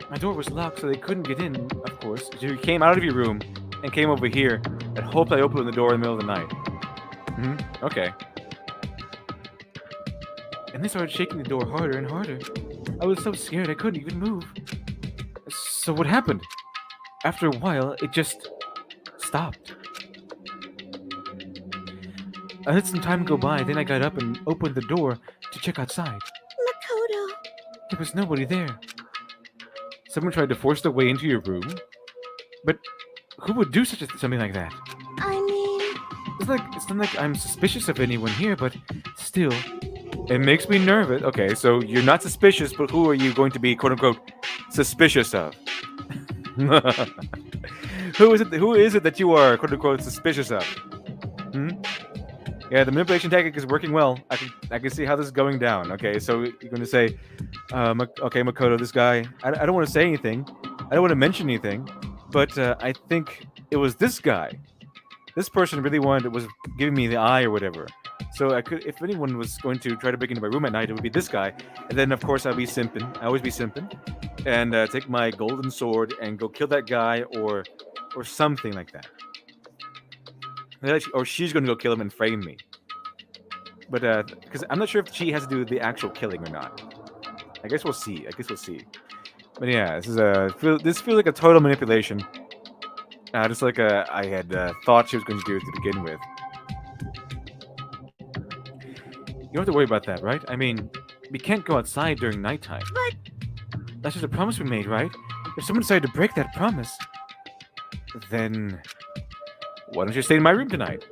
My door was locked, so they couldn't get in, of course. So you came out of your room and came over here and hoped I opened the door in the middle of the night. Okay. And they started shaking the door harder and harder. I was so scared I couldn't even move. So what happened? After a while, it just stopped. I let some time go by, then I got up and opened the door to check outside. Makoto. There was nobody there. Someone tried to force their way into your room? But who would do something like that? I mean, It's not like I'm suspicious of anyone here, but still, it makes me nervous. Okay, so you're not suspicious, but who are you going to be, quote unquote, suspicious of? Who is it that you are, quote unquote, suspicious of? Yeah, the manipulation tactic is working well. I can see how this is going down. Okay, so you're going to say, okay, Makoto, this guy. I don't want to say anything. I don't want to mention anything, but I think it was this guy. This person really was giving me the eye or whatever. So I could, if anyone was going to try to break into my room at night, it would be this guy. And then of course I'd be simping. I always be simping, and take my golden sword and go kill that guy or something like that. Or she's going to go kill him and frame me. But because I'm not sure if she has to do the actual killing or not. I guess we'll see. But yeah, this feels like a total manipulation. Just like I had thought she was going to do it to begin with. You don't have to worry about that, right? I mean, we can't go outside during nighttime. But that's just a promise we made, right? If someone decided to break that promise, then why don't you stay in my room tonight?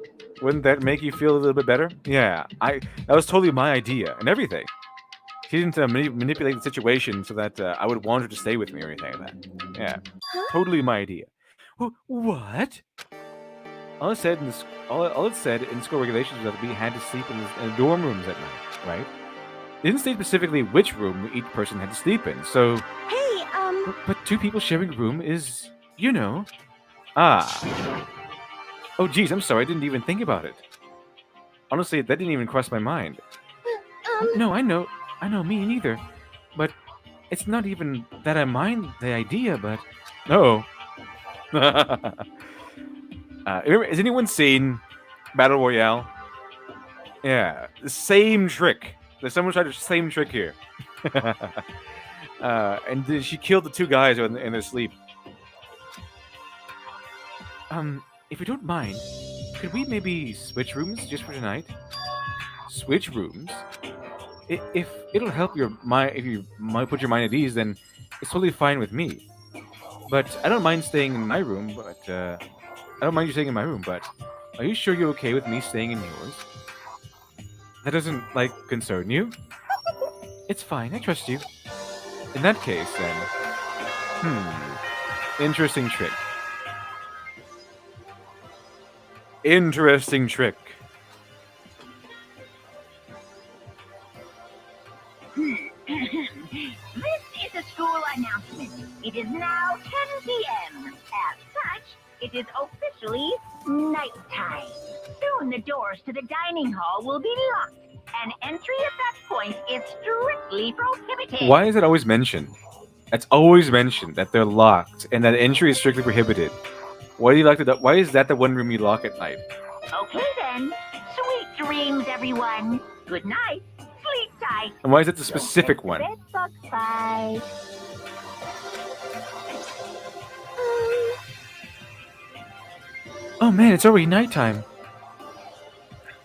Wouldn't that make you feel a little bit better? Yeah, that was totally my idea and everything. She didn't manipulate the situation so that I would want her to stay with me or anything like that. Yeah, totally my idea. What? All it said in school regulations was that we had to sleep in the dorm rooms at night, right? It didn't state specifically which room each person had to sleep in. So, hey, but two people sharing a room is, you know, Oh, geez, I'm sorry. I didn't even think about it. Honestly, that didn't even cross my mind. No, I know, me neither. But it's not even that I mind the idea, but no. Has anyone seen Battle Royale? Yeah, the same trick. There's someone tried the same trick here. And she killed the two guys in their sleep. If you don't mind, could we maybe switch rooms just for tonight? Switch rooms? If it'll help your mind, if you might put your mind at ease, then it's totally fine with me. But I don't mind staying in my room. But I don't mind you staying in my room. But are you sure you're okay with me staying in yours? That doesn't concern you? It's fine. I trust you. In that case, then, interesting trick. Interesting trick. This is a school announcement. It is now 10 p.m. As such, it is officially nighttime. Soon the doors to the dining hall will be locked, and entry at that point is strictly prohibited. Why is it always mentioned? It's always mentioned that they're locked and that entry is strictly prohibited. Why do you like that? Why is that the one room you lock at night? Okay then. Sweet dreams, everyone. Good night. Sleep tight. And why is it the specific one? Bye. Oh man, it's already nighttime.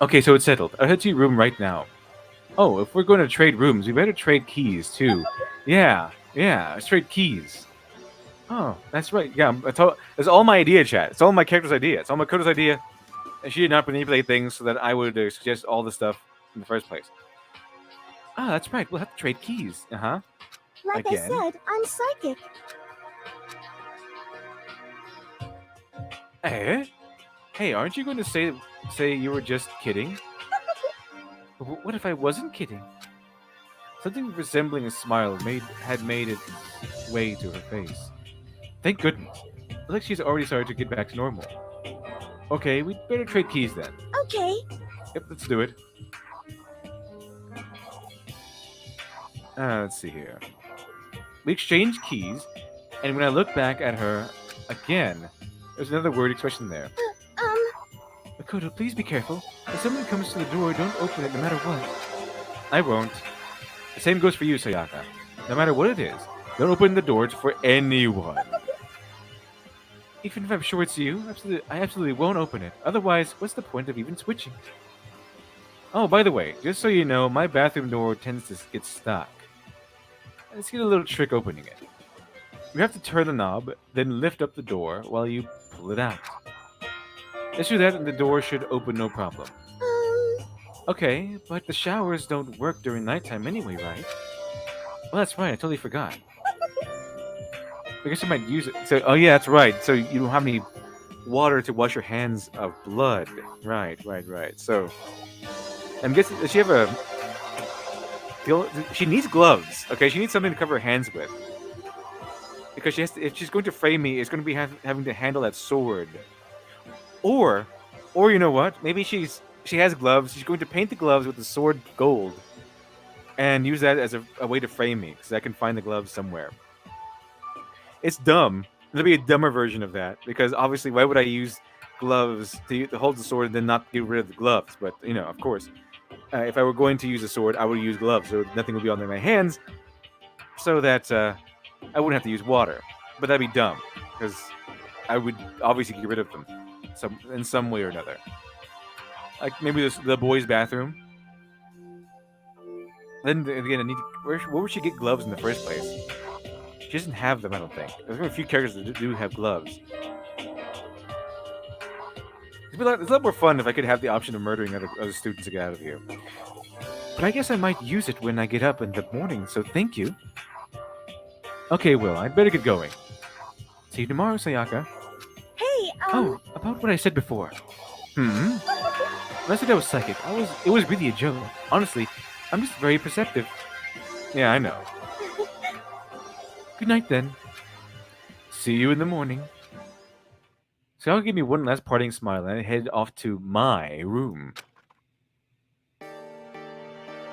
Okay, so it's settled. I'll head to your room right now. Oh, if we're going to trade rooms, we better trade keys too. Yeah, let's trade keys. Oh, that's right. Yeah, it's all my idea, chat. It's all my character's idea. It's all Makoto's idea. And she did not manipulate things so that I would suggest all the stuff in the first place. Ah, that's right. We'll have to trade keys. like Again? I said, I'm psychic. Hey, aren't you going to say you were just kidding? What if I wasn't kidding? Something resembling a smile had made its way to her face. Thank goodness. It looks like she's already started to get back to normal. Okay, we'd better trade keys then. Okay. Yep, let's do it. Let's see here. We exchanged keys, and when I look back at her again, there's another word expression there. Makoto, please be careful. If someone comes to the door, don't open it no matter what. I won't. The same goes for you, Sayaka. No matter what it is, don't open the doors for anyone. Even if I'm sure it's you, I absolutely won't open it. Otherwise, what's the point of even switching? Oh, by the way, just so you know, my bathroom door tends to get stuck. Let's get a little trick opening it. You have to turn the knob, then lift up the door while you pull it out. Let's do that and the door should open no problem. Okay, but the showers don't work during nighttime anyway, right? Well, that's right, I totally forgot. I guess I might use it. So, oh yeah, that's right. So you don't have any water to wash your hands of blood. Right. So, I'm guessing, does she have a... She needs gloves, okay? She needs something to cover her hands with. Because she has to, if she's going to frame me, it's going to be having to handle that sword. Or you know what? Maybe she has gloves. She's going to paint the gloves with the sword gold. And use that as a way to frame me. Because I can find the gloves somewhere. It's dumb. There'll be a dumber version of that. Because obviously, why would I use gloves to hold the sword and then not get rid of the gloves? But, you know, of course. If I were going to use a sword, I would use gloves. So nothing would be on my hands. So that I wouldn't have to use water. But that'd be dumb. Because I would obviously get rid of them. In some way or another. Like maybe the boys' bathroom. Then again, I need to, where would she get gloves in the first place? She doesn't have them, I don't think. There's only a few characters that do have gloves. It's a lot more fun if I could have the option of murdering other students to get out of here. But I guess I might use it when I get up in the morning, so thank you. Okay, Will, I'd better get going. See you tomorrow, Sayaka. Hey, Oh, about what I said before. When I said I was psychic, it was really a joke. Honestly, I'm just very perceptive. Yeah, I know. Good night, then. See you in the morning. So I'll give me one last parting smile and I head off to my room.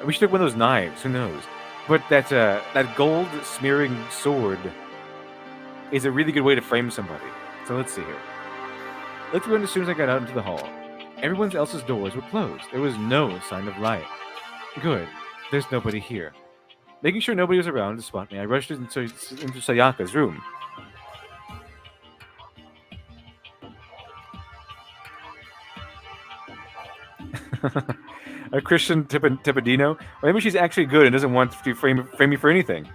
We should have one of those knives, who knows? But that gold smearing sword is a really good way to frame somebody. So let's see here. Looked around as soon as I got out into the hall. Everyone else's doors were closed. There was no sign of life. Good. There's nobody here. Making sure nobody was around to spot me, I rushed into Sayaka's room. A Christian Tipadino? Or maybe she's actually good and doesn't want to frame me for anything.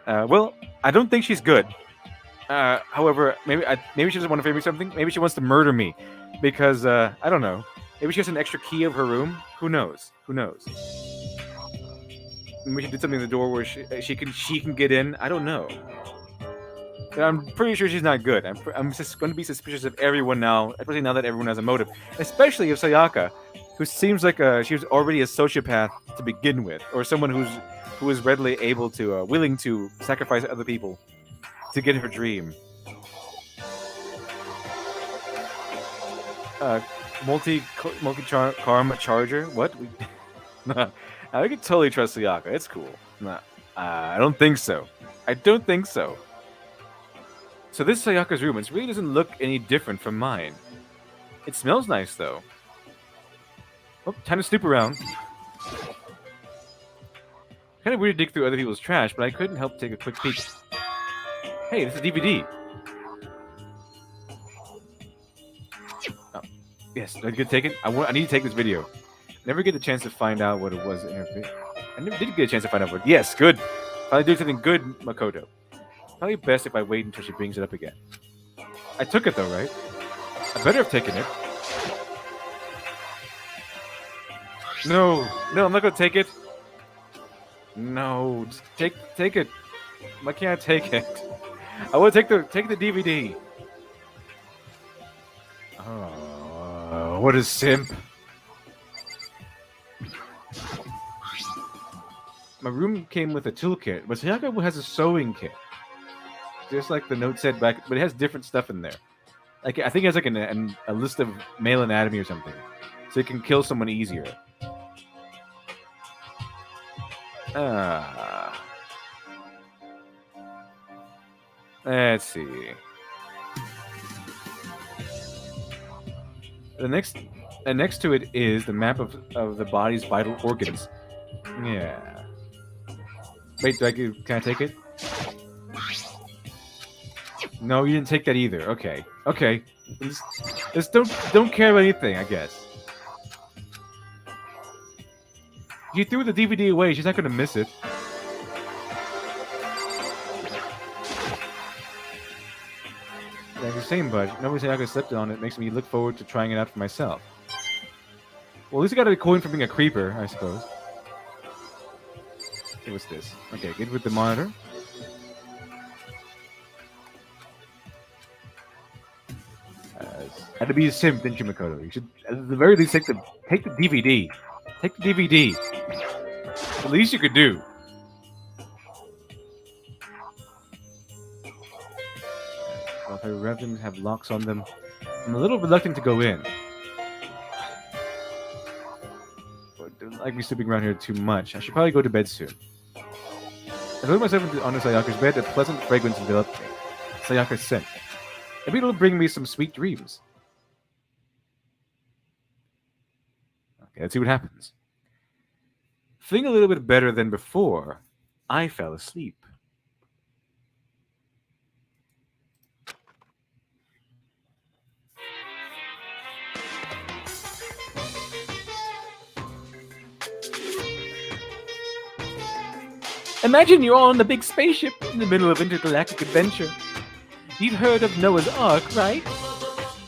Well, I don't think she's good. However, maybe she doesn't want to frame me something. Maybe she wants to murder me. Because, I don't know. Maybe she has an extra key of her room. Who knows? Maybe she did something at the door where she can get in. I don't know. But I'm pretty sure she's not good. I'm just going to be suspicious of everyone now, especially now that everyone has a motive. Especially of Sayaka, who seems like she was already a sociopath to begin with, or someone who is readily able to, willing to sacrifice other people to get her dream. Multi-karma charger? What? I could totally trust Sayaka. It's cool. Nah, I don't think so. So this is Sayaka's room. It really doesn't look any different from mine. It smells nice, though. Oh, time to snoop around. Kind of weird to dig through other people's trash, but I couldn't help take a quick peek. Hey, this is a DVD. Oh, yes, did I get taken? I need to take this video. Never get the chance to find out what it was in her video. I never did get a chance to find out what. Yes, good. Probably do something good, Makoto. Probably best if I wait until she brings it up again. I took it though, right? I better have taken it. No, I'm not gonna take it. No, just take it. Why can't I take it? I want to take the DVD. Oh, what a simp. My room came with a toolkit, but Sayaka has a sewing kit. Just like the note said back, but it has different stuff in there. Like I think it has like a list of male anatomy or something, so it can kill someone easier. Let's see. Next to it is the map of the body's vital organs. Yeah. Wait, can I take it? No, you didn't take that either. Okay. Okay. Just don't care about anything, I guess. She threw the DVD away. She's not gonna miss it. Like the same, bud. Nobody said I could slip on it. Makes me look forward to trying it out for myself. Well, at least I got a coin for being a creeper, I suppose. Okay, what's this? Okay, good with the monitor. Had to be a simp, didn't you, Makoto? You should, at the very least, take the DVD. Take the DVD. The least you could do. Well, if I rev them have locks on them, I'm a little reluctant to go in. But I don't like me sleeping around here too much. I should probably go to bed soon. I threw myself onto Sayaka's bed. A pleasant fragrance enveloped me. Sayaka's scent. Maybe it'll bring me some sweet dreams. Okay, let's see what happens. Feeling a little bit better than before, I fell asleep. Imagine you're on a big spaceship in the middle of intergalactic adventure. You've heard of Noah's Ark, right?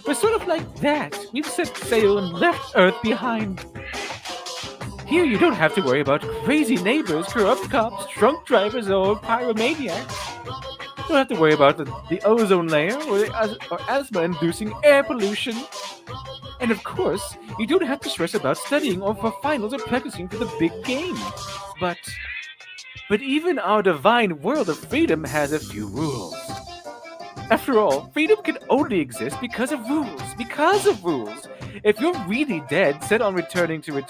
We're sort of like that. We've set sail and left Earth behind. Here you don't have to worry about crazy neighbors, corrupt cops, drunk drivers, or pyromaniacs. You don't have to worry about the ozone layer or asthma-inducing air pollution. And of course, you don't have to stress about studying or for finals or practicing for the big game. But even our divine world of freedom has a few rules. After all, freedom can only exist because of rules. Because of rules. If you're really dead, set on returning to that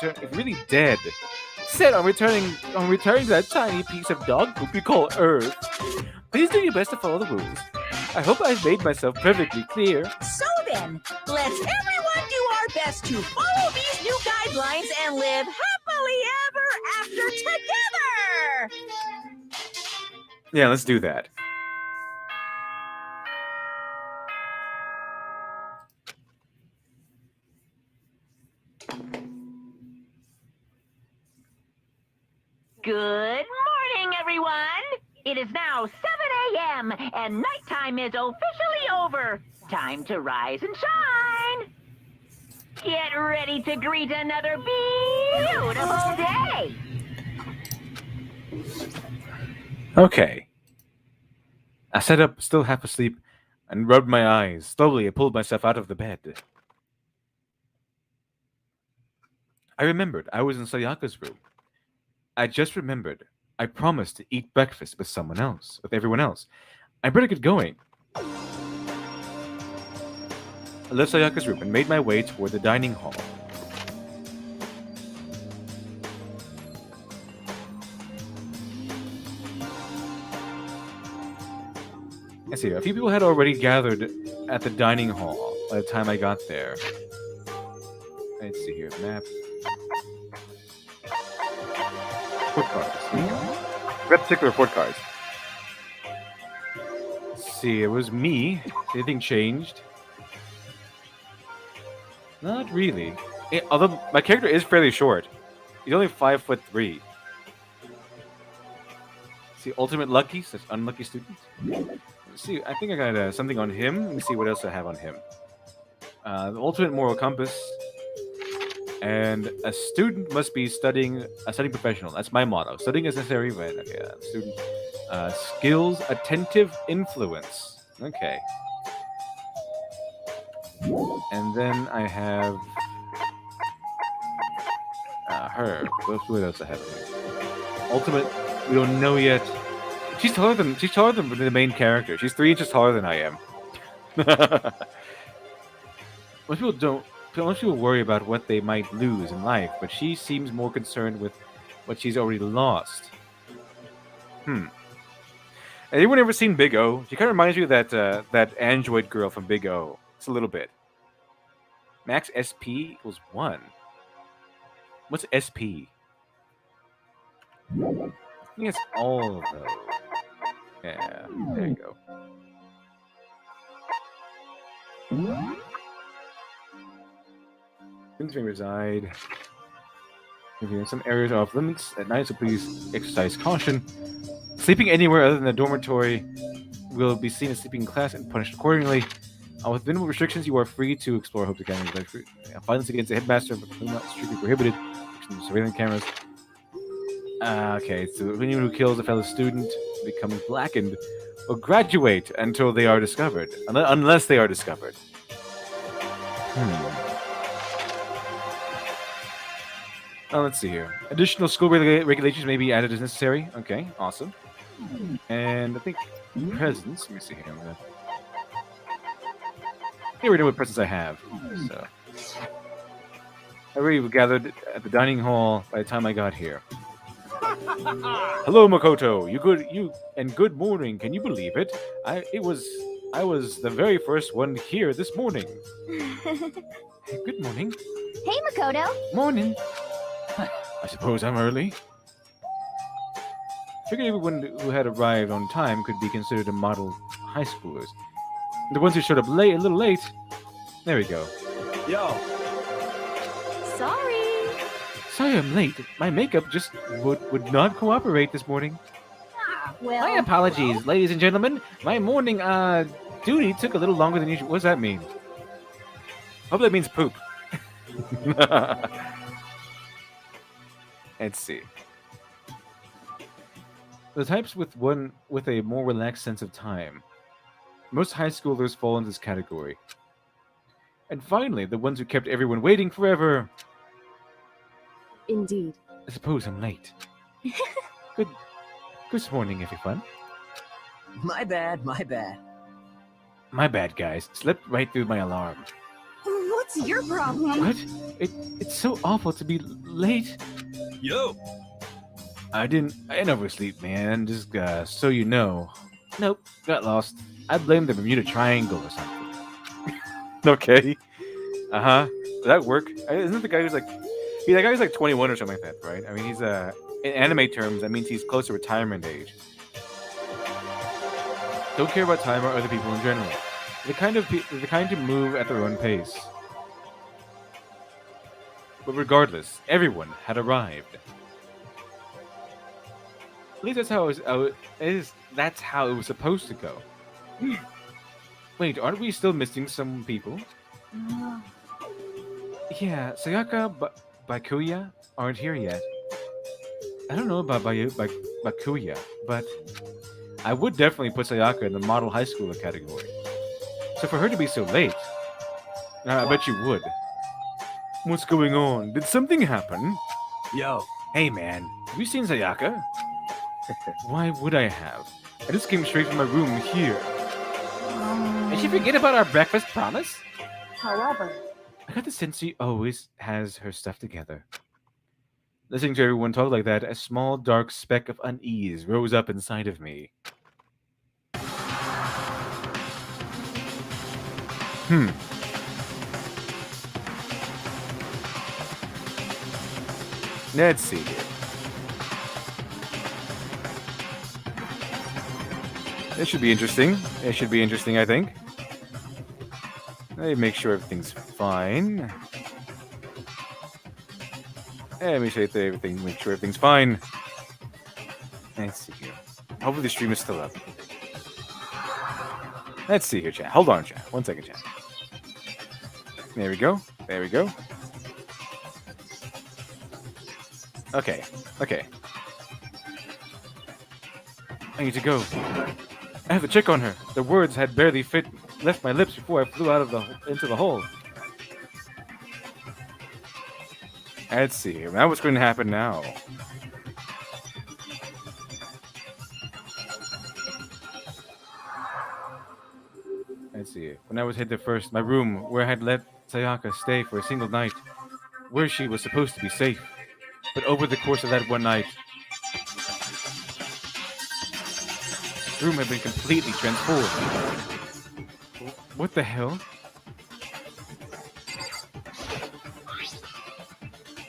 tiny piece of dog poop we call Earth, please do your best to follow the rules. I hope I've made myself perfectly clear. So then, let's everyone do our best to follow these new guidelines and live happily ever after together! Yeah, let's do that. Good morning, everyone! It is now 7 a.m. and nighttime is officially over. Time to rise and shine! Get ready to greet another beautiful day! Okay. I sat up, still half asleep, and rubbed my eyes. Slowly, I pulled myself out of the bed. I remembered I was in Sayaka's room. I just remembered I promised to eat breakfast with someone else, with everyone else. I better get going. I left Sayaka's room and made my way toward the dining hall. I see, a few people had already gathered at the dining hall by the time I got there. Let's see here, map. Report cards. Red particular report cards. Let's see, it was me. Anything changed? Not really. Although my character is fairly short. He's only 5'3". See, ultimate lucky, such unlucky students. Let's see, I think I got something on him. Let me see what else I have on him. The ultimate moral compass. And a student must be a studying professional. That's my motto. Studying is necessary, but okay, student. Skills, attentive influence. Okay. And then I have her. What else I have here? Ultimate. We don't know yet. She's taller than the main character. She's 3 inches taller than I am. Most people don't. Most people worry about what they might lose in life, but she seems more concerned with what she's already lost. Hmm. Anyone ever seen Big O? She kind of reminds me of that android girl from Big O. It's a little bit. Max SP equals 1. What's SP? I think it's all of those. Yeah, there you go. Students may reside in some areas are off limits at night, so please exercise caution. Sleeping anywhere other than the dormitory will be seen as sleeping in class and punished accordingly. With minimal restrictions, you are free to explore Hope's Academy. Violence against the headmaster is strictly prohibited. Surveillance cameras. Okay, so anyone who kills a fellow student becomes blackened will graduate until they are discovered. Unless they are discovered. Let's see here. Additional school regulations may be added as necessary. Okay, awesome. And I think presents. Let me see here. I'm gonna... I already know what presents I have. So everybody gathered at the dining hall by the time I got here. Hello, Makoto. Good morning. Can you believe it? I was the very first one here this morning. Good morning. Hey, Makoto. Morning. I suppose I'm early. Figured everyone who had arrived on time could be considered a model high schoolers. The ones who showed up late, a little late. There we go. Yo, Sorry I'm late. My makeup just would not cooperate this morning. Well, My apologies, ladies and gentlemen. My morning duty took a little longer than usual. What does that mean? Hope that means poop. Let's see. The types with a more relaxed sense of time. Most high schoolers fall into this category. And finally, the ones who kept everyone waiting forever. Indeed. I suppose I'm late. Good morning, everyone. my bad. My bad, guys. Slept right through my alarm. What's your problem? What? It's so awful to be late. Yo! I didn't oversleep, man. Just so you know. Nope, got lost. I blame the Bermuda Triangle or something. Okay. Uh-huh. Does that work? Isn't that the guy who's like... that guy's like 21 or something like that, right? I mean, he's in anime terms, that means he's close to retirement age. Don't care about time or other people in general. They're the kind to move at their own pace. But regardless, everyone had arrived. At least that's how that's how it was supposed to go. Wait, aren't we still missing some people? Yeah, Sayaka, Bakuya aren't here yet. I don't know about Bakuya, but I would definitely put Sayaka in the model high schooler category. So for her to be so late, I bet you would. What's going on? Did something happen? Yo, Hey man, have you seen Sayaka? Why would I have? I just came straight from my room here. Did she forget about our breakfast promise? However, I got the sense she always has her stuff together. Listening to everyone talk like that, a small dark speck of unease rose up inside of me. Let's see here. This should be interesting. I think. Let me make sure everything's fine. Make sure everything's fine. Let's see here. Hopefully the stream is still up. Let's see here, chat. Hold on, chat. 1 second, chat. There we go. Okay. I need to go. I have to check on her. The words had barely left my lips before I flew into the hole. Let's see here. Now what's going to happen now? Let's see. When I was hid there first, my room, where I had let Sayaka stay for a single night, where she was supposed to be safe. But over the course of that one night, the room had been completely transformed. What the hell?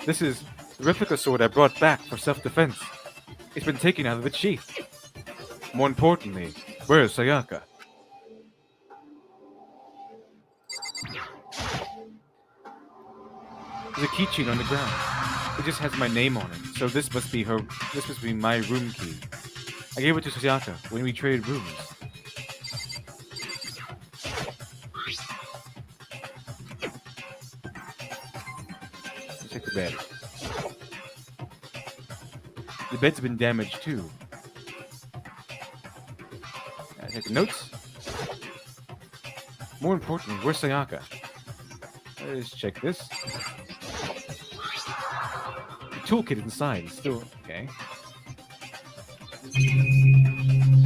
This is the replica sword I brought back for self-defense. It's been taken out of its sheath. More importantly, where's Sayaka? There's a keychain on the ground. It just has my name on it, so this must be her. This must be my room key. I gave it to Sayaka when we traded rooms. Let's check the bed. The bed's been damaged too. I take the notes. More importantly, where's Sayaka? Let's check this. The toolkit inside is still okay.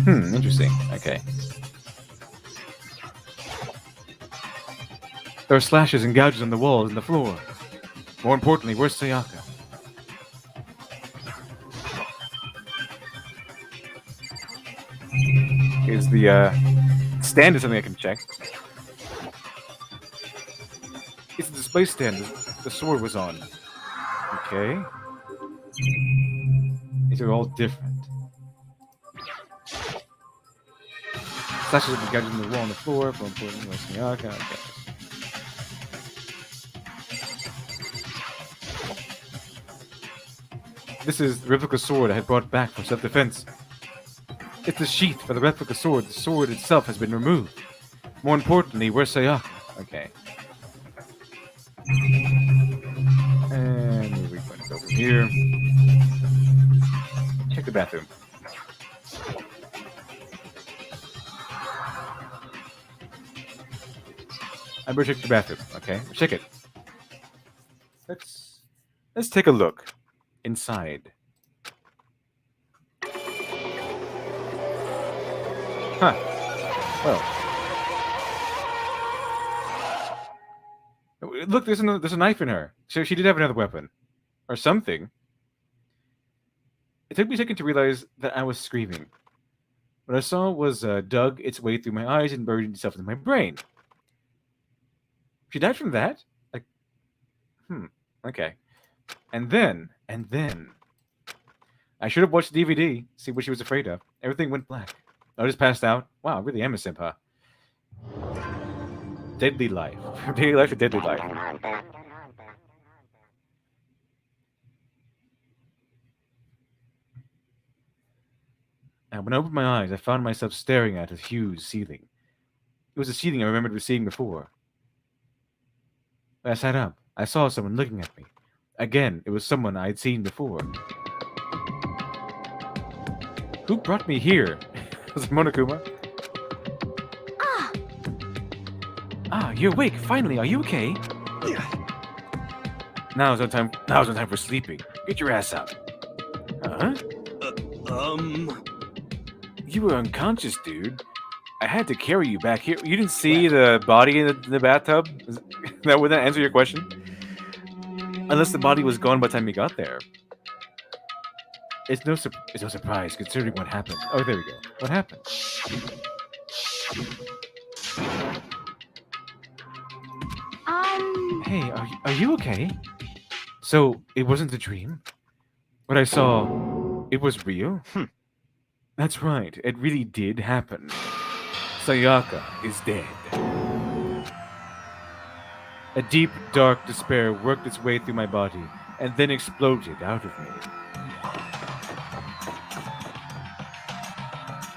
Interesting. Okay. There are slashes and gouges on the walls and the floor. More importantly, where's Sayaka? Is the stand is something I can check. It's the display stand the sword was on. Okay. These are all different. Slashes of the gouges on the wall and the floor. More importantly, where's Sayaka? Okay. This is the replica sword I had brought back for self-defense. It's the sheath for the replica sword. The sword itself has been removed. More importantly, where's Sayaka? Okay. And we're going to go from here. Check the bathroom. I better check the bathroom. Okay, check it. Let's take a look inside. Huh. Well. Look, there's a knife in her. So she did have another weapon. Or something. It took me a second to realize that I was screaming. What I saw was dug its way through my eyes and buried itself in my brain. She died from that? Like, okay. And then, I should have watched the DVD, see what she was afraid of. Everything went black. I just passed out. Wow, I really am a simp, huh? Deadly life. From daily life to deadly life. And when I opened my eyes, I found myself staring at a huge ceiling. It was a ceiling I remembered seeing before. When I sat up, I saw someone looking at me. Again, it was someone I had seen before. Who brought me here? Was it Monokuma? Ah, you're awake. Finally, are you okay? Now's no time for sleeping. Get your ass up. Huh? You were unconscious, dude. I had to carry you back here. You didn't see the body in the bathtub? Would that answer your question? Unless the body was gone by the time you got there. It's no surprise considering what happened. Oh, there we go. What happened? Hey, are you okay? So, it wasn't a dream? What I saw, it was real? That's right. It really did happen. Sayaka is dead. A deep, dark despair worked its way through my body and then exploded out of me.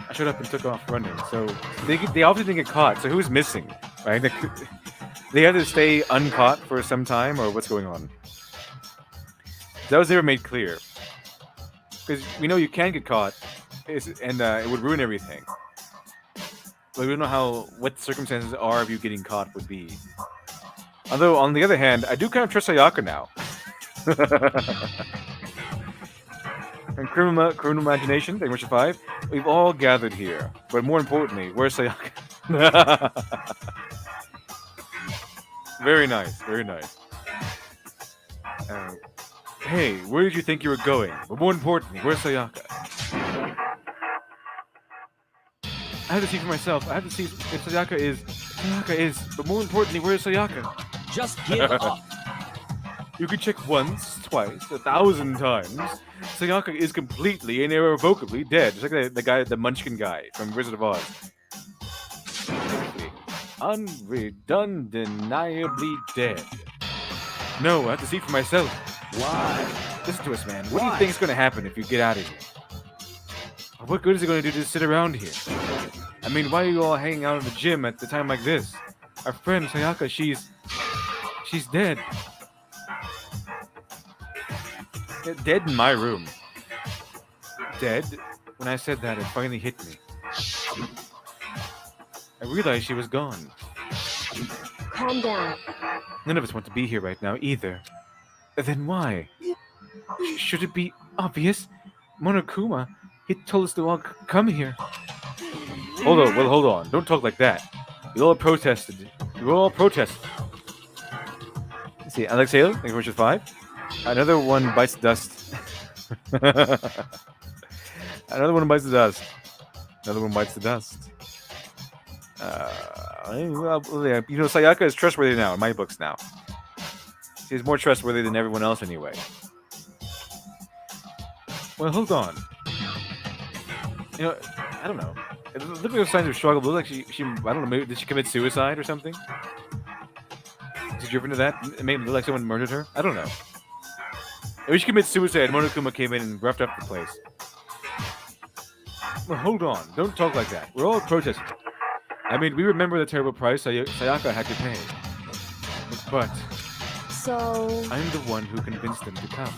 I showed up and took off running, so they obviously didn't get caught, so who's missing, right? They had to stay uncaught for some time, or what's going on? That was never made clear. Because we know you can get caught, and it would ruin everything. But we don't know what the circumstances are of you getting caught would be. Although, on the other hand, I do kind of trust Sayaka now. And Criminal Imagination, thank you much for 5. We've all gathered here. But more importantly, where's Sayaka? Very nice, very nice. Hey, where did you think you were going? But more importantly, where's Sayaka? I have to see for myself. I have to see if Sayaka is. Sayaka is. But more importantly, where's Sayaka? Just give up. You can check once, twice, 1,000 times. Sayaka is completely and irrevocably dead. Just like the guy, the Munchkin guy from Wizard of Oz. Undeniably dead. No, I have to see for myself. Why? Listen to us, man. What do you Why? think is going to happen if you get out of here? What good is it going to do to just sit around here? I mean, why are you all hanging out in the gym at the time like this? Our friend Sayaka, she's dead. Yeah, dead in my room. Dead? When I said that, it finally hit me. I realized she was gone. Calm down. None of us want to be here right now, either. Then why? Should it be obvious? Monokuma, he told us to all come here. Hold on. Don't talk like that. You all protested. Let's see, Alexei, thank you for 5. Another one bites dust. Another one bites the dust. Sayaka is trustworthy now in my books now. She's more trustworthy than everyone else anyway. Well, hold on. I don't know. It looked like those signs of struggle. It looked like she I don't know, maybe did she commit suicide or something? Did you ever into that? It made it look like someone murdered her? I don't know. Maybe she committed suicide. Monokuma came in and roughed up the place. Well, hold on. Don't talk like that. We're all protesting. I mean, we remember the terrible price Sayaka had to pay. But So... I'm the one who convinced them to come.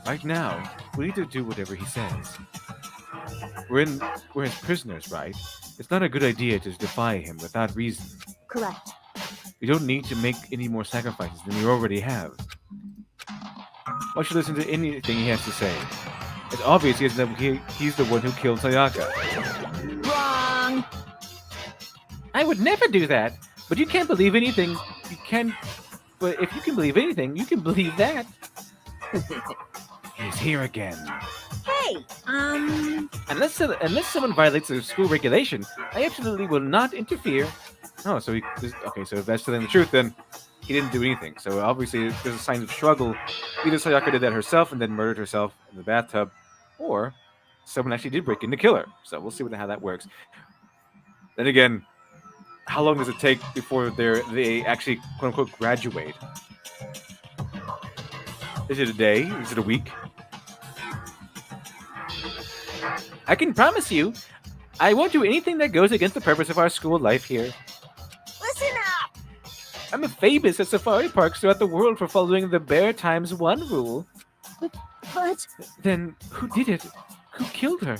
Right now, we need to do whatever he says. We're his prisoners, right? It's not a good idea to defy him without reason. Correct. You don't need to make any more sacrifices than you already have. Why should you listen to anything he has to say? It's obvious he's the one who killed Sayaka. Wrong. I would never do that. But you can't believe anything. You can. But if you can believe anything, you can believe that. He's here again. Hey, Unless someone violates a school regulation, I absolutely will not interfere. Oh, so okay. So if that's telling the truth, then he didn't do anything. So obviously, there's a sign of struggle. Either Sayaka did that herself and then murdered herself in the bathtub, or someone actually did break in to kill her. So we'll see how that works. Then again, how long does it take before they actually quote unquote graduate? Is it a day? Is it a week? I can promise you, I won't do anything that goes against the purpose of our school life here. listen up. I'm famous at safari parks throughout the world for following the Bear Times 1 rule. But... Then who did it? Who killed her?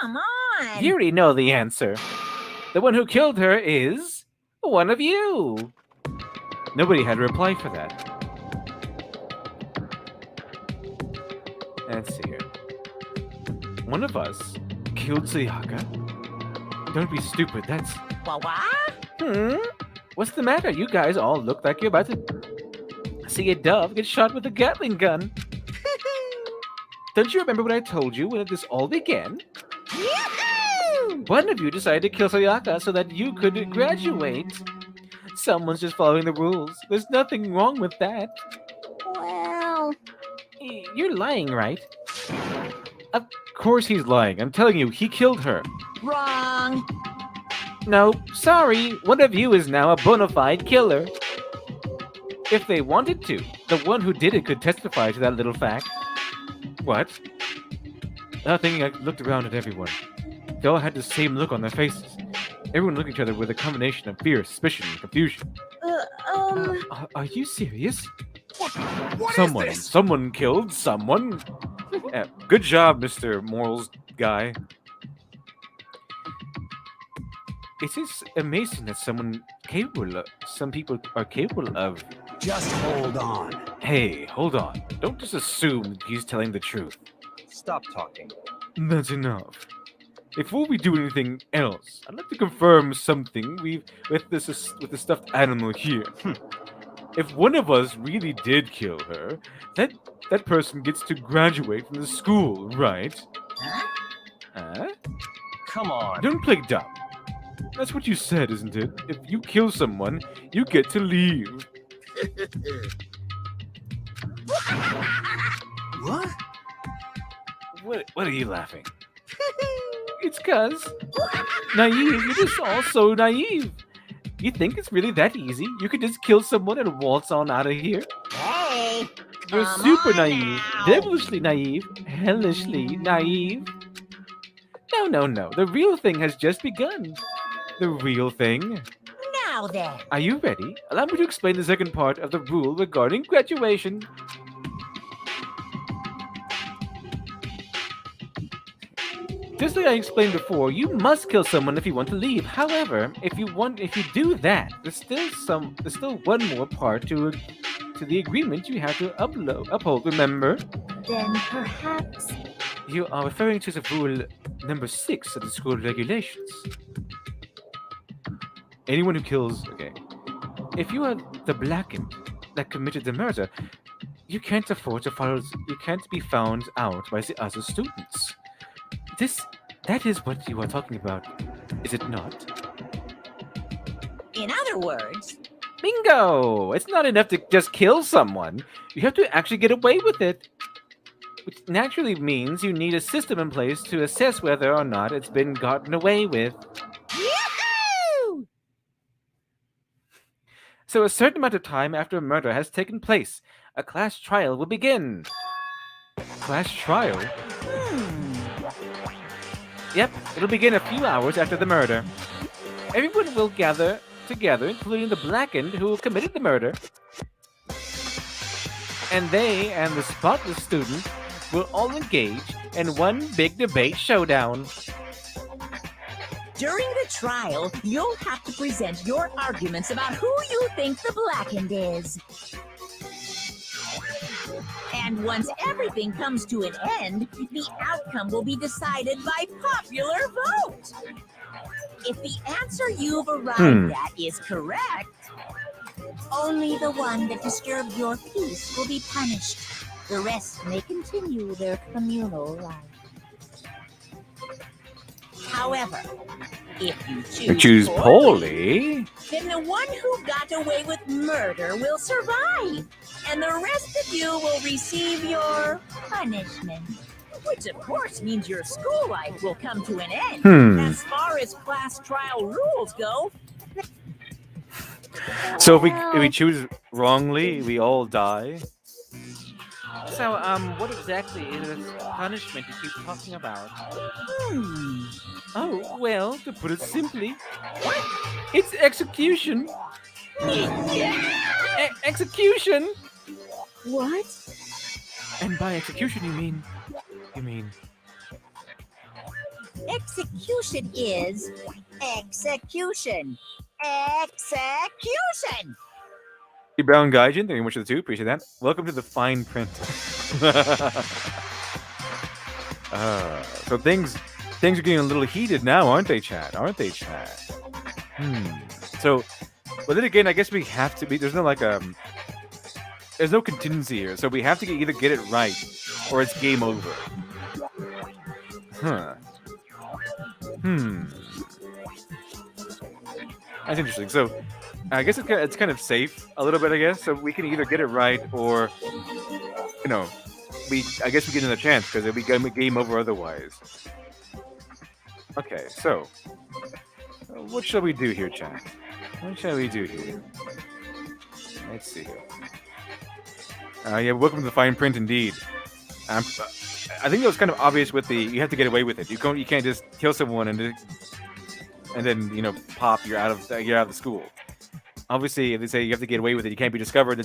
Come on. You already know the answer. The one who killed her is one of you. Nobody had a reply for that. Let's see here. One of us killed Sayaka? Don't be stupid, that's... What? What's the matter? You guys all look like you're about to see a dove get shot with a Gatling gun. Don't you remember what I told you when this all began? Yahoo! One of you decided to kill Sayaka so that you could graduate. Someone's just following the rules. There's nothing wrong with that. Well... You're lying, right? Of course he's lying. I'm telling you, he killed her. Wrong. No, sorry. One of you is now a bona fide killer. If they wanted to, the one who did it could testify to that little fact. What? Nothing. I looked around at everyone. They all had the same look on their faces. Everyone looked at each other with a combination of fear, suspicion, and confusion. Are you serious? What is this? Someone killed someone. Good job, Mr. Morals guy. It is amazing that some people are capable of... Just hold on. Hey, hold on. Don't just assume he's telling the truth. Stop talking. That's enough. Before we do anything else, I'd like to confirm something with the stuffed animal here. If one of us really did kill her, that person gets to graduate from the school, right? Huh? Come on. Don't play dumb. That's what you said, isn't it? If you kill someone, you get to leave. What? What are you laughing? It's 'cause naive. You're just all so naive. You think it's really that easy? You could just kill someone and waltz on out of here? Hey, You're come super on naive, now. devilishly naive, hellishly naive. No. The real thing has just begun. The real thing. Now then. Are you ready? Allow me to explain the second part of the rule regarding graduation. Just like I explained before, you must kill someone if you want to leave. However, if you do that, there's still one more part to the agreement you have to uphold. Remember? Then perhaps. You are referring to the rule number 6 of the school regulations. Anyone who kills, if you are the blackened that committed the murder, you can't afford to follow. You can't be found out by the other students. That is what you are talking about, is it not? In other words, Bingo! It's not enough to just kill someone. You have to actually get away with it. Which naturally means you need a system in place to assess whether or not it's been gotten away with. yahoo! So a certain amount of time after a murder has taken place, a class trial will begin. Class trial? Yep, it'll begin a few hours after the murder. Everyone will gather together, including the blackened who committed the murder. And they and the spotless student will all engage in one big debate showdown. During the trial, you'll have to present your arguments about who you think the blackened is. And once everything comes to an end, the outcome will be decided by popular vote. If the answer you've arrived at is correct, only the one that disturbed your peace will be punished. The rest may continue their communal life. However, if you choose poorly, then the one who got away with murder will survive, and the rest of you will receive your punishment. Which, of course, means your school life will come to an end. As far as class trial rules go. So if we choose wrongly, we all die. So what exactly is this punishment you keep talking about? Oh, well, to put it simply, it's execution. Execution. What? And by execution, you mean Execution is execution. Execution! Brown Gaijin, thank you very much for the 2, appreciate that. Welcome to the fine print. So things are getting a little heated now, aren't they, chat? So, but then again, I guess we have to be. There's no there's no contingency here, so we have to either get it right or it's game over. That's interesting. So, I guess it's kind of safe a little bit. I guess so we can either get it right or, we get another chance because it'll be game over otherwise. Okay, so what shall we do here, chat? What shall we do here? Let's see here. Yeah, welcome to the fine print indeed. I think that was kind of obvious with you have to get away with it. You can't just kill someone and then pop. You're out of the school. Obviously, if they say you have to get away with it, you can't be discovered.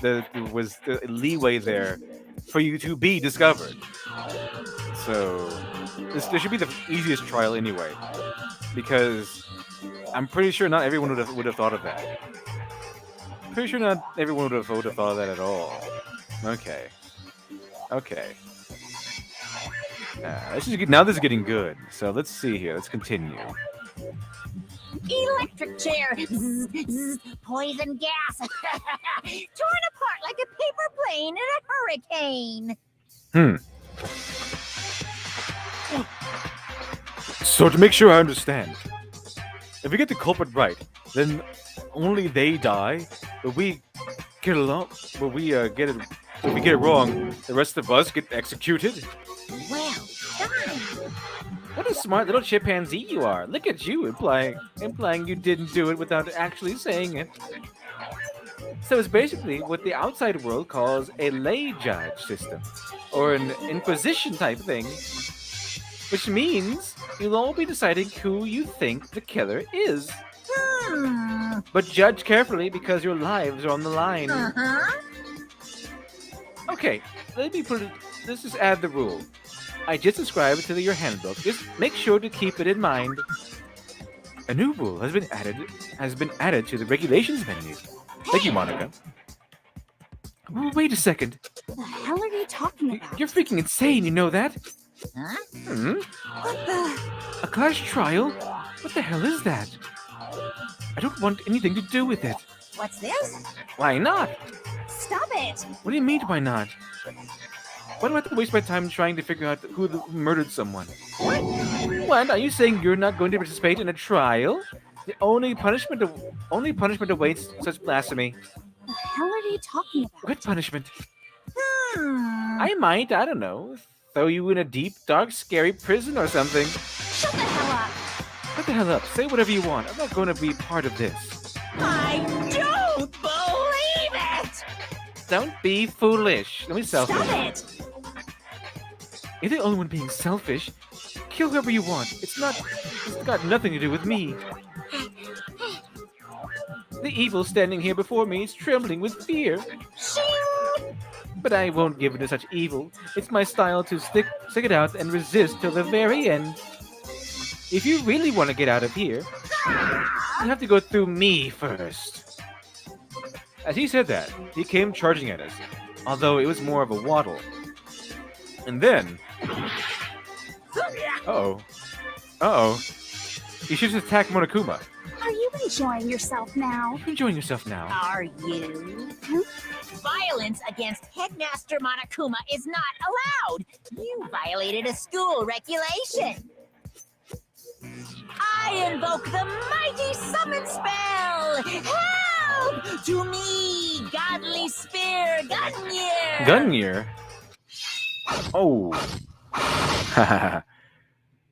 There was the leeway there for you to be discovered. So this should be the easiest trial anyway, because I'm pretty sure not everyone would have thought of that. Pretty sure not everyone would have thought of that at all. Okay. This is getting good. So let's see here. Let's continue. Electric chair. Zzz, zzz, poison gas. Torn apart like a paper plane in a hurricane. So to make sure I understand, if we get the culprit right, then only they die, but we get along. But we get it. If we get it wrong, the rest of us get executed. Well done. What a smart little chimpanzee you are! Look at you, implying you didn't do it without actually saying it. So it's basically what the outside world calls a lay judge system, or an inquisition type thing, which means you'll all be deciding who you think the killer is. But judge carefully because your lives are on the line. Okay, let's just add the rule. I just subscribed to your handbook. Just make sure to keep it in mind. A new rule has been added to the regulations menu. Thank you, Monica. Oh, wait a second. What the hell are you talking about? You're freaking insane, you know that? Huh? What the? A class trial? What the hell is that? I don't want anything to do with it. What's this? Why not? Stop it! What do you mean, why not? Why do I have to waste my time trying to figure out who murdered someone? What? Are you saying you're not going to participate in a trial? The only punishment awaits such blasphemy. What the hell are you talking about? What punishment? I might, I don't know, throw you in a deep, dark, scary prison or something. Shut the hell up! Shut the hell up. Say whatever you want. I'm not going to be part of this. I don't believe it! Don't be foolish. Let me selfish. Stop it! You're the only one being selfish. Kill whoever you want. It's got nothing to do with me. The evil standing here before me is trembling with fear. But I won't give in to such evil. It's my style to stick it out and resist till the very end. If you really want to get out of here, you have to go through me first. As he said that, he came charging at us, although it was more of a waddle. And then... Uh-oh. You should just attack Monokuma. Are you enjoying yourself now? You're enjoying yourself now. Are you? Violence against Headmaster Monokuma is not allowed. You violated a school regulation. I invoke the mighty summon spell! Help! To me, godly spear, Gunyear! Gunyear? Oh.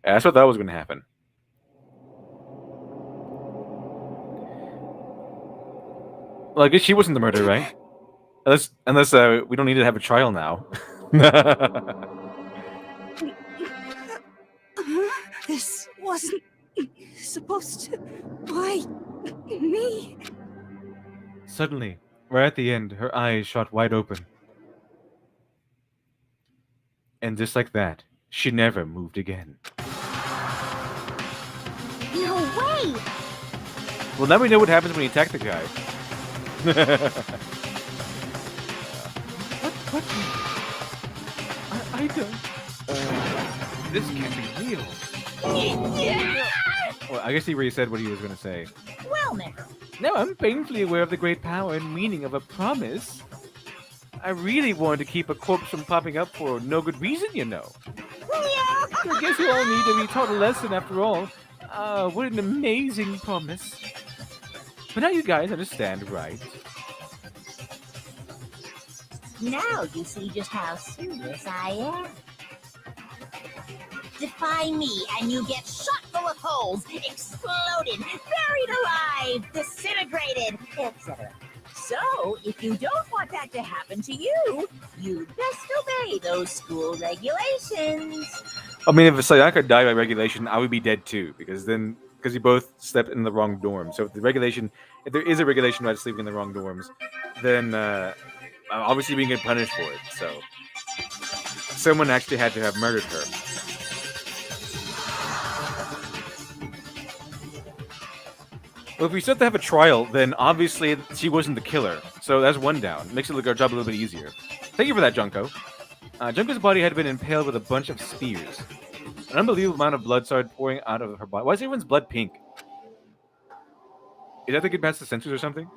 That's what I thought was going to happen. Well, I guess she wasn't the murderer, right? Unless we don't need to have a trial now. This wasn't supposed to. Why me? Suddenly, right at the end, her eyes shot wide open. And just like that, she never moved again. No way! Well, now we know what happens when you attack the guy. What? I don't... this can't be real. Well, I guess he already said what he was going to say. Well, now. Now I'm painfully aware of the great power and meaning of a promise. I really wanted to keep a corpse from popping up for no good reason, you know. I guess we all need to be taught a lesson after all. What an amazing promise. But now you guys understand, right? Now you see just how serious I am. Defy me and you get shot full of holes, exploded, buried alive, disintegrated, etc. So, if you don't want that to happen to you, you'd best obey those school regulations. I mean, if Sayaka died by regulation, I would be dead too, because you both stepped in the wrong dorm. So if there is a regulation about sleeping in the wrong dorms, then obviously we can get punished for it. So someone actually had to have murdered her. Well, if we still have to have a trial, then obviously she wasn't the killer. So that's one down. Makes it look our job a little bit easier. Thank you for that, Junko. Junko's body had been impaled with a bunch of spears. An unbelievable amount of blood started pouring out of her body. Why is everyone's blood pink? Is that to get past the censors or something?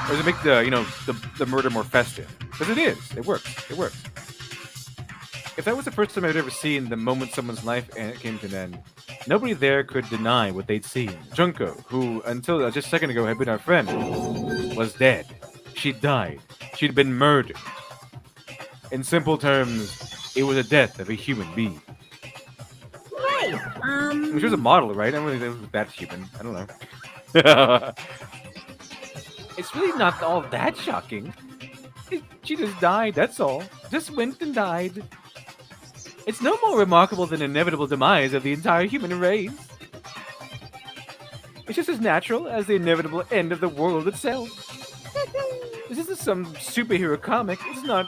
Or does it make the murder more festive? Because it is. It works. It works. If that was the first time I'd ever seen the moment someone's life came to an end, nobody there could deny what they'd seen. Junko, who until just a second ago had been our friend, was dead. She'd died. She'd been murdered. In simple terms, it was a death of a human being. Hey, She was a model, right? I don't really think it was that human. I don't know. It's really not all that shocking. She just died, that's all. Just went and died. It's no more remarkable than the inevitable demise of the entire human race. It's just as natural as the inevitable end of the world itself. This isn't some superhero comic. It's not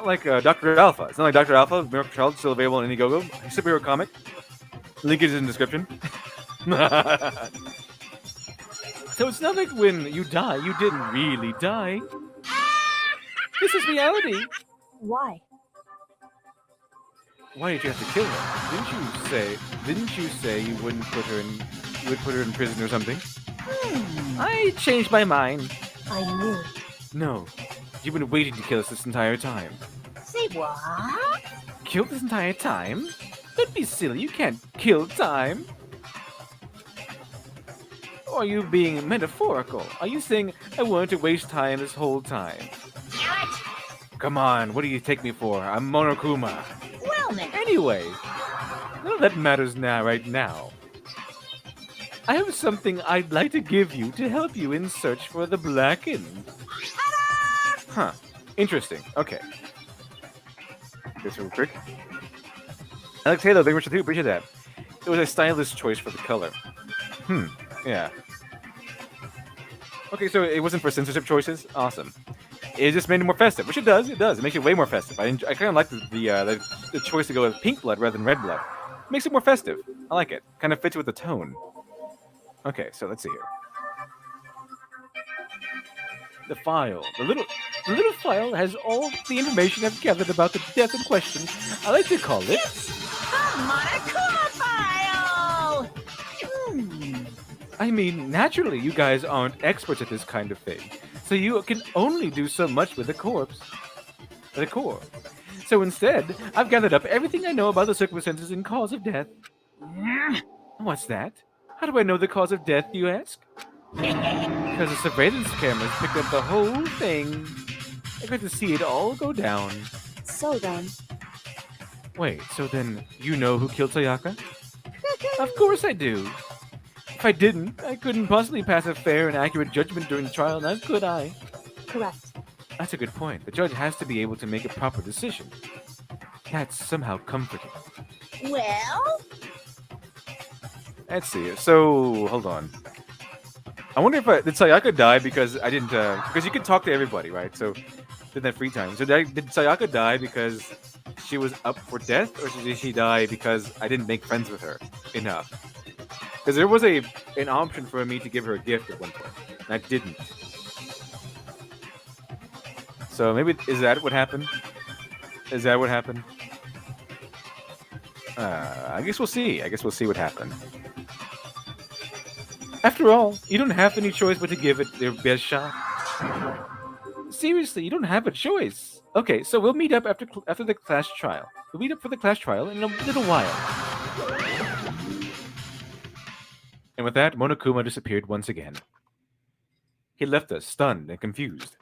like Dr. Alpha. It's not like Dr. Alpha, Miracle Child, still available on Indiegogo. A superhero comic. Link is in the description. So it's not like when you die, you didn't really die. This is reality. Why? Why did you have to kill her? Didn't you say you would put her in prison or something? I changed my mind. I knew. No. You've been waiting to kill us this entire time. say what? Kill this entire time? Don't be silly, you can't kill time. Or are you being metaphorical? Are you saying I wanted to waste time this whole time? Come on, what do you take me for? I'm Monokuma. Well, then. Anyway, none of that matters right now. I have something I'd like to give you to help you in search for the Blackened. Huh. Interesting. Okay. This real quick. Alex Halo, thank you much too. Appreciate that. It was a stylish choice for the color. Yeah. Okay, so it wasn't for censorship choices. Awesome. It just made it more festive, which it does. It does. It makes it way more festive. I kind of like the choice to go with pink blood rather than red blood. It makes it more festive. I like it. Kind of fits with the tone. Okay, so let's see here. The file. The little file has all the information I've gathered about the death in question. I like to call it The Monokuma file! I mean, naturally, you guys aren't experts at this kind of thing, so you can only do so much with the corpse. The core. So instead, I've gathered up everything I know about the circumstances and cause of death. What's that? How do I know the cause of death, you ask? Because the surveillance cameras picked up the whole thing. I got to see it all go down. So then, Wait, so then you know who killed Sayaka? Of course I do. If I didn't, I couldn't possibly pass a fair and accurate judgment during the trial, now could I? correct. That's a good point. The judge has to be able to make a proper decision. That's somehow comforting. Well, Let's see. So, hold on. I wonder if did Sayaka die because I didn't, because you could talk to everybody, right? So, in that free time. So did Sayaka die because she was up for death, or did she die because I didn't make friends with her enough? Because there was an option for me to give her a gift at one point, and I didn't. So maybe, is that what happened? Is that what happened? I guess we'll see. I guess we'll see what happened. After all, you don't have any choice but to give it their best shot. Seriously, you don't have a choice. Okay, so we'll meet up after the class trial. We'll meet up for the class trial in a little while. And with that, Monokuma disappeared once again. He left us stunned and confused.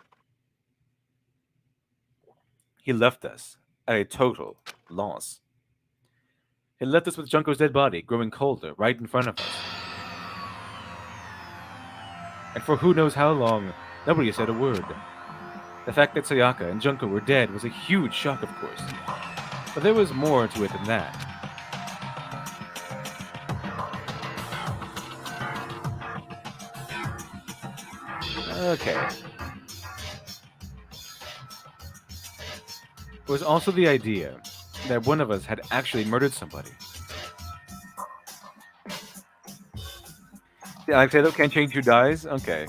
He left us at a total loss. He left us with Junko's dead body growing colder right in front of us. And for who knows how long, nobody said a word. The fact that Sayaka and Junko were dead was a huge shock, of course. But there was more to it than that. Okay. It was also the idea that one of us had actually murdered somebody. Yeah, Alexander, can't change who dies? Okay.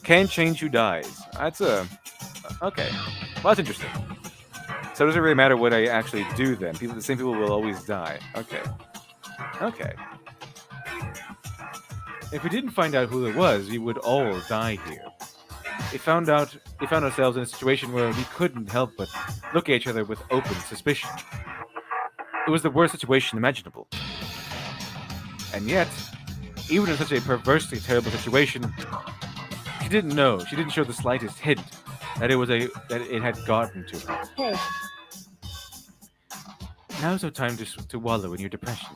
Can change who dies. That's a Okay. Well, that's interesting. So it doesn't really matter what I actually do then. The same people will always die. Okay. Okay. If we didn't find out who it was, we would all die here. We found ourselves in a situation where we couldn't help but look at each other with open suspicion. It was the worst situation imaginable. And yet, even in such a perversely terrible situation, she didn't know. She didn't show the slightest hint that it had gotten to her. Hey, Now's no time to wallow in your depression.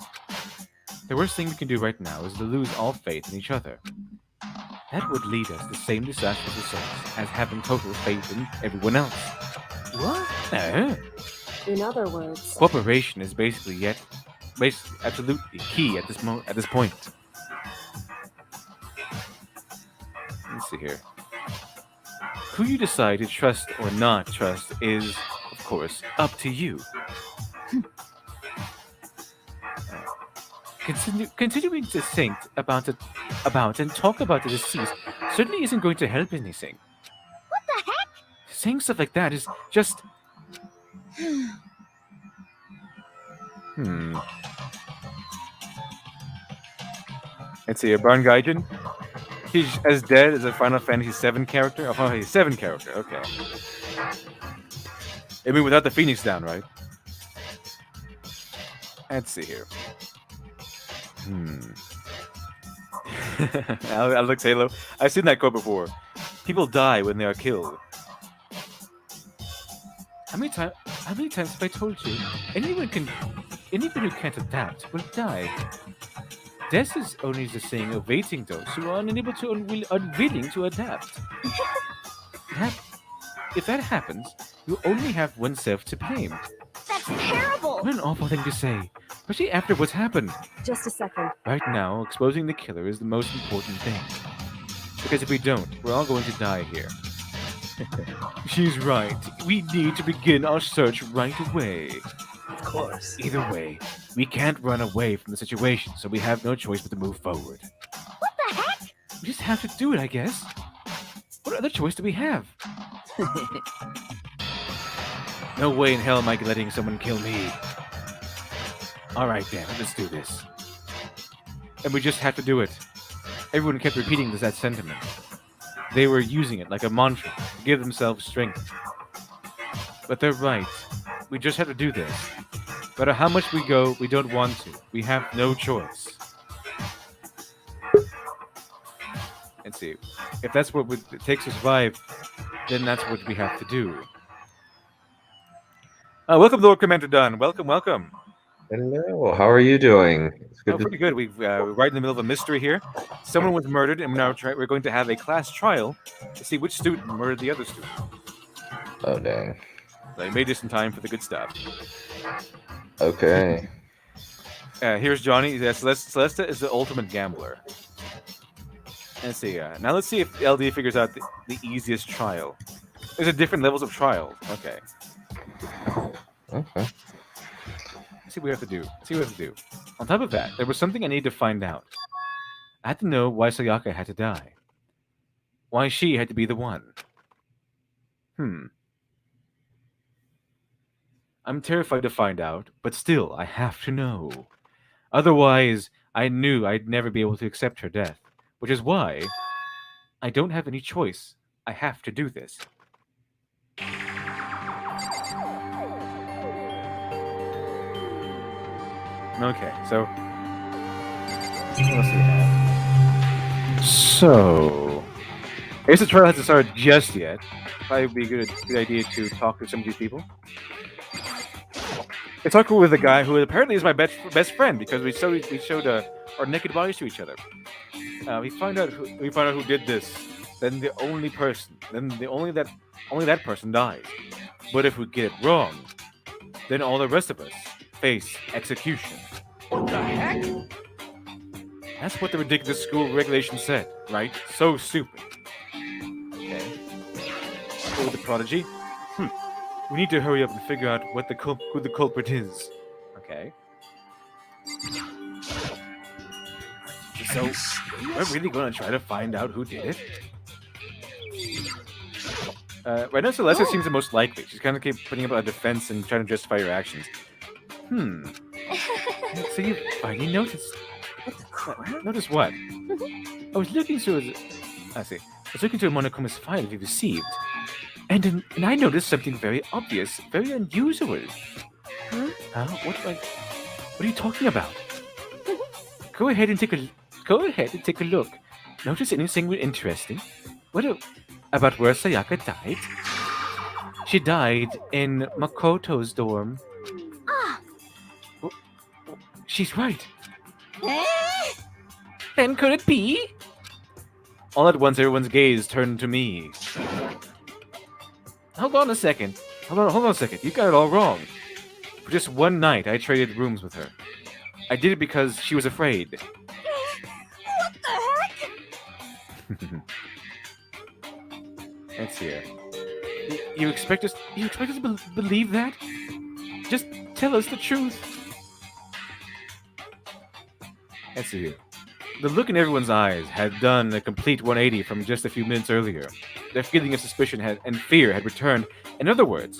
The worst thing we can do right now is to lose all faith in each other. That would lead us to the same disastrous results as having total faith in everyone else. What? in other words, Cooperation is basically absolutely key at this point. Let's see here. Who you decide to trust or not trust is, of course, up to you. Continuing to think about and talk about the deceased certainly isn't going to help anything. What the heck? Saying stuff like that is just... Let's see, Baron Gaijin. He's as dead as a Final Fantasy VII character? Oh, Final Fantasy VII character, okay. I mean, without the Phoenix down, right? Let's see here. Alex Halo. I've seen that quote before. People die when they are killed. How many times have I told you? Anyone who can't adapt will die. Death is only the thing awaiting those who are unwilling to adapt. If that happens, you only have oneself to blame. That's terrible! What an awful thing to say, especially after what's happened. just a second. Right now, exposing the killer is the most important thing. Because if we don't, we're all going to die here. She's right. We need to begin our search right away. Of course. Either way, we can't run away from the situation, so we have no choice but to move forward. What the heck? We just have to do it, I guess. What other choice do we have? No way in hell am I letting someone kill me. Alright then, let's do this. And we just have to do it. Everyone kept repeating that sentiment. They were using it like a mantra to give themselves strength. But they're right. We just have to do this. No matter how much we go, we don't want to. We have no choice. Let's see. If that's what it takes to survive, then that's what we have to do. Welcome, Lord Commander Dunn. Welcome, welcome. Hello, how are you doing? It's good Pretty good. We're right in the middle of a mystery here. Someone was murdered, and we're going to have a class trial to see which student murdered the other student. Oh, dang. So you made this in time for the good stuff. Okay. Here's Johnny. Celesta is the ultimate gambler. Let's see. Now let's see if LD figures out the easiest trial. There's a different levels of trials. Okay. Okay. See what we have to do. On top of that, there was something I need to find out. I had to know why Sayaka had to die. Why she had to be the one. I'm terrified to find out, but still, I have to know. Otherwise, I knew I'd never be able to accept her death, which is why I don't have any choice. I have to do this. Okay, so what else do we have? So, I guess the trial hasn't started just yet. Probably would be a good idea to talk to some of these people. I talked with a guy who apparently is my best friend because we showed our naked bodies to each other. We found out who did this. Then only that person dies. But if we get it wrong, then all the rest of us face execution. What the heck? That's what the ridiculous school regulation said, right? So stupid. Okay. Go with the prodigy. We need to hurry up and figure out who the culprit is. Okay. So, we're really going to try to find out who did it? Right now, Celeste seems the most likely. She's kind of keep putting up a defense and trying to justify her actions. So you finally noticed. What the crap? Notice what? I was looking through. I see. I was looking through Monokuma's file we received, and I noticed something very obvious, very unusual. Huh? What are you talking about? Go ahead and take a look. Notice anything interesting? About where Sayaka died? She died in Makoto's dorm. She's right. Then could it be? All at once, everyone's gaze turned to me. Hold on a second. Hold on a second. You got it all wrong. For just one night, I traded rooms with her. I did it because she was afraid. What the heck? Let's see here. You expect us to believe that? Just tell us the truth. Let's see here. The look in everyone's eyes had done a complete 180 from just a few minutes earlier. Their feeling of suspicion and fear had returned. In other words,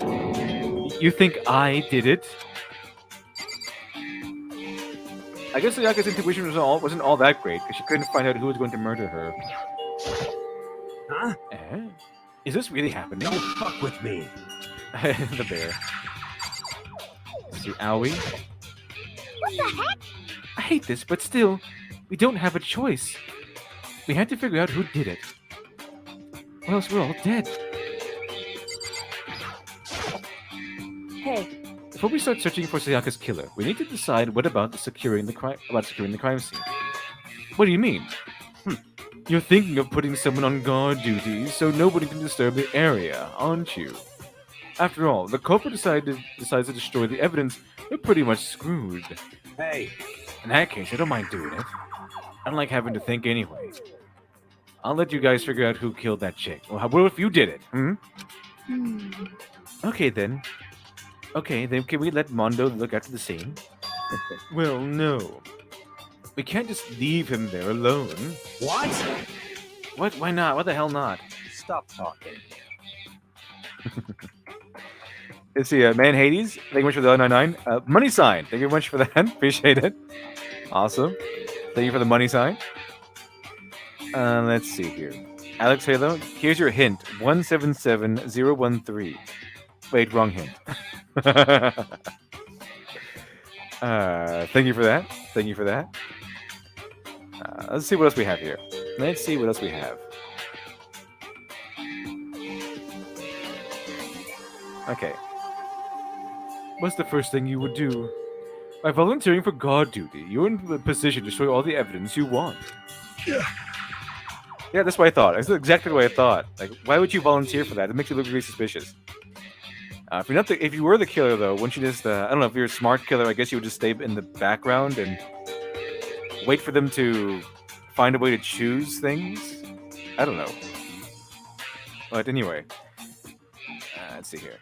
you think I did it? I guess Sayaka's intuition wasn't all that great, because she couldn't find out who was going to murder her. Huh? Is this really happening? Don't fuck with me. The bear. Let's see, Owie. What the heck? I hate this, but still, we don't have a choice. We had to figure out who did it. Or else we're all dead. Hey, Before we start searching for Sayaka's killer, we need to decide what about securing the crime scene. What do you mean? You're thinking of putting someone on guard duty so nobody can disturb the area, aren't you? After all, the culprit decides to destroy the evidence. We're pretty much screwed. Hey, In that case, I don't mind doing it. I don't like having to think anyway. I'll let you guys figure out who killed that chick. Well, what if you did it? Okay then. Can we let Mondo look after the scene? Well, no. We can't just leave him there alone. what? What? Why not? What the hell not? Stop talking. Let's see, Man Hades, thank you very much for the 99. Money sign, thank you very much for that. Appreciate it. Awesome. Thank you for the money sign. Let's see here. Alex Halo, here's your hint. 177013. Wait, wrong hint. Thank you for that. Thank you for that. Let's see what else we have here. Let's see what else we have. Okay. What's the first thing you would do? By volunteering for guard duty, you're in the position to destroy all the evidence you want. Yeah, that's what I thought. That's exactly what I thought. Like, why would you volunteer for that? It makes you look really suspicious. If you were the killer, though, wouldn't you just? I don't know. If you're a smart killer, I guess you would just stay in the background and wait for them to find a way to choose things. I don't know. But anyway, let's see here.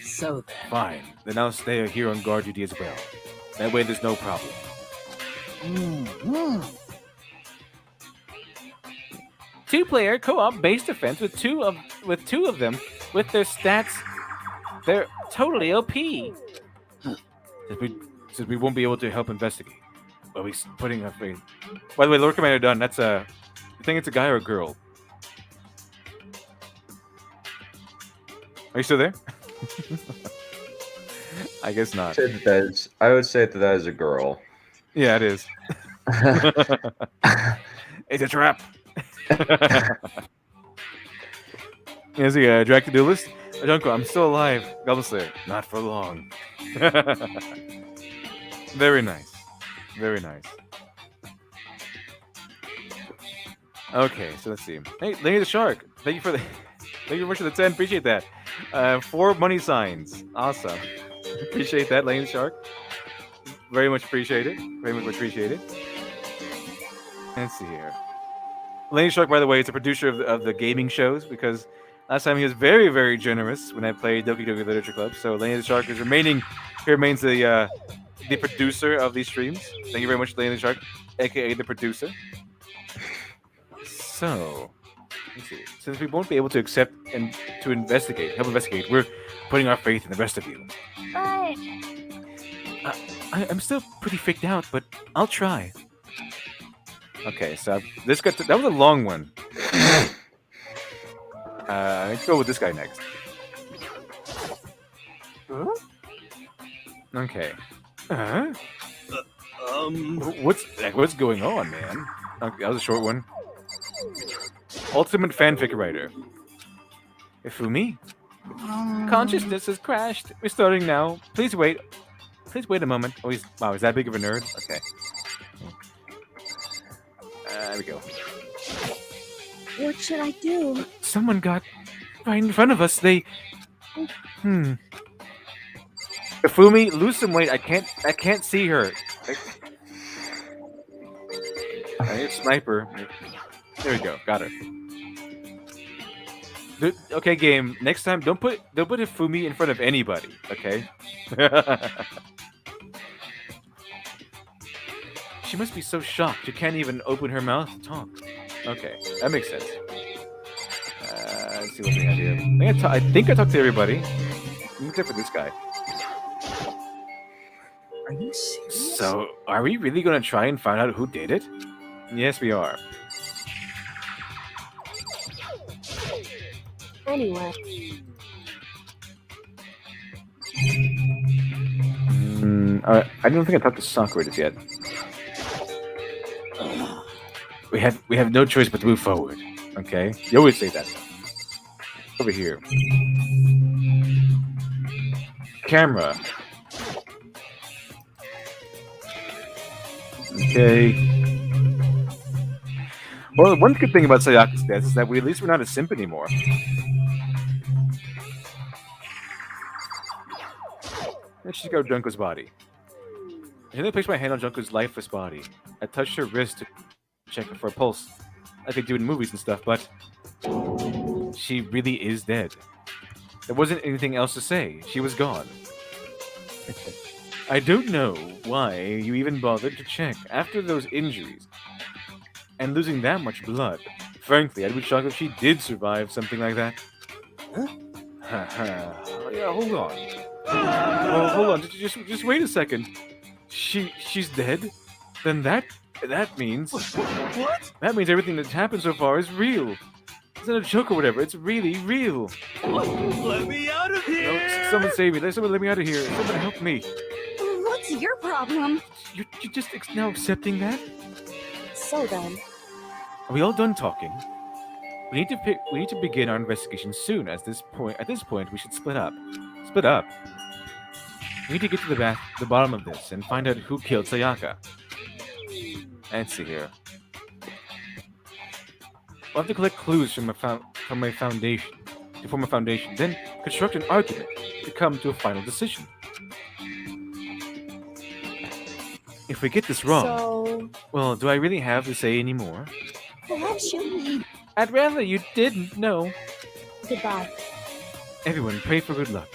So then. Fine. Then I'll stay here on guard duty as well. That way, there's no problem. Two-player co-op base defense with two of them with their stats. They're totally OP. Since we won't be able to help investigate. Well, we're putting up a. By the way, Lord Commander done. That's a. You think it's a guy or a girl? Are you still there? I guess not. I would say that is a girl. Yeah, it is. It's a trap. Is he a Dracula duelist? Junko, I'm still alive. Goblin Slayer, not for long. Very nice. Very nice. Okay, so let's see. Hey, Lady the Shark, thank you very much for the 10. Appreciate that. 4 money signs. Awesome. Appreciate that, Lady the Shark. Very much appreciate it. Very much appreciate it. Let's see here. Lady Shark, by the way, is a producer of the gaming shows because last time he was very, very generous when I played Doki Doki Literature Club. So Lady the Shark remains the producer of these streams. Thank you very much, Lady the Shark, aka the producer. So, Let's see. Since we won't be able to accept and to help investigate, we're putting our faith in the rest of you. But I'm still pretty freaked out, but I'll try. Okay, so that was a long one. Let's go with this guy next. Huh? Okay. Huh? Um. What's going on, man? Okay, that was a short one. Ultimate fanfic writer. Ifumi? Consciousness has crashed. We're starting now. Please wait. Please wait a moment. Oh, he's that big of a nerd? Okay. There we go. What should I do? Someone got right in front of us. They. Ifumi, lose some weight. I can't see her. Sniper. There we go. Got her. Okay, game. Next time, don't put Ifumi in front of anybody. Okay. She must be so shocked she can't even open her mouth to talk. Okay, that makes sense. Let's see what we have here. I think I talked to everybody, except for this guy. Are you serious? So, are we really gonna try and find out who did it? Yes, we are. Anyway, I don't think I talked to Sakura just yet. We have no choice but to move forward. Okay, you always say that. Over here. Camera. Okay. Well, one good thing about Sayaka's death is that at least we're not a simp anymore. Let's just go to Junko's body. I then placed my hand on Junko's lifeless body. I touched her wrist to check for a pulse, like they do in movies and stuff, but she really is dead. There wasn't anything else to say. She was gone. I don't know why you even bothered to check after those injuries and losing that much blood. Frankly, I'd be shocked if she did survive something like that. Huh? Yeah, hold on. Oh, hold on. Just wait a second. She's dead? Then that means... What? That means everything that's happened so far is real. It's not a joke or whatever. It's really real. Let me out of here! No, someone save me. Someone let me out of here. Someone help me. what's your problem? You're just now accepting that? So then, Are we all done talking? We need to begin our investigation soon. At this point, we should split up. Split up. We need to get to the bottom of this and find out who killed Sayaka. Let's see here. We'll have to collect clues from a foundation to form a foundation, then construct an argument to come to a final decision. If we get this wrong, so well, do I really have to say any more? perhaps you... I'd rather you didn't know. Goodbye. Everyone, pray for good luck.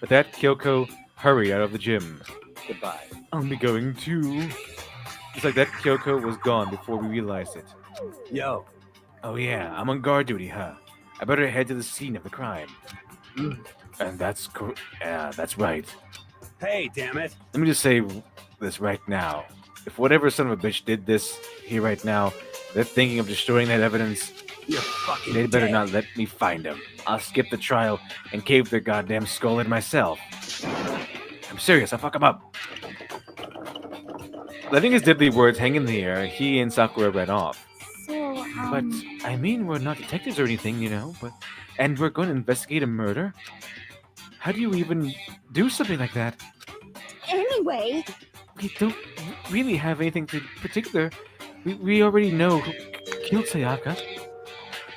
With that, Kyoko hurried out of the gym. Goodbye. I'll be going too. It's like that Kyoko was gone before we realized it. Yo. Oh yeah, I'm on guard duty, huh? I better head to the scene of the crime. And that's right. Hey, damn it. Let me just say this right now. If whatever son of a bitch did this here right now, they're thinking of destroying that evidence, You're fucking they better dead. not let me find them. I'll skip the trial and cave their goddamn skull in myself. I'm serious, I'll fuck them up. Letting his deadly words hang in the air, he and Sakura ran off. So, But, I mean, we're not detectives or anything, you know, and we're going to investigate a murder? How do you even do something like that? Anyway, We don't really have anything particular. We already know who killed Sayaka.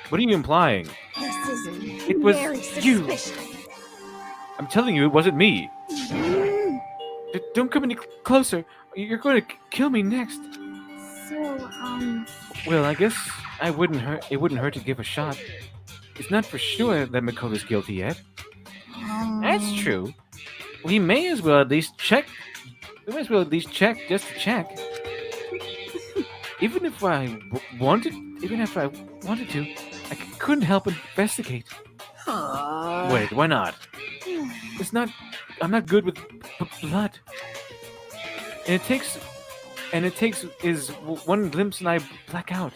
What are you implying? this is It was very you. suspicious. I'm telling you, it wasn't me. Don't come any closer. You're going to kill me next. so, Well, I guess it wouldn't hurt to give a shot. It's not for sure that Makoto's guilty yet. That's true. We may as well at least check. We might as well at least check just to check. Even if I wanted to, I couldn't help but investigate. Wait, why not? It's not. I'm not good with blood. And it takes is one glimpse and I black out.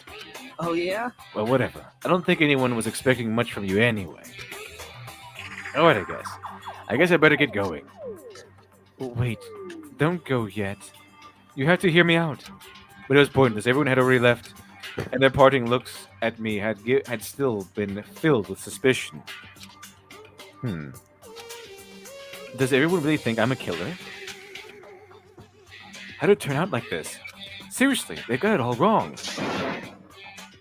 Oh, yeah? Well, whatever. I don't think anyone was expecting much from you anyway. Alright, I guess. I guess I better get going. Wait, don't go yet. You have to hear me out. But it was pointless. Everyone had already left, and their parting looks at me had still been filled with suspicion. Does everyone really think I'm a killer? How did it turn out like this? Seriously, they got it all wrong.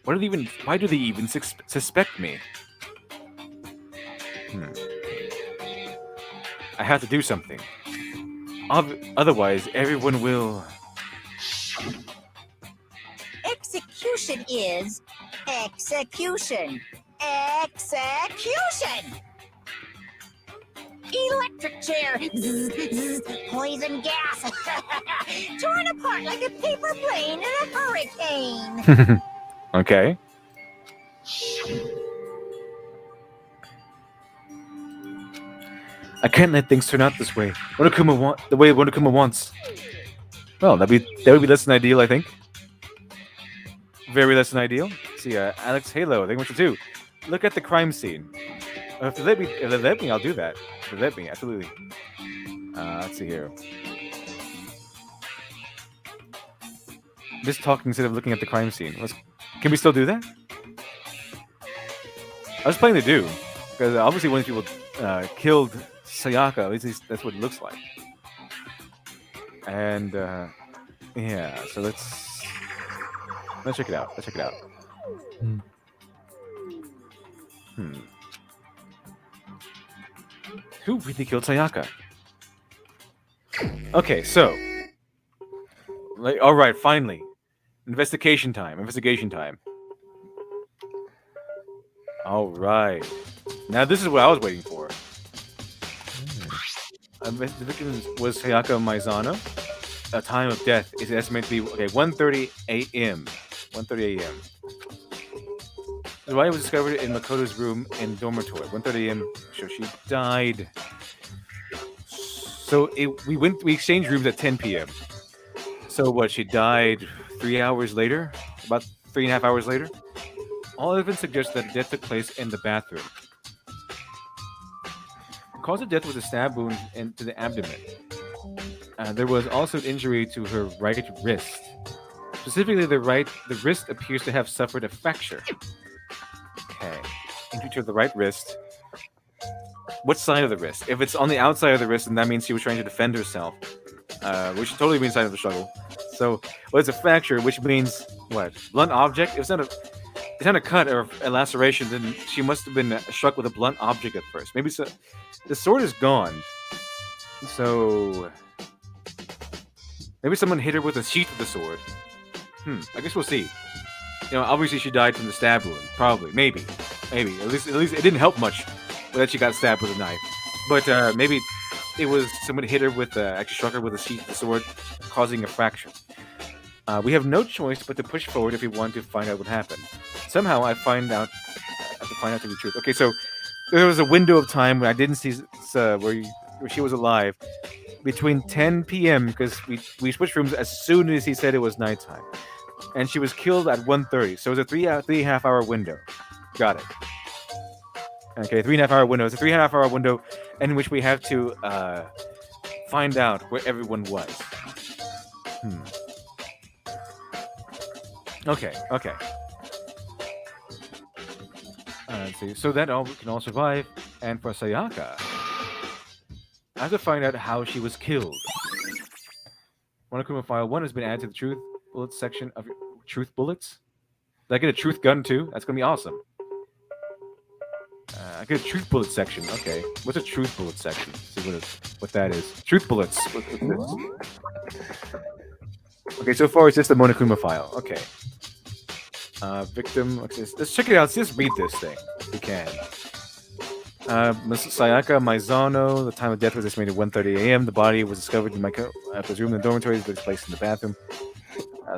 Why do they even suspect me? I have to do something. Otherwise, everyone will... Execution is execution. Execution! Electric chair. Poison gas. Torn apart like a paper plane in a hurricane. Okay. I can't let things turn out this way. The way Monokuma wants. Well, that would be less than ideal, I think. Very less than ideal. See, Alex Halo, I think what to do. Look at the crime scene. If they let me, I'll do that. If they let me, absolutely. Let's see here. Just talking instead of looking at the crime scene. Can we still do that? I was planning to do, because obviously one of these people killed Sayaka. At least that's what it looks like. And yeah, so let's check it out. Who really killed Sayaka? Okay, so all right, finally, investigation time. All right, now this is what I was waiting for. The victim was Sayaka Maizano. The time of death is estimated to be 1:30 a.m. 1:30 a.m. The body was discovered in Makoto's room in dormitory. 1:30 a.m. So she died. So we exchanged rooms at 10 p.m. So what? She died 3 hours later, about 3.5 hours later. All evidence suggests that death took place in the bathroom. The cause of death was a stab wound into the abdomen. There was also an injury to her right wrist. Specifically, the wrist appears to have suffered a fracture. Okay. Injury to the right wrist. What side of the wrist? If it's on the outside of the wrist, then that means she was trying to defend herself. Which totally means sign of the struggle. So, it's a fracture, which means what? Blunt object? It's not a cut or a laceration, then she must have been struck with a blunt object at first. Maybe so. The sword is gone. So maybe someone hit her with the sheath of the sword. I guess we'll see. Obviously she died from the stab wound. Probably. Maybe. At least it didn't help much that she got stabbed with a knife. But maybe it was someone hit her with actually struck her with a sheath of the sword, causing a fracture. We have no choice but to push forward if we want to find out what happened. Somehow I have to find out the truth. Okay, so there was a window of time when I didn't see where she was alive between 10 p.m. because we switched rooms as soon as he said it was nighttime, and she was killed at 1:30. So it was a 3.5 hour window. Got it. Okay, 3.5 hour window. It's a 3.5 hour window in which we have to find out where everyone was. Okay. Let's see. So that all can all survive. And for Sayaka, I have to find out how she was killed. Monokuma File 1 has been added to the Truth Bullets section of Truth Bullets. Did I get a Truth Gun too? That's going to be awesome. I get a Truth Bullet section. Okay. What's a Truth Bullet section? Let's see what that is. Truth Bullets. What's this? Okay, so far it's just the Monokuma File. Okay. Victim. Let's check it out. Let's just read this thing. If we can. Sayaka Maizano. The time of death was estimated 1:30 a.m. The body was discovered in Makoto's room in the dormitory, but placed in the bathroom.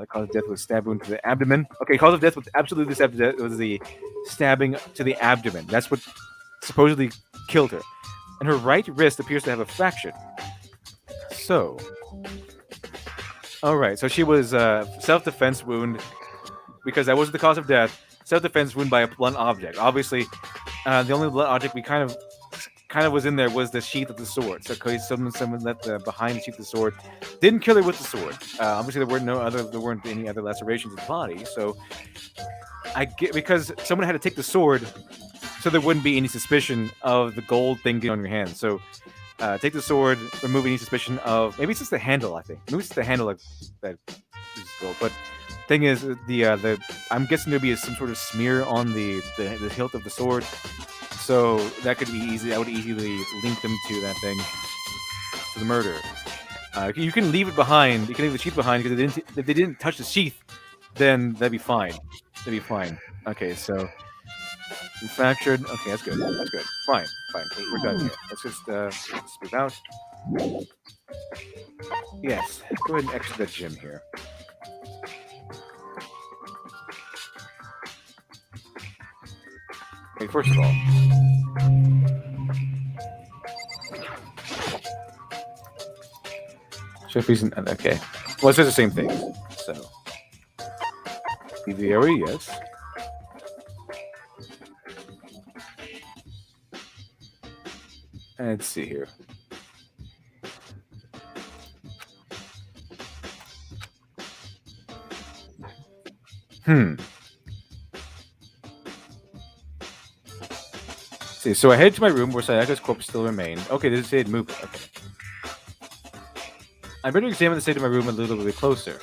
The cause of death was stab wound to the abdomen. Okay, cause of death was absolutely the stabbing to the abdomen. That's what supposedly killed her. And her right wrist appears to have a fracture. So, all right. So she was self-defense wound because that wasn't the cause of death. Self-defense wound by a blunt object. Obviously, the only blunt object we kind of was in there was the sheath of the sword. So someone let behind the sheath of the sword didn't kill her with the sword. Obviously, there weren't any other lacerations in the body. So I get because someone had to take the sword, so there wouldn't be any suspicion of the gold thing getting on your hand. So take the sword, remove any suspicion of maybe it's just the handle. I think maybe it's just the handle that is gold. But thing is, the I'm guessing there'd be some sort of smear on the hilt of the sword. So that could be easy. I would easily link them to that thing, to the murder. You can leave it behind. You can leave the sheath behind because if they didn't touch the sheath, then that'd be fine. That'd be fine. Okay, so fractured. Okay, that's good. That's good. Fine. We're done here. Let's just move out. Yes. Go ahead and exit that gym here. Okay, first of all. Okay. Well, it's just the same thing. So. TV area, yes. Let's see here. See, so I head to my room where Sayaka's corpse still remained. Okay, this is it. Move. Okay. I better examine the state of my room a little bit closer.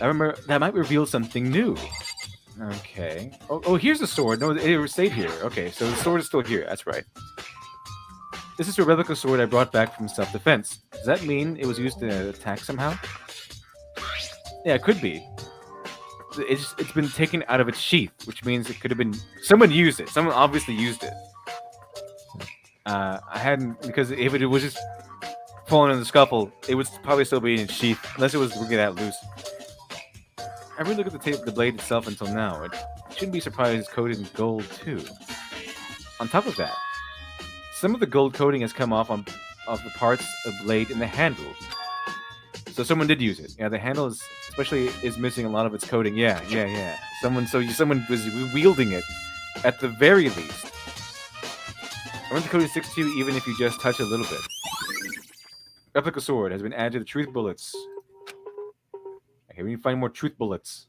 I remember that might reveal something new. Okay. Oh, here's the sword. No, it stayed here. Okay, so the sword is still here. That's right. This is a replica sword I brought back from self-defense. Does that mean it was used to attack somehow? Yeah, it could be. It's been taken out of its sheath, which means it could have been... Someone used it. Someone obviously used it. I hadn't... Because if it was just falling in the scuffle, it would probably still be in its sheath, unless it was getting that loose. I really look at the blade itself until now. It shouldn't be surprised it's coated in gold, too. On top of that, some of the gold coating has come off the parts of the blade and the handle. So someone did use it. Yeah, the handle is missing a lot of its coating. Yeah. Someone was wielding it, at the very least. I want the coating sticks to you even if you just touch a little bit. Replica sword has been added to the truth bullets. Okay, we need to find more truth bullets.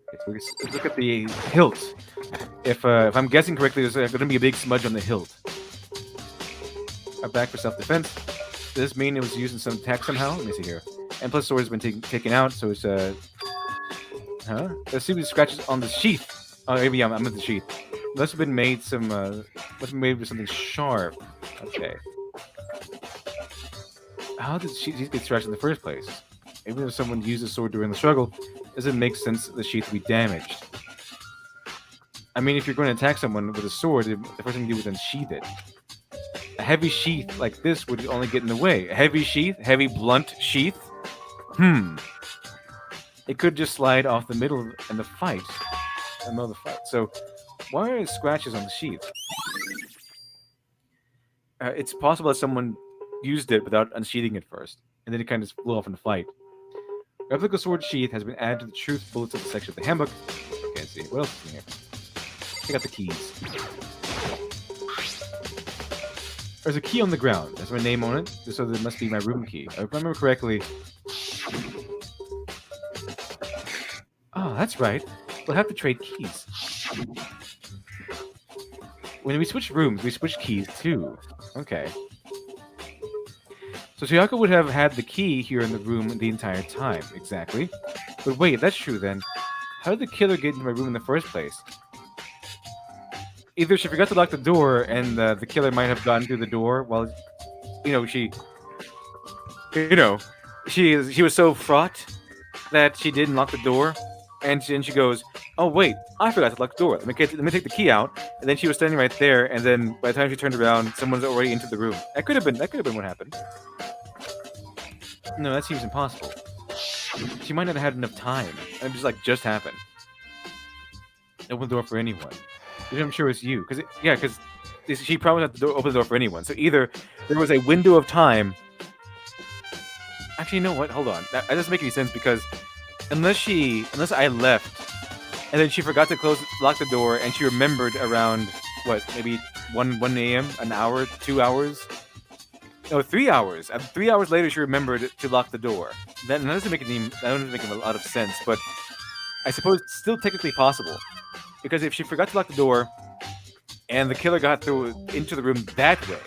Okay, so let's look at the hilt. If I'm guessing correctly, there's going to be a big smudge on the hilt. Back for self-defense. Does this mean it was used in some attack somehow? Let me see here. And plus sword has been taken out, so it's Huh? There seems to be scratches on the sheath. Oh, maybe I'm at the sheath. Must have been made with something sharp. Okay. How did the sheath get scratched in the first place? Even if someone used the sword during the struggle, does it make sense that the sheath be damaged? I mean, if you're going to attack someone with a sword, the first thing you do is unsheath it. A heavy sheath like this would only get in the way. A heavy sheath? Heavy blunt sheath? It could just slide off the middle in the fight. In the middle of the fight. So, why are there scratches on the sheath? It's possible that someone used it without unsheathing it first, and then it kind of just flew off in the fight. Replica sword sheath has been added to the truth bullets of the section of the handbook. Can't see. What else is in here? Check out the keys. There's a key on the ground. There's my name on it, so there must be my room key. If I remember correctly... Oh, that's right. We'll have to trade keys. When we switch rooms, we switch keys too. Okay. So Sayaka would have had the key here in the room the entire time. Exactly. But wait, if that's true then, how did the killer get into my room in the first place? Either she forgot to lock the door, and the killer might have gotten through the door while, she was so fraught that she didn't lock the door, and then she goes, "Oh wait, I forgot to lock the door. Let me take the key out." And then she was standing right there, and then by the time she turned around, someone's already into the room. That could have been what happened. No, that seems impossible. she might not have had enough time. And just happened. Open the door for anyone. Which I'm sure it's you. Because she promised not to open the door for anyone. So either there was a window of time. Actually, you know what? Hold on. That doesn't make any sense because unless I left and then she forgot to lock the door and she remembered around, maybe 1 a.m., an hour, 2 hours? No, 3 hours. 3 hours later, she remembered to lock the door. That doesn't make a lot of sense, but I suppose it's still technically possible. Because if she forgot to lock the door, and the killer got into the room that way,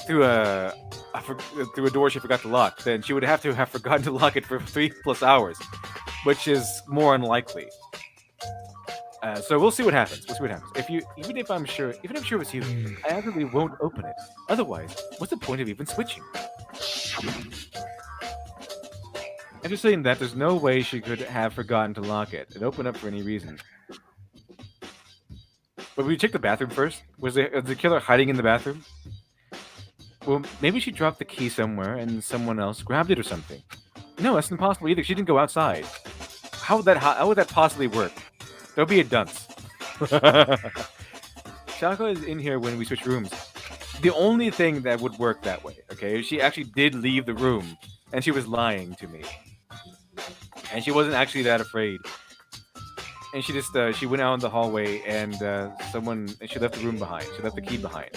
through a door she forgot to lock, then she would have to have forgotten to lock it for 3+ hours, which is more unlikely. So we'll see what happens. Even if I'm sure it's you, I actually won't open it. Otherwise, what's the point of even switching? I'm just saying that there's no way she could have forgotten to lock it and open up for any reason. But we check the bathroom first. Was the killer hiding in the bathroom? Well, maybe she dropped the key somewhere and someone else grabbed it or something. No, that's impossible either. She didn't go outside. How would that possibly work? Don't be a dunce. Shaka is in here when we switch rooms. The only thing that would work that way, okay, is she actually did leave the room and she was lying to me. And she wasn't actually that afraid. And she just she went out in the hallway and she left the room behind. She left the key behind.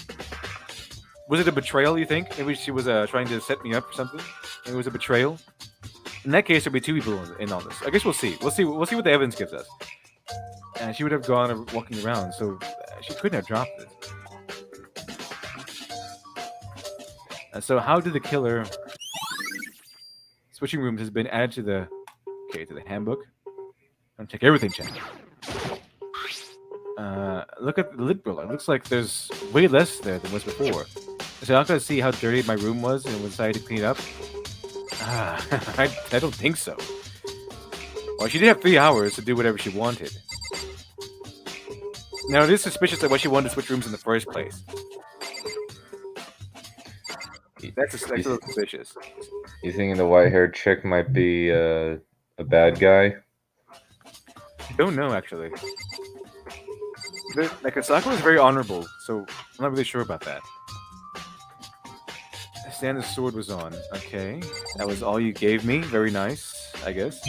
Was it a betrayal, you think? Maybe she was trying to set me up or something? Maybe it was a betrayal? In that case, there'll be 2 people in on this. I guess we'll see. We'll see what the evidence gives us. And she would have gone walking around, so she couldn't have dropped it. So how did the killer... Switching rooms has been added to the handbook. I'm gonna check everything, check. Look at the lid roller. It looks like there's way less there than was before. So I'm gonna see how dirty my room was and decided to clean it up. I don't think so. Well, she did have 3 hours to do whatever she wanted. Now, it is suspicious that why she wanted to switch rooms in the first place. That's a little suspicious. You thinking the white-haired chick might be a bad guy? Don't know, actually. Asako was very honorable, so I'm not really sure about that. Santa's sword was on. Okay. That was all you gave me. Very nice, I guess.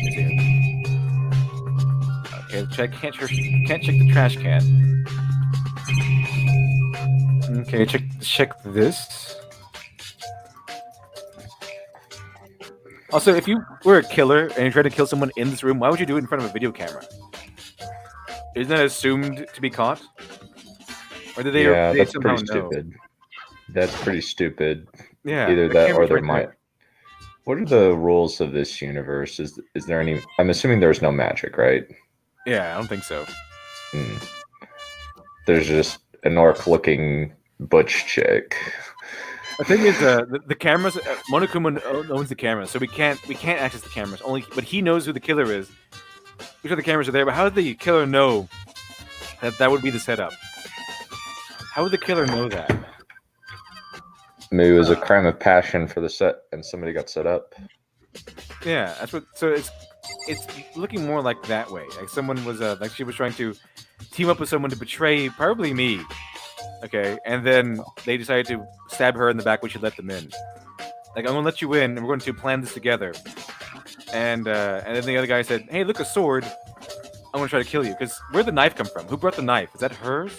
Okay, can't check the trash can. Okay, check this. Also, if you were a killer and you tried to kill someone in this room, why would you do it in front of a video camera? Isn't that assumed to be caught? Or did they? Yeah, they that's somehow pretty know? stupid. That's pretty stupid. Yeah. Either the that or camera's there right might. there. What are the rules of this universe? Is there any? I'm assuming there's no magic, right? Yeah, I don't think so. There's just an orc-looking butch chick. The thing is, the cameras. Monokuma owns the cameras, so we can't access the cameras. But he knows who the killer is. We sure the cameras are there, but how did the killer know that would be the setup? How would the killer know that? Maybe it was a crime of passion for the set, and somebody got set up. Yeah, that's what. So it's looking more like that way. Like someone was like she was trying to team up with someone to betray probably me. Okay, and then they decided to stab her in the back when she let them in. Like, I'm gonna let you in, and we're going to plan this together. And then the other guy said, "Hey, look, a sword! I'm gonna try to kill you." Because where'd the knife come from? Who brought the knife? Is that hers?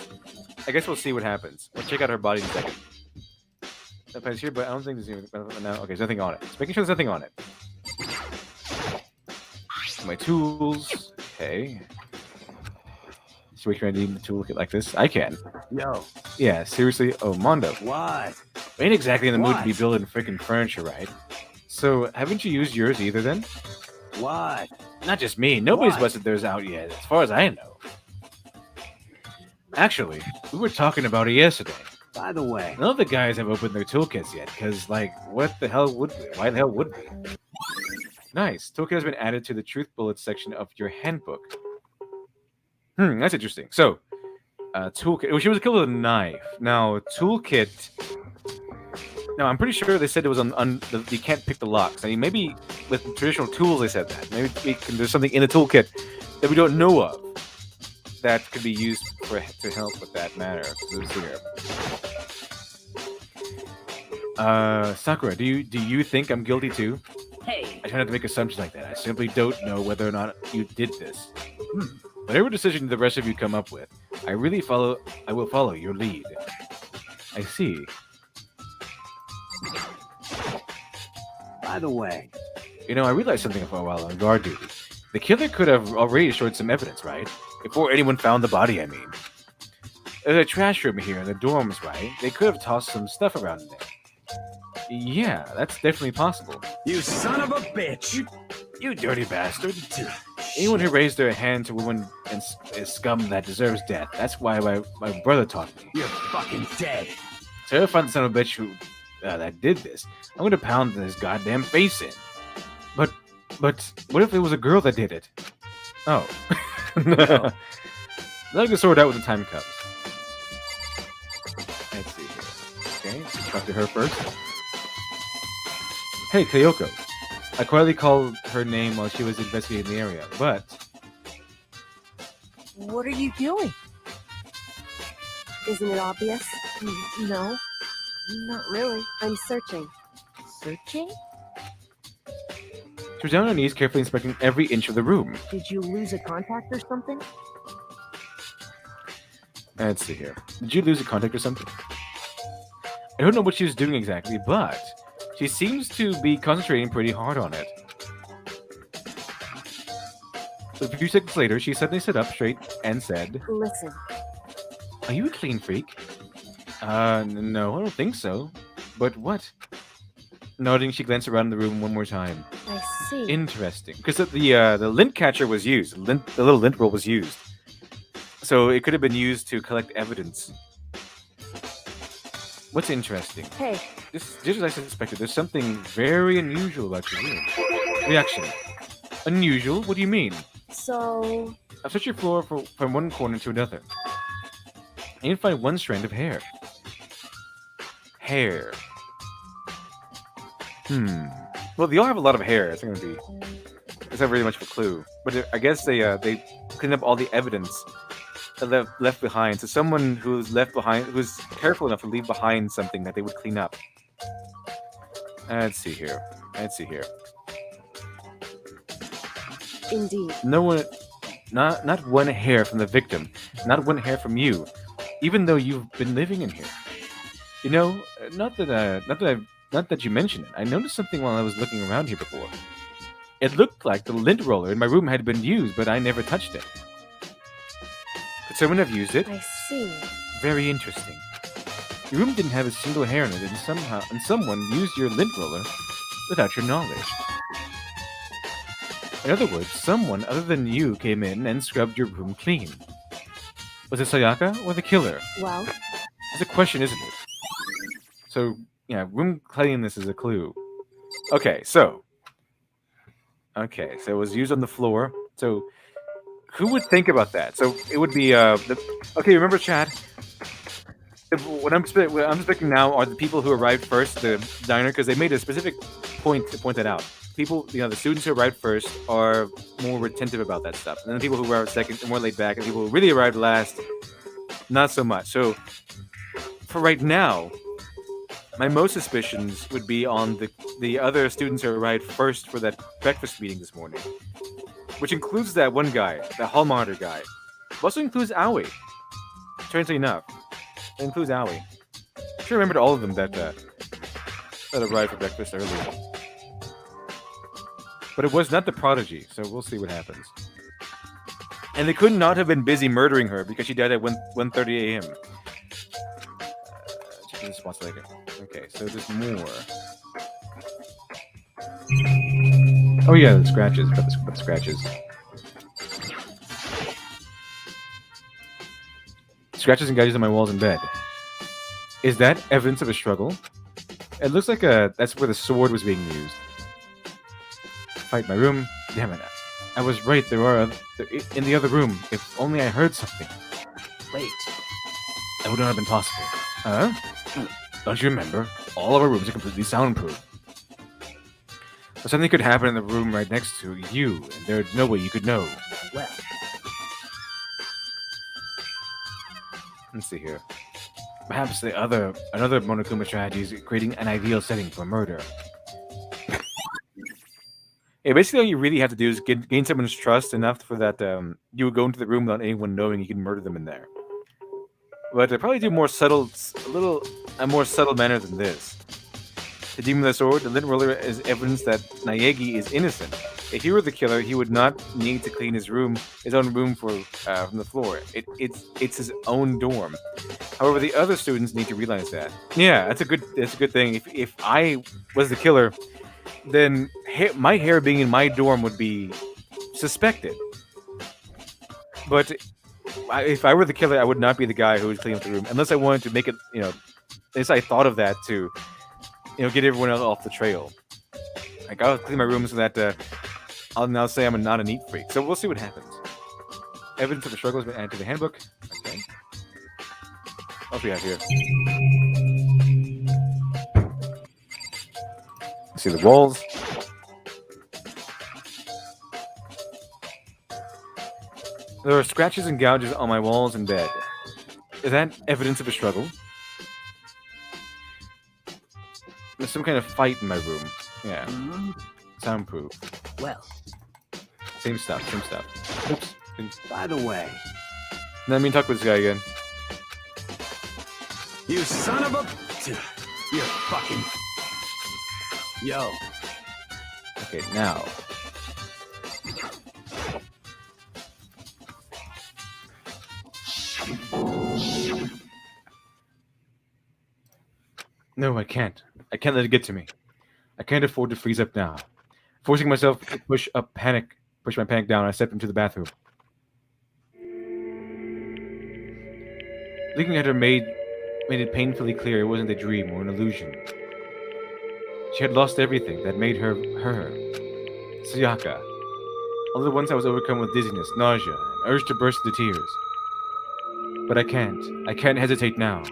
I guess we'll see what happens. We'll check out her body in a second. That place here, but I don't think there's anything. No, okay, there's nothing on it. Just making sure there's nothing on it. My tools. Okay. So we can need the tool like this. I can. Yo. Yeah, seriously. Oh, Mondo. What? We ain't exactly in the mood to be What? building freaking furniture, right? So, haven't you used yours either then? What? Not just me. Nobody's What? busted theirs out yet, as far as I know. Actually, we were talking about it yesterday. By the way. None of the guys have opened their toolkits yet, because, like, what the hell would we? Why the hell would we? Nice. Toolkit has been added to the truth bullets section of your handbook. That's interesting. So, toolkit. She was killed with a knife. Now, toolkit. No, I'm pretty sure they said it was you can't pick the locks. I mean, maybe with traditional tools they said that. Maybe there's something in the toolkit that we don't know of that could be used to help with that matter. Let's see here. Sakura, do you think I'm guilty too? Hey, I try not to make assumptions like that. I simply don't know whether or not you did this. Whatever decision the rest of you come up with, I will follow your lead. I see. By the way, You know, I realized something for a while on guard duty. The killer could have already destroyed some evidence, right? Before anyone found the body, I mean. There's a trash room here in the dorms, right? They could have tossed some stuff around in there. Yeah, that's definitely possible. You son of a bitch! You dirty bastard. Anyone who raised their hand to women is scum that deserves death. That's why my brother taught me. You're fucking dead. So if I find the son of a bitch who that did this, I'm going to pound his goddamn face in. But what if it was a girl that did it? Oh. No. Let me sort it out when the time comes. Let's see here. Okay, let's talk to her first. Hey, Kyoko. I quietly called her name while she was investigating the area, but... What are you doing? Isn't it obvious? No, not really. I'm searching. Searching? She was down on her knees, carefully inspecting every inch of the room. Did you lose a contact or something? Let's see here. Did you lose a contact or something? I don't know what she was doing exactly, but she seems to be concentrating pretty hard on it. So a few seconds later, she suddenly sat up straight and said, Listen. Are you a clean freak? No, I don't think so. But what? Nodding, she glanced around the room one more time. I see. Interesting. Because the lint catcher was used. The little lint roll was used. So it could have been used to collect evidence. What's interesting? Hey, Just as I suspected, there's something very unusual about your room. Reaction. Unusual? What do you mean? so... I've searched your floor from one corner to another. I didn't find one strand of hair. Hair. Well, they all have a lot of hair. It's not really much of a clue. But I guess they cleaned up all the evidence that left behind. So someone who's careful enough to leave behind something that they would clean up. Let's see here. Indeed. No one, not one hair from the victim, not one hair from you, even though you've been living in here. You know, not that you mentioned it. I noticed something while I was looking around here before. It looked like the lint roller in my room had been used, but I never touched it. Could someone have used it? I see. Very interesting. Your room didn't have a single hair in it, and someone used your lint roller without your knowledge. In other words, someone other than you came in and scrubbed your room clean. Was it Sayaka or the killer? Well, It's a question, isn't it? So, yeah, room cleanliness is a clue. Okay, so it was used on the floor. So, who would think about that? So, it would be, okay, remember, chat? What I'm expecting now are the people who arrived first, the diner, because they made a specific point to point that out. People, the students who arrived first are more retentive about that stuff. And then the people who arrived second are more laid back, and people who really arrived last, not so much. So, for right now, my most suspicions would be on the other students who arrived first for that breakfast meeting this morning. Which includes that one guy, the hall monitor guy. It also includes Aoi. Strangely enough. It includes Aoi. I should remembered all of them that arrived for breakfast earlier. But it was not the prodigy, so we'll see what happens. And they could not have been busy murdering her because she died at 1:30 a.m. Checking the spots later. Okay, so there's more. Oh yeah, the scratches. Got the scratches. Scratches and gouges on my walls in bed. Is that evidence of a struggle? It looks like that's where the sword was being used. Fight my room. Damn it. I was right. There are in the other room. If only I heard something. Wait. That would not have been possible. Huh? Don't you remember? all of our rooms are completely soundproof. But something could happen in the room right next to you, and there's no way you could know. Well, Let's see here. Perhaps another Monokuma strategy is creating an ideal setting for murder. Yeah, basically, all you really have to do is gain someone's trust enough for that you would go into the room without anyone knowing you can murder them in there. But I probably do a more subtle manner than this. The demon with the sword, the lint roller, is evidence that Naegi is innocent. If he were the killer, he would not need to clean his own room from the floor. It's his own dorm. However, the other students need to realize that. Yeah, that's a good thing. If I was the killer, then my hair being in my dorm would be suspected. But if I were the killer, I would not be the guy who would clean up the room, unless I wanted to make it, unless I thought of that to, get everyone else off the trail. Like, I'll clean my room so that I'll now say I'm not a neat freak. So we'll see what happens. Evidence of the struggle has been added to the handbook. Okay. What do we have here? See the walls. There are scratches and gouges on my walls and bed. Is that evidence of a struggle? There's some kind of fight in my room. Yeah. Soundproof. Well, Same stuff. Oops. by the way, Let me talk with this guy again. You son of a... You're fucking... Yo. Okay, now. No, I can't. I can't let it get to me. I can't afford to freeze up now. Forcing myself to push my panic down, I stepped into the bathroom. Looking at her made it painfully clear it wasn't a dream or an illusion. She had lost everything that made her her. Sayaka. All at once I was overcome with dizziness, nausea, and urge to burst into tears. But I can't. I can't hesitate now.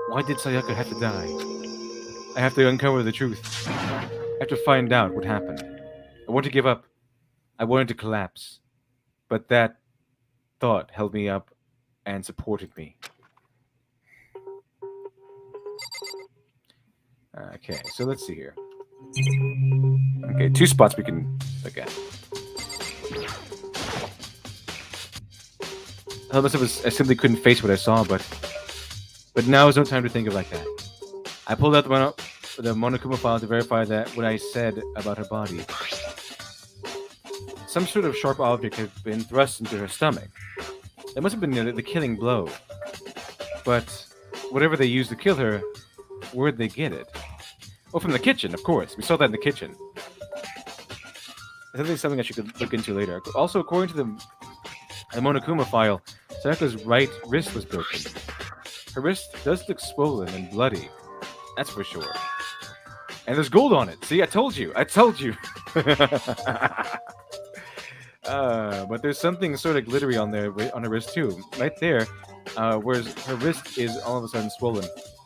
Why did Sayaka have to die? I have to uncover the truth. I have to find out what happened. I want to give up. I wanted to collapse. But that thought held me up and supported me. Okay, so let's see here. Okay, 2 spots we can look at. I simply couldn't face what I saw, but now is no time to think of like that. I pulled out the Monokuma file to verify that what I said about her body. Some sort of sharp object had been thrust into her stomach. That must have been the killing blow. But whatever they used to kill her, where'd they get it? Oh, from the kitchen, of course. We saw that in the kitchen. I think it's something I should look into later. Also, according to the Monokuma file, Sayaka's right wrist was broken. Her wrist does look swollen and bloody. That's for sure. And there's gold on it. See, I told you. But there's something sort of glittery on her wrist too. Right there, whereas her wrist is all of a sudden swollen.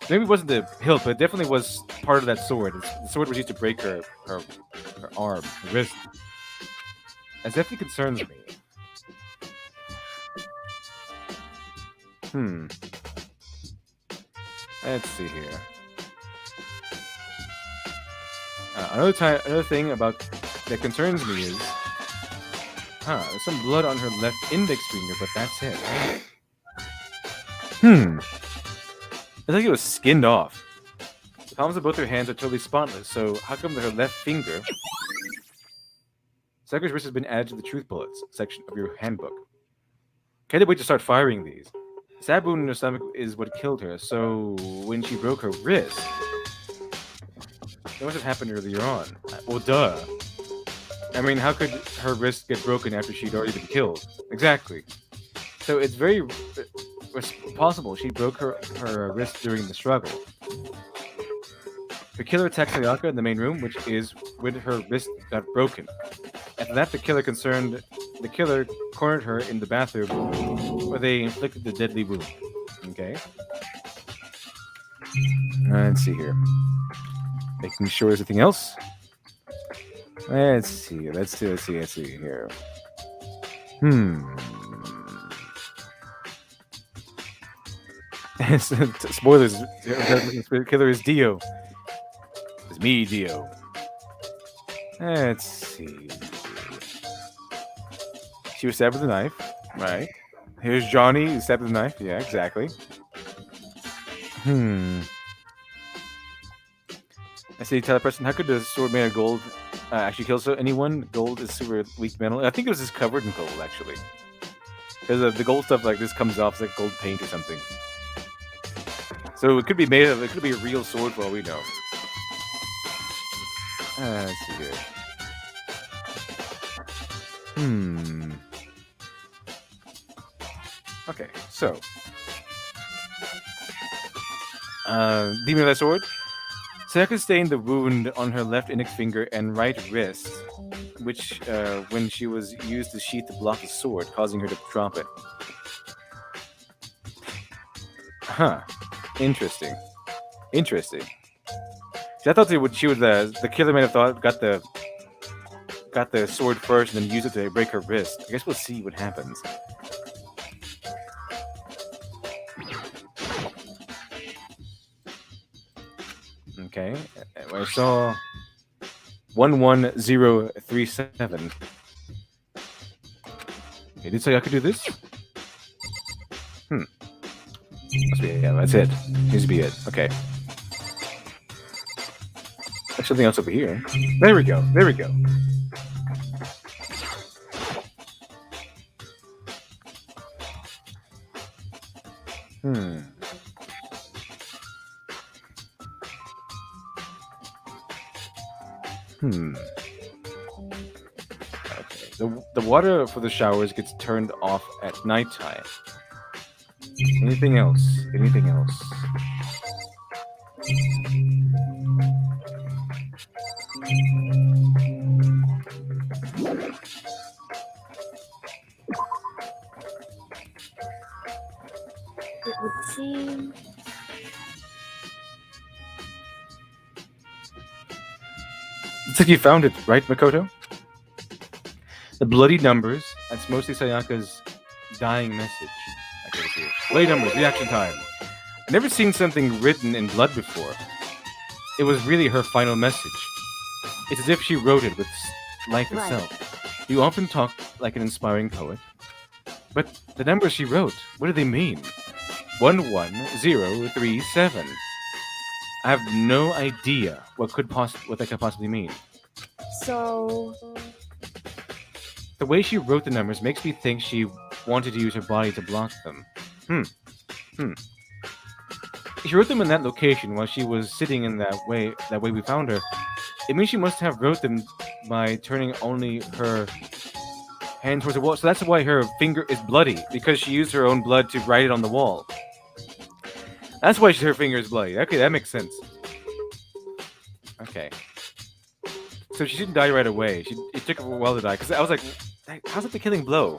Maybe it wasn't the hilt, but it definitely was part of that sword. The sword was used to break her arm, her wrist. That definitely concerns me. Let's see here. Another thing that concerns me is, there's some blood on her left index finger, but that's it. It's like it was skinned off. The palms of both her hands are totally spotless, so how come her left finger? Sayaka's wrist has been added to the truth bullets section of your handbook. Can't wait to start firing these. The stab wound in her stomach is what killed her, so when she broke her wrist, that must have happened earlier on. Well, duh. I mean, how could her wrist get broken after she'd already been killed? Exactly. So it's very possible she broke her wrist during the struggle. The killer attacked Sayaka in the main room, which is when her wrist got broken. After that, the killer cornered her in the bathroom where they inflicted the deadly wound. Okay. Let's see here. Making sure there's anything else. Let's see here. Spoilers. The killer is Dio. It's me, Dio. Let's see. She was stabbed with a knife. Right. Here's Johnny who stabbed with a knife. Yeah, exactly. I say, tell a person, how could the sword made of gold actually kill anyone? Gold is super weak metal. I think it was just covered in gold, actually. Because the gold stuff like this comes off as like gold paint or something. So it could be made of, it could be a real sword for all we know. Let's see here. Okay, so. Demon of that sword. Sayaka sustained the wound on her left index finger and right wrist, which, when she was used to sheath to block the sword, causing her to drop it. Huh. Interesting. See, I thought the killer may have thought got the sword first and then used it to break her wrist. I guess we'll see what happens. Okay, I saw 11037. Okay, did say I could do this? Yeah, that's it. Needs to be it. Okay. There's something else over here. There we go. Okay. The water for the showers gets turned off at nighttime. Anything else? It would seem. It's like you found it, right, Makoto? The bloody numbers. That's mostly Sayaka's dying message. Okay, see. Bloody numbers, reaction time. I've never seen something written in blood before. It was really her final message. It's as if she wrote it with life itself. You often talk like an inspiring poet. But the numbers she wrote, what do they mean? 11037. I have no idea what that could possibly mean. So. The way she wrote the numbers makes me think she wanted to use her body to block them. She wrote them in that location while she was sitting in that way we found her. It means she must have wrote them by turning only her hand towards the wall. So that's why her finger is bloody, because she used her own blood to write it on the wall. That's why her finger is bloody. Okay, that makes sense. Okay. So she didn't die right away. It took her a while to die. Because I was like, how's that the killing blow?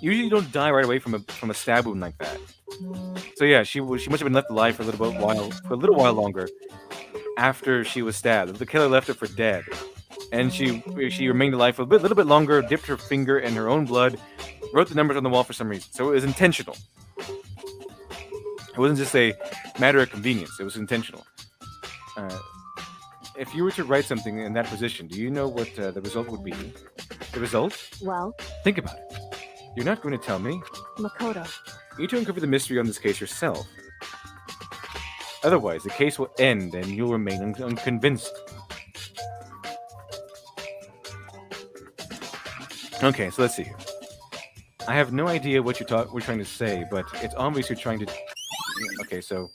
Usually you don't die right away from a stab wound like that. So yeah, she must have been left alive for a little while longer after she was stabbed. The killer left her for dead. And she remained alive for a little bit longer, dipped her finger in her own blood, wrote the numbers on the wall for some reason. So it was intentional. It wasn't just a matter of convenience. It was intentional. If you were to write something in that position, do you know what the result would be? The result? Well. Think about it. You're not going to tell me. Makoto. You need to uncover the mystery on this case yourself. Otherwise, the case will end and you'll remain unconvinced. Okay, so let's see here. I have no idea what we're trying to say, but it's obvious you're trying to... Okay, so...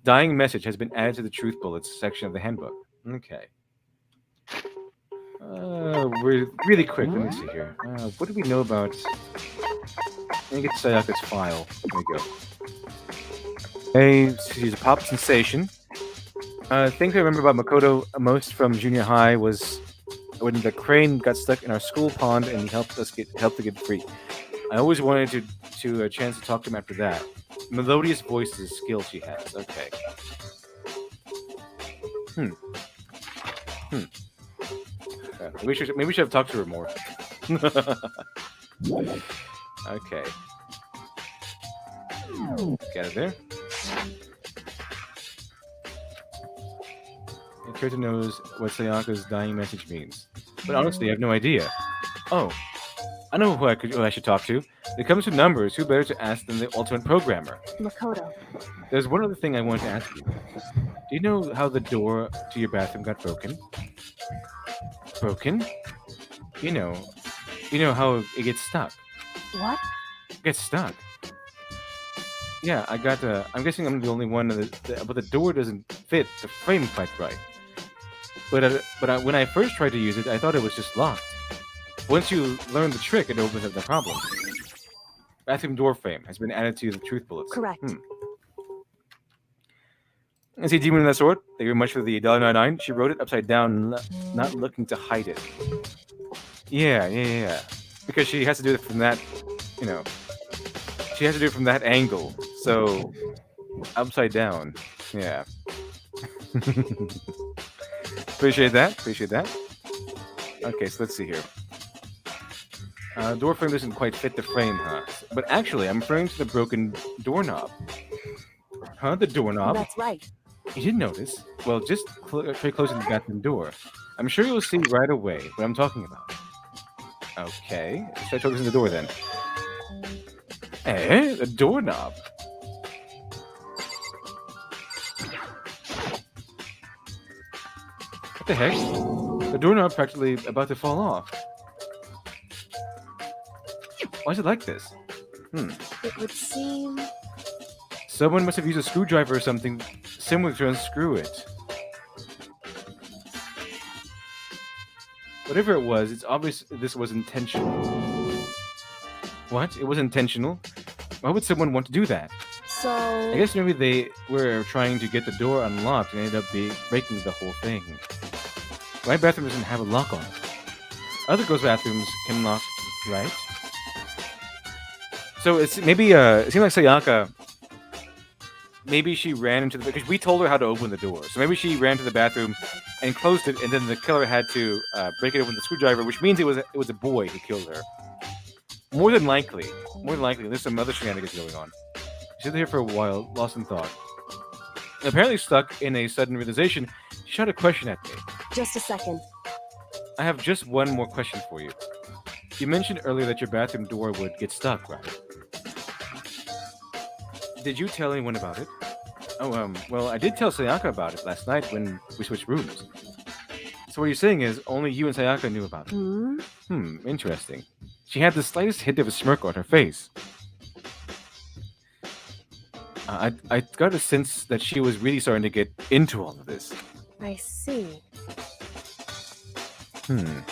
Dying message has been added to the truth bullets section of the handbook. Okay. We're really quick. Let me see here. What do we know about... Let me get Sayaka's file. There we go. Hey, she's a pop sensation. Thing I remember about Makoto most from junior high was when the crane got stuck in our school pond and he helped to get free. I always wanted to a chance to talk to him after that. Melodious voice is a skill she has. Okay. Maybe we should have talked to her more. Okay. Get it there. The character knows what Sayaka's dying message means, but honestly, I have no idea. Oh, I know who I should talk to. When it comes to numbers, who better to ask than the ultimate programmer? Makoto. There's one other thing I want to ask you. Do you know how the door to your bathroom got broken? Broken? You know how it gets stuck. What? It gets stuck. Yeah, I'm guessing I'm the only one, but the door doesn't fit the frame quite right. But when I first tried to use it, I thought it was just locked. Once you learn the trick, it opens up the problem. Bathroom door frame has been added to the truth bullets. Correct. I see Demon in that sword. Thank you very much for the $1.99. She wrote it upside down, not looking to hide it. Yeah. Because she has to do it from that, she has to do it from that angle. So, upside down. Yeah. Appreciate that. Okay, so let's see here. Door frame doesn't quite fit the frame, huh? But actually, I'm referring to the broken doorknob. Huh? The doorknob? That's right. You didn't notice? Well, just try closing the bathroom door. I'm sure you'll see right away what I'm talking about. Okay, let's try closing the door then. The doorknob. What the heck? The doorknob practically about to fall off. Why is it like this? It would seem... Someone must have used a screwdriver or something similar to unscrew it. Whatever it was, it's obvious this was intentional. What? It was intentional? Why would someone want to do that? So... I guess maybe they were trying to get the door unlocked and ended up breaking the whole thing. My bathroom doesn't have a lock on it. Other girls' bathrooms can lock, right? So it's maybe it seemed like Sayaka. Maybe she ran into the because we told her how to open the door. So maybe she ran to the bathroom and closed it, and then the killer had to break it open with the screwdriver, which means it was a boy who killed her. More than likely, there's some other shenanigans going on. She sat here for a while, lost in thought. Apparently stuck in a sudden realization, she shot a question at me. Just a second. I have just one more question for you. You mentioned earlier that your bathroom door would get stuck, right? Did you tell anyone about it? Oh, well, I did tell Sayaka about it last night when we switched rooms. So what you're saying is only you and Sayaka knew about it. Interesting. She had the slightest hint of a smirk on her face. I got a sense that she was really starting to get into all of this. I see. Then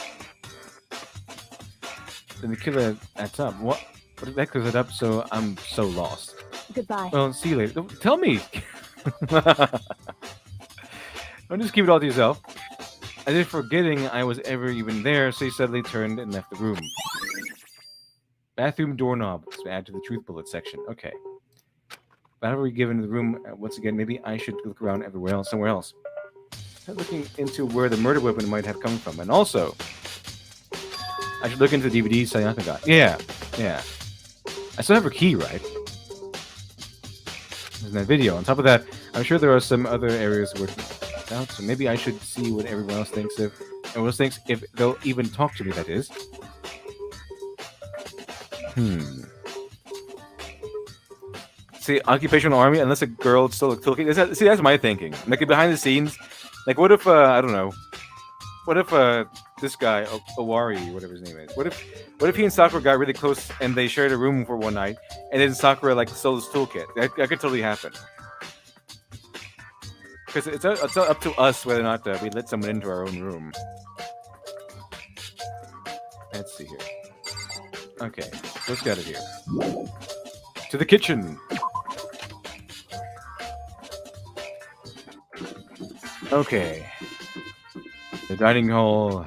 the killer at top. What did that clear it up? So I'm so lost. Goodbye. Well, see you later. Don't tell me. Don't just keep it all to yourself. As if forgetting I was ever even there, so he suddenly turned and left the room. Bathroom doorknob. Let's add to the truth bullet section. Okay. Battery given to the room once again. Maybe I should look around everywhere else, somewhere else. I'm looking into where the murder weapon might have come from, and also I should look into the DVD Sayaka got. Yeah. I still have her key, right? In that video. On top of that, I'm sure there are some other areas working out, so maybe I should see what everyone else thinks of. Everyone else thinks if they'll even talk to me, that is. See, occupational army, unless a girl still looking. See, that's my thinking. Like behind the scenes, like what if I don't know, what if this guy Owari, whatever his name is, what if he and Sakura got really close and they shared a room for one night, and then Sakura like stole his toolkit? That could totally happen. Because it's up to us whether or not we let someone into our own room. Let's see here. Okay, let's get it here. To the kitchen. Okay. The dining hall.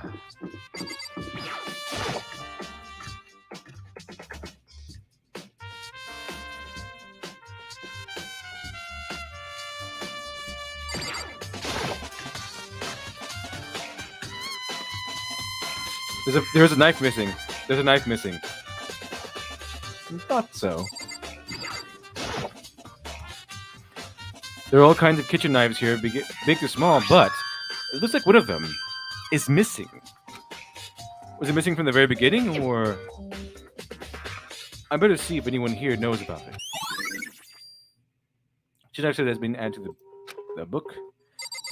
There's a knife missing. There's a knife missing. I thought so. There are all kinds of kitchen knives here, big to small, but it looks like one of them is missing. Was it missing from the very beginning, or... I better see if anyone here knows about it. Kitchen knife set has been added to the book.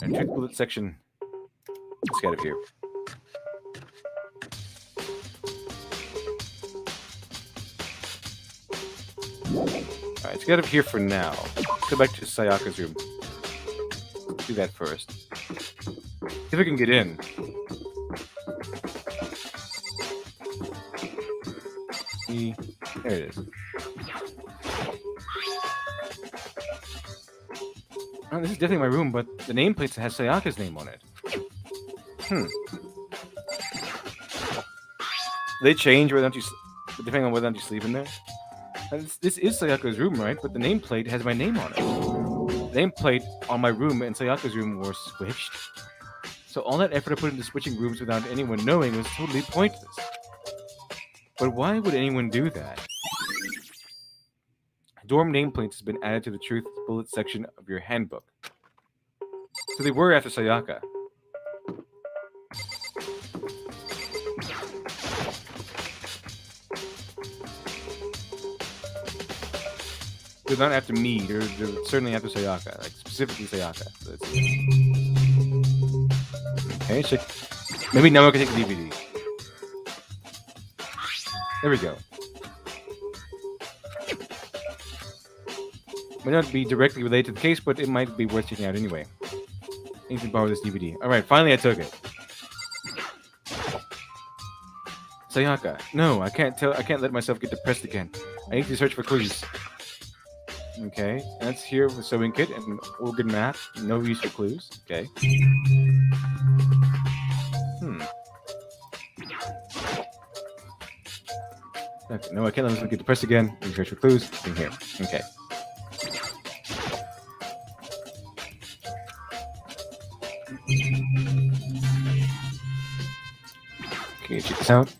And trick bullet section. Let's get out of here. Alright, let's get out of here for now. Let's go back to Sayaka's room. Do that first. See if I can get in. See, there it is. Oh, this is definitely my room, but the nameplate has Sayaka's name on it. They change whether or not depending on whether or not you sleep in there. This is Sayaka's room, right? But the nameplate has my name on it. The nameplate on my room and Sayaka's room were switched. So all that effort I put into switching rooms without anyone knowing was totally pointless. But why would anyone do that? Dorm nameplates has been added to the truth bullet section of your handbook. So they were after Sayaka. They're not after me. They're certainly after Sayaka, like specifically Sayaka. So okay, check. Maybe now I can take the DVD. There we go. Might not be directly related to the case, but it might be worth checking out anyway. I need to borrow this DVD. Alright, finally I took it. Sayaka. No, I can't let myself get depressed again. I need to search for clues. Okay, that's here with sewing kit and organ map. No use for clues. Okay. Okay, no, I can't let myself get depressed again. Need to search for clues. In here. Okay. Okay, check this out.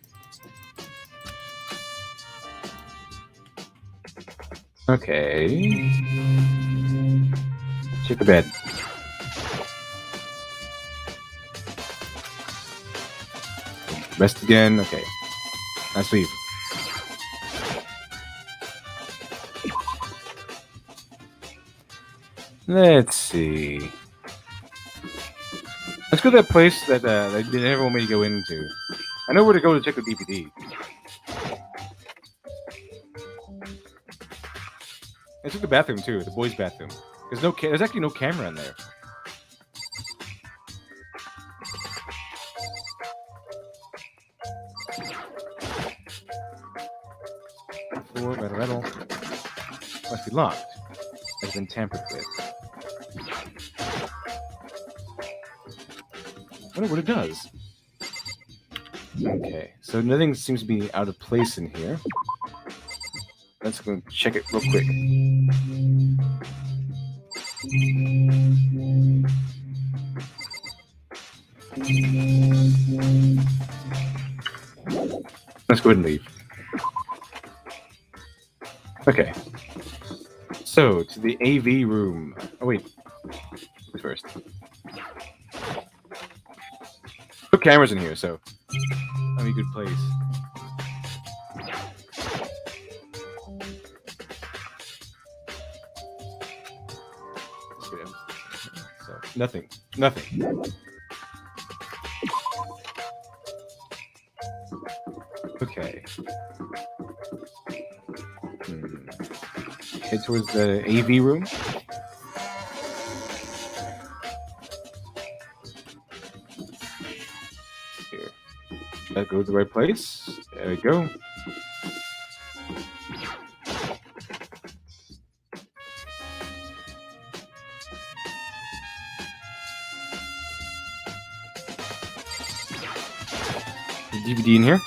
Okay. Check the bed. Rest again. Okay. Let's leave. Let's see. Let's go to that place that they never want me to go into. I know where to go to check the DVD. I took the bathroom too, the boys' bathroom. There's actually no camera in there. Floor, rattle. Must be locked. Has been tampered with. I wonder what it does. Okay, so nothing seems to be out of place in here. Let's go check it real quick. Let's go ahead and leave. Okay. So, to the AV room. Oh, wait. First. No cameras in here, so that'll be a good place. So, nothing. Okay. Head towards the AV room. Here. That goes to the right place. There we go. The DVD in here.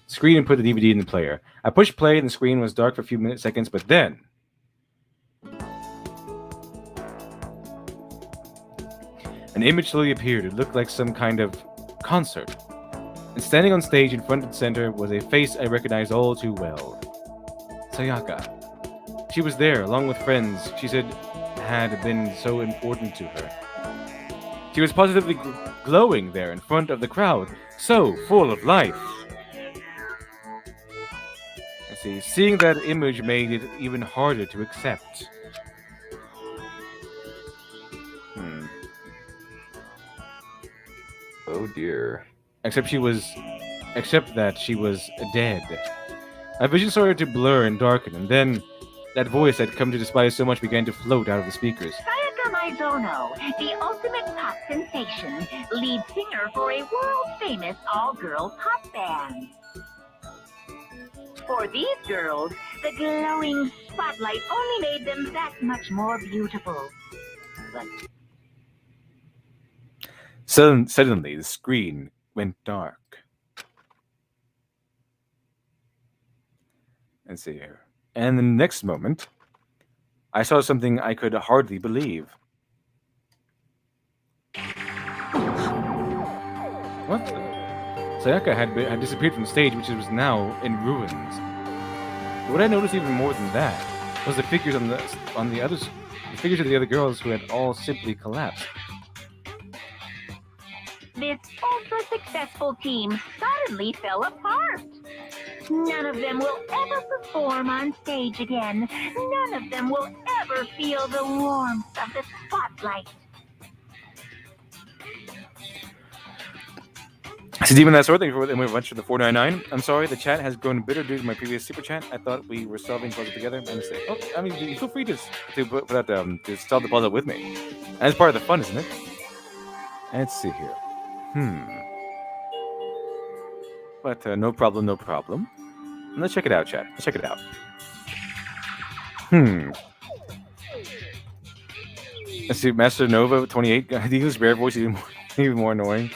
Screen and put the DVD in the player. I pushed play and the screen was dark for a few seconds, but then An image slowly appeared. It looked like some kind of concert. And standing on stage in front and center was a face I recognized all too well. Sayaka. She was there, along with friends she said had been so important to her. She was positively glowing there in front of the crowd, so full of life. I see. Seeing that image made it even harder to accept. Oh dear. Except that she was dead. My vision started to blur and darken, and then that voice I'd come to despise so much began to float out of the speakers. Sayaka Maizono, the ultimate pop sensation, lead singer for a world-famous all-girl pop band. For these girls, the glowing spotlight only made them that much more beautiful. But Suddenly, the screen went dark. Let's see here. And the next moment, I saw something I could hardly believe. What? Sayaka had disappeared from the stage, which was now in ruins. But what I noticed even more than that was the figures the figures of the other girls who had all simply collapsed. this ultra-successful team suddenly fell apart. None of them will ever perform on stage again. None of them will ever feel the warmth of the spotlight. See, Demon That Sword, thank you very much for the 499. I'm sorry, the chat has grown bitter due to my previous super chat. I thought we were solving puzzle together. My mistake. Oh, I mean, you feel free to solve the puzzle with me. That's part of the fun, isn't it? Let's see here. But no problem, no problem. Let's check it out, chat. Let's check it out. Let's see, Master Nova 28. The English bear voice is even more annoying.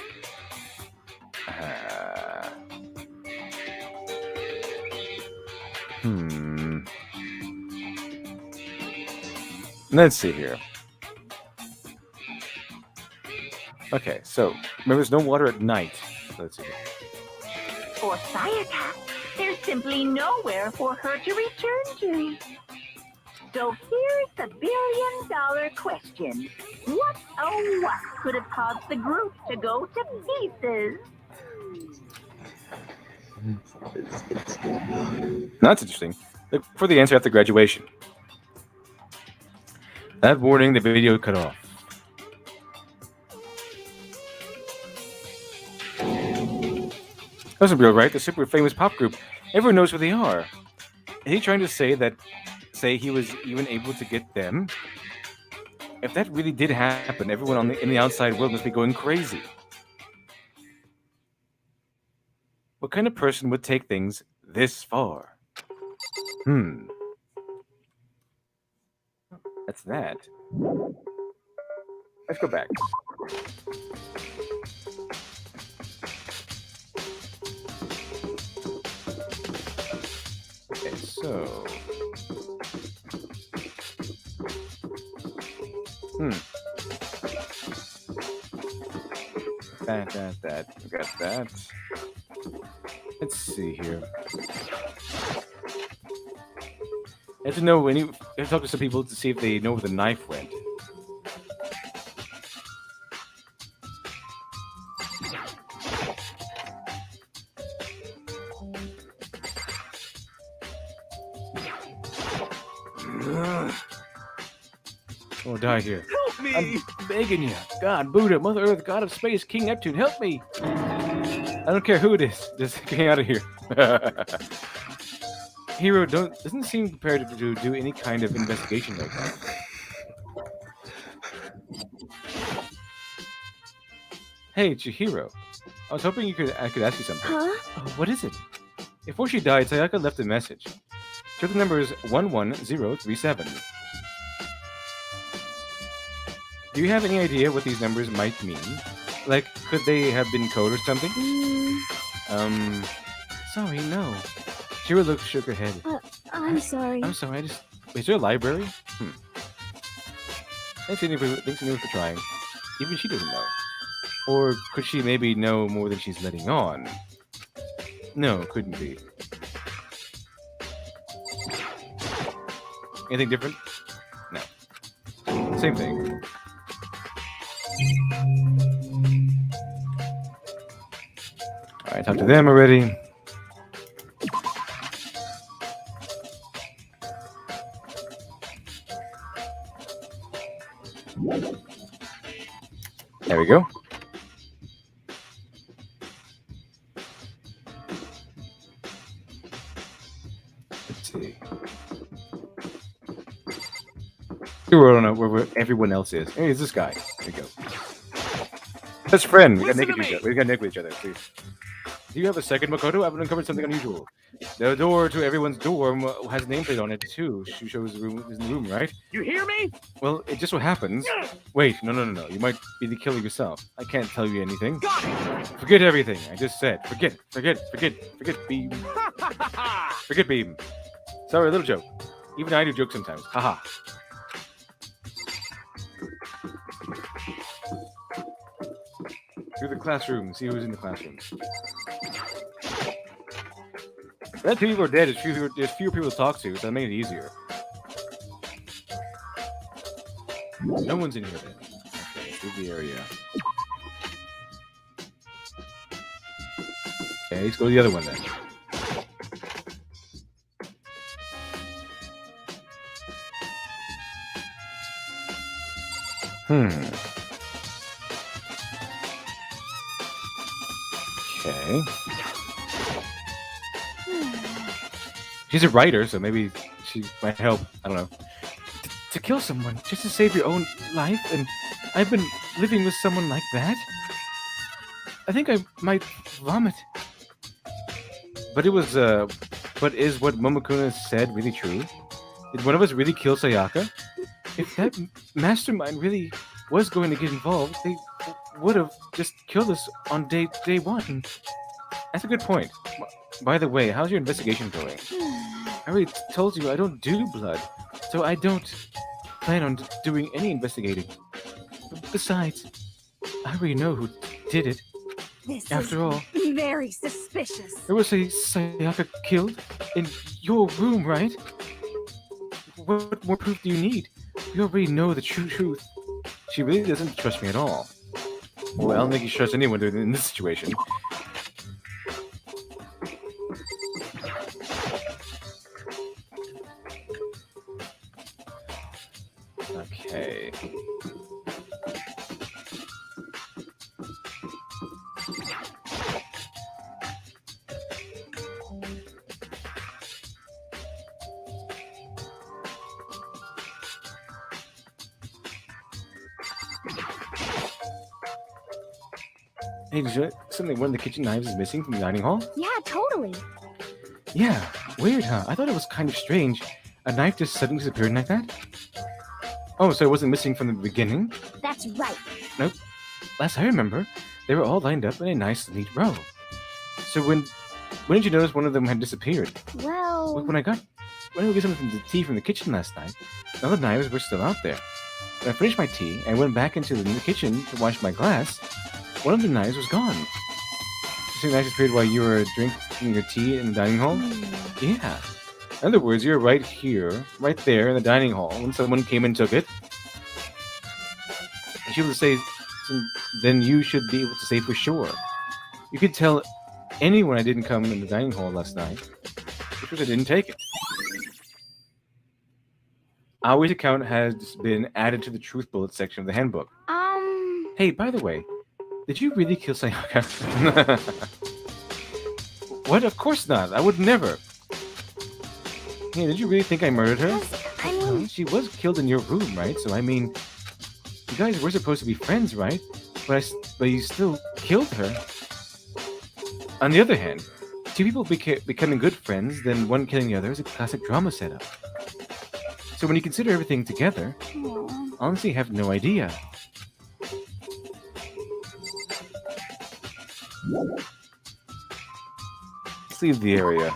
Let's see here. Okay, so remember, there's no water at night. Let's see. For Sayaka, there's simply nowhere for her to return to. So here's the billion-dollar question. What, oh what, could have caused the group to go to pieces? That's interesting. Look for the answer after graduation. That warning, the video cut off. That's real, right? The super famous pop group. Everyone knows who they are. Is he trying to say he was even able to get them? If that really did happen, everyone in the outside world must be going crazy. What kind of person would take things this far? That's that. Let's go back. Okay, so... That. We got that. Let's see here. I have to know I have to talk to some people to see if they know where the knife went. I'll die here. Help me! I'm begging you. God, Buddha, Mother Earth, God of Space, King Neptune, help me! I don't care who it is. Just get out of here. Hero doesn't seem prepared to do any kind of investigation right now. Hey, Chihiro. I was hoping I could ask you something. Huh? Oh, what is it? Before she died, Sayaka left a message. Check the number is 11037. Do you have any idea what these numbers might mean? Like, could they have been code or something? Sorry, no. Chihiro shook her head. I'm sorry. I'm sorry, is there a library? Thanks anyway for trying. Even she doesn't know. Or could she maybe know more than she's letting on? No, couldn't be. Anything different? No. Same thing. Alright, talk to them already. There we go. Let's see. We don't know where everyone else is. Hey, it's this guy. There we go. Best friend. We got naked with each other. We got naked with each other, please. Do you have a second, Makoto? I've uncovered something unusual. The door to everyone's dorm has a nameplate on it too. She shows the room is in the room, right? You hear me? Well, it just so happens. Wait, no. You might be the killer yourself. I can't tell you anything. Forget everything I just said. Forget Beam. Forget Beam. Sorry, a little joke. Even I do jokes sometimes. Haha. Through the classroom. See who's in the classroom. That people are dead. There's fewer people to talk to, so that makes it easier. No one's in here then. Okay, through the area. Okay, let's go to the other one then. Okay. She's a writer, so maybe she might help. I don't know. To kill someone just to save your own life, and I've been living with someone like that? I think I might vomit. But is what Momokuna said really true? Did one of us really kill Sayaka? If that mastermind really was going to get involved, they would have just killed us on day one. That's a good point. By the way, how's your investigation going? I already told you I don't do blood, so I don't plan on doing any investigating. Besides, I already know who did it. This After all, very suspicious. there was a Sayaka killed in your room, right? What more proof do you need? You already know the true truth. She really doesn't trust me at all. Well, I don't think you trust anyone in this situation. Okay. Hey, did you something one of the kitchen knives is missing from the dining hall? Yeah, totally. Yeah, weird, huh? I thought it was kind of strange. A knife just suddenly disappeared like that? Oh, so it wasn't missing from the beginning? That's right. Nope. Last I remember, they were all lined up in a nice, neat row. So when did you notice one of them had disappeared? Well, When I get some of the tea from the kitchen last night, the other knives were still out there. When I finished my tea and went back into the kitchen to wash my glass, one of the knives was gone. You see the knife disappeared while you were drinking your tea in the dining hall? Yeah. In other words, you're right here, right there in the dining hall when someone came and took it. And she was to say, then you should be able to say for sure. You could tell anyone I didn't come in the dining hall last night, which was I didn't take it. Aoi's account has been added to the truth bullet section of the handbook. Hey, by the way, did you really kill Sayaka? What? Of course not. I would never. Hey, did you really think I murdered her? I mean, Well, she was killed in your room, right? So, I mean, you guys were supposed to be friends, right? But you still killed her. On the other hand, two people becoming good friends, then one killing the other is a classic drama setup. So when you consider everything together, honestly, I have no idea. Let's leave the area.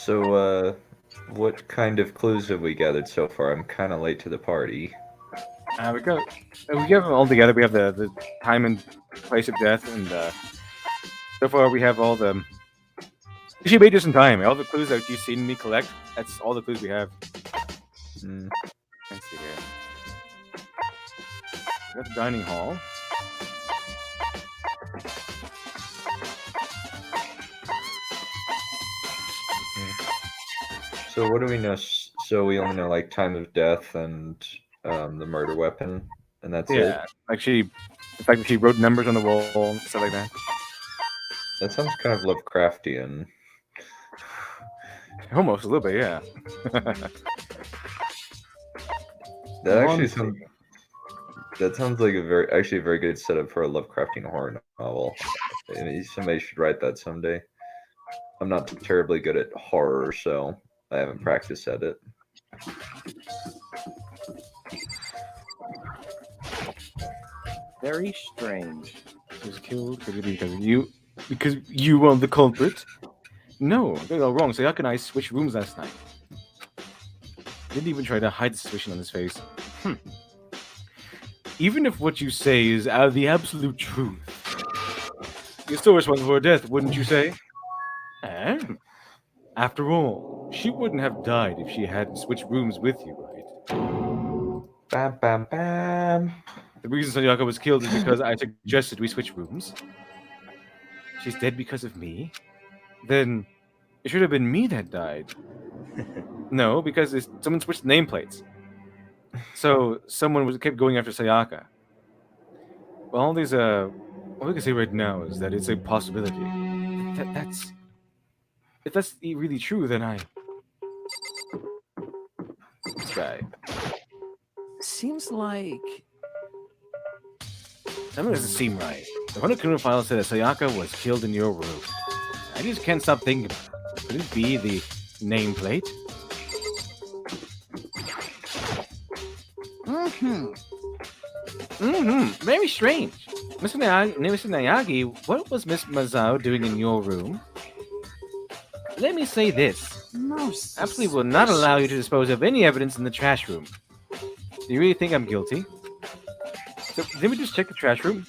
So, what kind of clues have we gathered so far? I'm kind of late to the party. We have them all together. We have the time and place of death, and so far we have all the. She made just in time. All the clues that you've seen me collect. That's all the clues we have. Hmm. Let's see here. We got the dining hall. So what do we know? So we only know like time of death and the murder weapon, and that's it. Yeah, like the fact that she wrote numbers on the wall and stuff like that. That sounds kind of Lovecraftian. Almost a little bit, yeah. That sounds like a very good setup for a Lovecraftian horror novel. Somebody should write that someday. I'm not terribly good at horror, so I haven't practiced at it. Very strange. He was killed because you were the culprit. No, they're all wrong. Sayaka and I switched rooms last night. Didn't even try to hide the suspicion on his face. Even if what you say is the absolute truth, you're still responsible for her death, wouldn't you say? Eh? After all, she wouldn't have died if she hadn't switched rooms with you, right? Bam, bam, bam. The reason Sayaka was killed is because I suggested we switch rooms. She's dead because of me? Then it should have been me that died. No, because someone switched nameplates. So someone kept going after Sayaka. Well, all we can say right now is that it's a possibility. If that's really true, then this guy. Seems like... Something doesn't seem right. The Hunter criminal file said that Sayaka was killed in your room. I just can't stop thinking about it. Could it be the nameplate? Very strange. Mr. Nayagi, what was Miss Mazao doing in your room? Let me say this. Absolutely will not allow you to dispose of any evidence in the trash room. Do you really think I'm guilty? So, didn't we just check the trash room?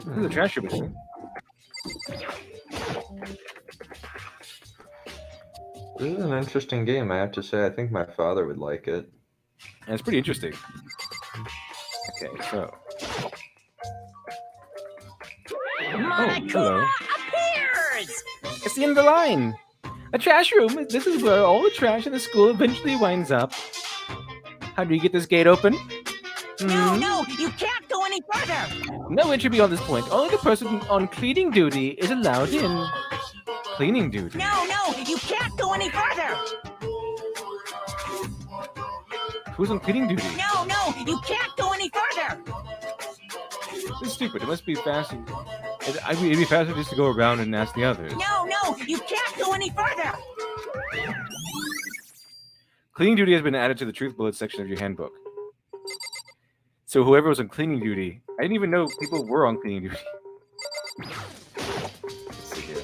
The trash room is here. This is an interesting game, I have to say. I think my father would like it. And it's pretty interesting. Okay, so. Monokuma appears! It's the end of the line! A trash room! This is where all the trash in the school eventually winds up. How do you get this gate open? No, you can't go any further! No entry beyond this point. Only the person on cleaning duty is allowed in. Cleaning duty? No, you can't go any further! Who's on cleaning duty? No, you can't go any further! This is stupid. It must be faster. It'd be faster just to go around and ask the others. No, you can't go any further! Cleaning duty has been added to the truth bullet section of your handbook. So whoever was on cleaning duty, I didn't even know people were on cleaning duty. Let's see here.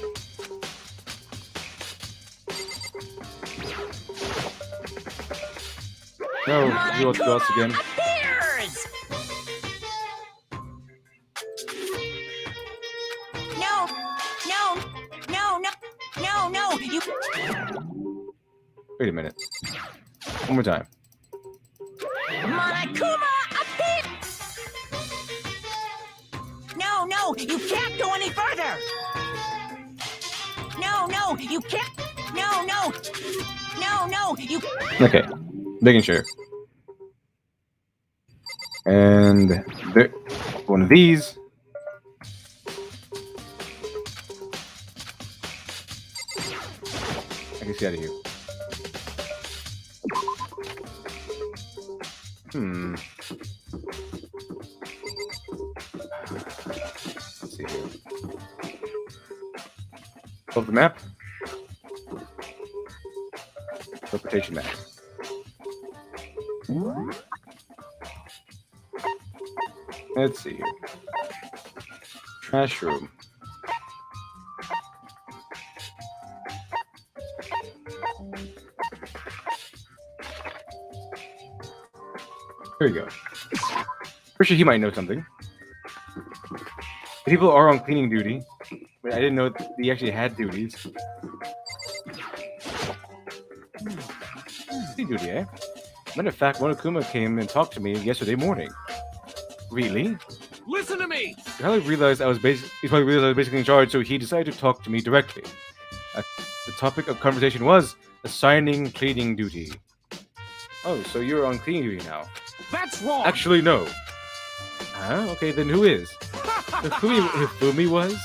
No, you go else again. Appears! No, you... Wait a minute. One more time. Monokuma appears! No, you can't go any further! No, you can't... No, you... Okay, making sure. And one of these. I can see out of here. Let's see here. Of the map. Interpretation map. Let's see here. Trash room. Here we go. For sure, he might know something. People are on cleaning duty, but I didn't know he actually had duties. Cleaning duty, eh? Matter of fact, Monokuma came and talked to me yesterday morning. Really? Listen to me! He probably realized I was basically in charge, so he decided to talk to me directly. The topic of conversation was assigning cleaning duty. Oh, so you're on cleaning duty now? That's wrong! Actually, no. Huh? Okay, then who is? Hifumi was?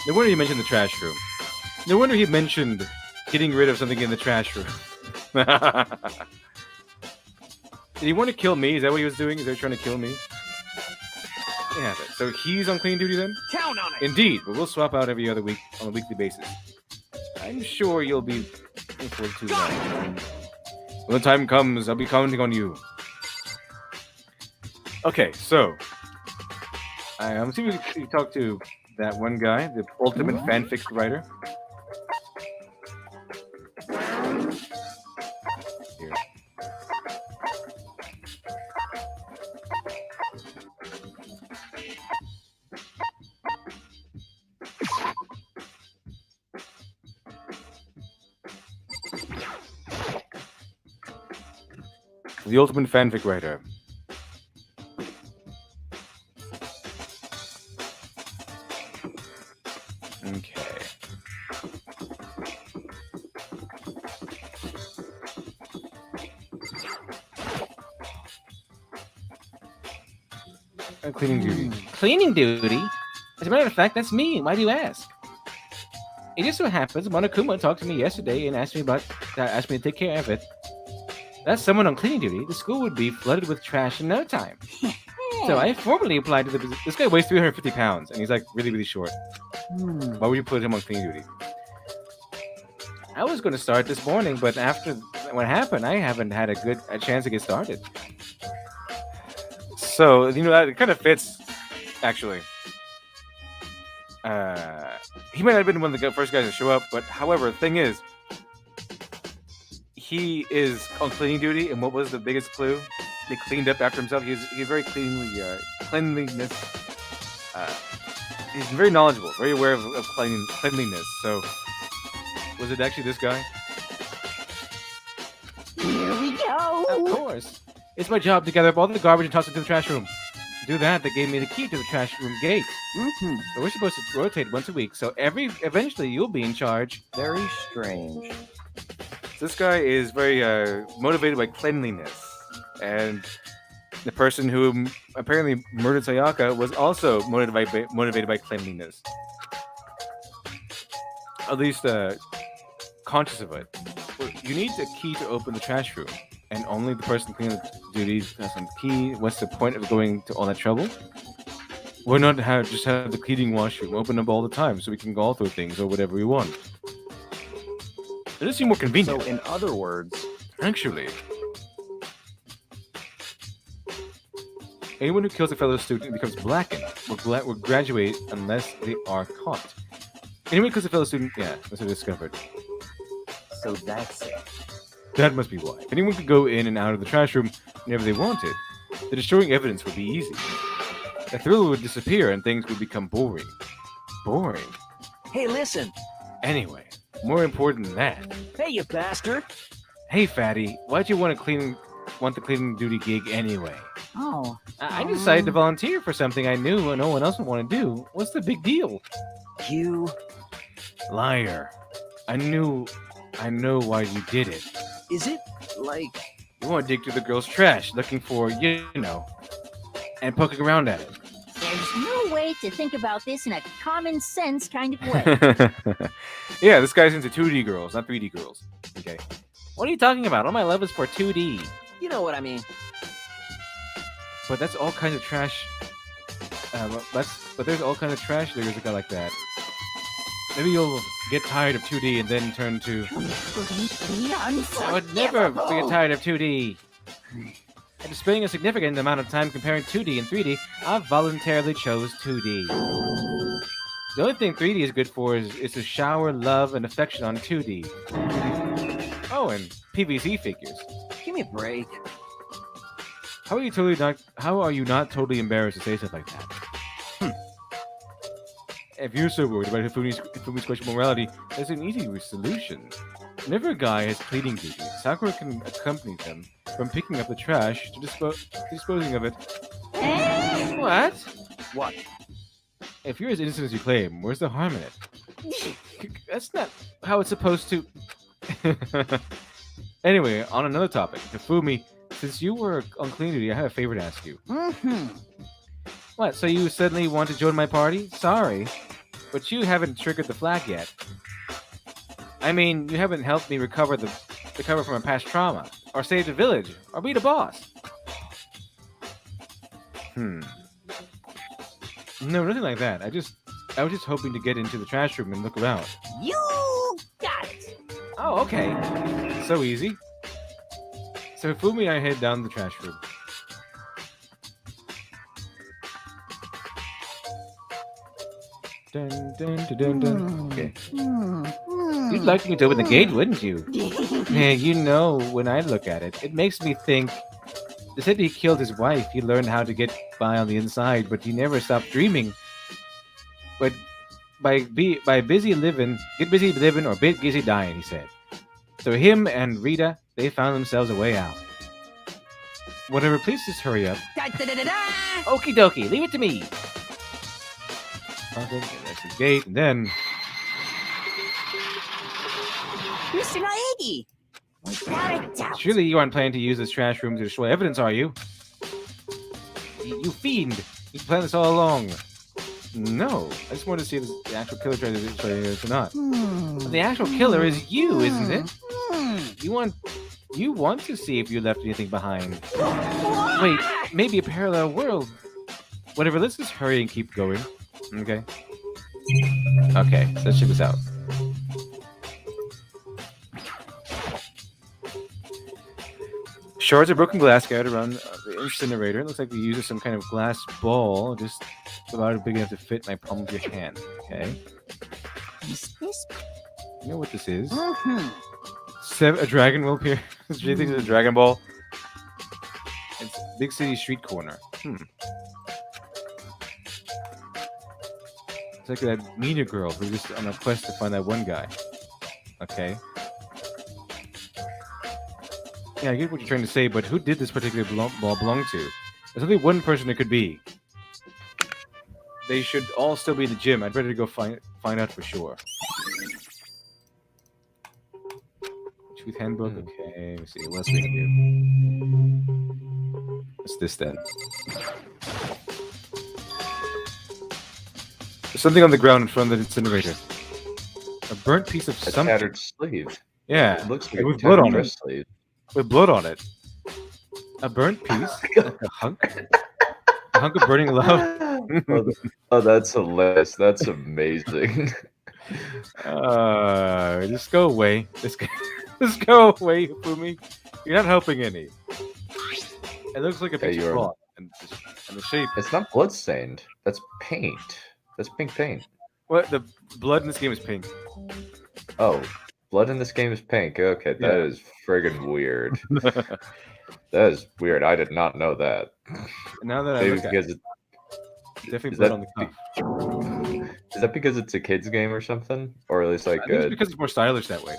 No wonder he mentioned the trash room. No wonder he mentioned getting rid of something in the trash room. Did he want to kill me? Is that what he was doing? Is he trying to kill me? Yeah, so he's on clean duty then? Count on it! Indeed, but we'll swap out every other week on a weekly basis. I'm sure you'll be equal to that. When the time comes, I'll be counting on you. Okay, so I'm seeing if we can talk to that one guy, the ultimate fanfic writer. Here. The ultimate fanfic writer. Okay. Cleaning duty. Cleaning duty? As a matter of fact, that's me. Why do you ask? It just so happens Monokuma talked to me yesterday and asked me to take care of it. That's someone on cleaning duty. The school would be flooded with trash in no time. So I formally applied to the position. This guy weighs 350 pounds, and he's like really, really short. Why would you put him on cleaning duty? I was going to start this morning, but after what happened, I haven't had a chance to get started. So, that kind of fits, actually. He might not have been one of the first guys to show up, but however, the thing is, he is on cleaning duty, and what was the biggest clue? He cleaned up after himself. He's very cleanliness. He's very knowledgeable, very aware of cleanliness. So, was it actually this guy? Here we go. Of course. It's my job to gather up all the garbage and toss it to the trash room. To do that, they gave me the key to the trash room gate. So we're supposed to rotate once a week. So eventually you'll be in charge. Very strange. This guy is very motivated by cleanliness, and the person who apparently murdered Sayaka was also motivated by cleanliness. At least conscious of it. Well, you need a key to open the trash room, and only the person cleaning the duties has some key. What's the point of going to all that trouble? Why not just have the cleaning washroom open up all the time so we can go all through things or whatever we want? It does seem more convenient. So, in other words, actually, anyone who kills a fellow student becomes blackened will graduate unless they are caught. Anyone who kills a fellow student, unless they're discovered. so that's it. That must be why. If anyone could go in and out of the trash room whenever they wanted, the destroying evidence would be easy. The thrill would disappear and things would become boring. Boring? Hey, listen. Anyway, more important than that. Hey, you bastard. Hey, fatty, why'd you want the cleaning duty gig anyway? Oh. I decided to volunteer for something I knew no one else would want to do. What's the big deal? You... Liar. I know why you did it. Is it, like... You want to dig through the girl's trash, looking for, and poking around at it. There's no way to think about this in a common sense kind of way. Yeah, this guy's into 2D girls, not 3D girls. Okay. What are you talking about? All my love is for 2D. You know what I mean. But that's all kinds of trash. But there's all kinds of trash. There's a guy like that. Maybe you'll get tired of 2D and then turn to... I would never get tired of 2D. After spending a significant amount of time comparing 2D and 3D, I voluntarily chose 2D. The only thing 3D is good for is to shower love and affection on 2D. Oh, and PVC figures. Give me a break. How are you not totally embarrassed to say stuff like that? If you're so worried about Hifumi's questionable morality, there's an easy solution. Whenever a guy has cleaning duty, Sakura can accompany them from picking up the trash to disposing of it. What? What? If you're as innocent as you claim, where's the harm in it? That's not how it's supposed to. Anyway, on another topic, Hifumi, since you were on cleaning duty, I have a favor to ask you. What, so you suddenly want to join my party? Sorry, but you haven't triggered the flag yet. I mean, you haven't helped me recover from a past trauma, or save the village, or beat a boss. No, nothing like that. I was just hoping to get into the trash room and look around. You got it. Oh, okay. So easy. So Hifumi and I head down the trash room. Dun, dun, dun, dun, dun. Okay. You'd like me to open the gate, wouldn't you? Yeah, you know, when I look at it, it makes me think. They said he killed his wife. He learned how to get by on the inside, but he never stopped dreaming. But get busy living or busy dying, he said. So him and Rita, they found themselves a way out. Whatever, please just hurry up. Okie dokie, leave it to me. Okay, that's the gate, and then... Mr. Naegi! Without a doubt. Surely you aren't planning to use this trash room to destroy evidence, are you? You fiend! You planned this all along. No, I just wanted to see if the actual killer tried to destroy it or not. But the actual killer is you, isn't it? You want to see if you left anything behind. Wait, maybe a parallel world. Whatever, let's just hurry and keep going. Okay. Okay, so let's check this out. Shards of broken glass scattered around the incinerator. It looks like they used some kind of glass ball, just about big enough to fit my palm of your hand. Okay. Is this? You know what this is? A dragon will appear. Do you think it's a Dragon Ball? It's Big City Street Corner. It's like that meaner girl who's just on a quest to find that one guy. Okay. Yeah, I get what you're trying to say, but who did this particular ball belong to? There's only one person it could be. They should all still be in the gym. I'd better go find out for sure. Truth handbook. Okay, let's see. What else we have here? What's this then? There's something on the ground in front of the incinerator. A burnt piece of something. A tattered sleeve. Yeah, It looks like with a blood on tattered it. sleeve. With blood on it. A burnt piece. Like a hunk. A hunk of burning love. Oh, that's hilarious. That's amazing. Just go away. Just go away, Hifumi. You're not helping any. It looks like a piece of cloth. And the shape. It's not bloodstained. That's paint. That's pink paint. What? The blood in this game is pink. Oh, blood in this game is pink. Okay, that is friggin' weird. That is weird. I did not know that. Now that I Maybe look at because it, definitely blood on the cuff. Is that because it's a kid's game or something? Or at least like I think it's because it's more stylish that way.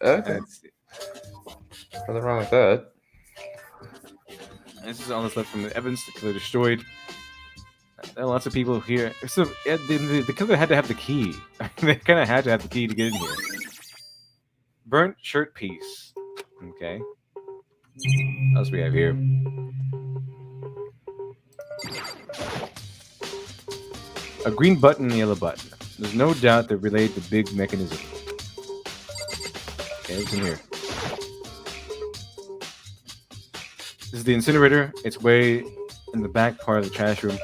Okay. Nothing wrong with that. This is all that's left from the evidence the killer destroyed. There are lots of people here. So the killer had to have the key. They kind of had to have the key to get in here. Burnt shirt piece. Okay. What else we have here? A green button and a yellow button. There's no doubt they're related to big mechanism. Okay, what's in here? This is the incinerator. It's way in the back part of the trash room.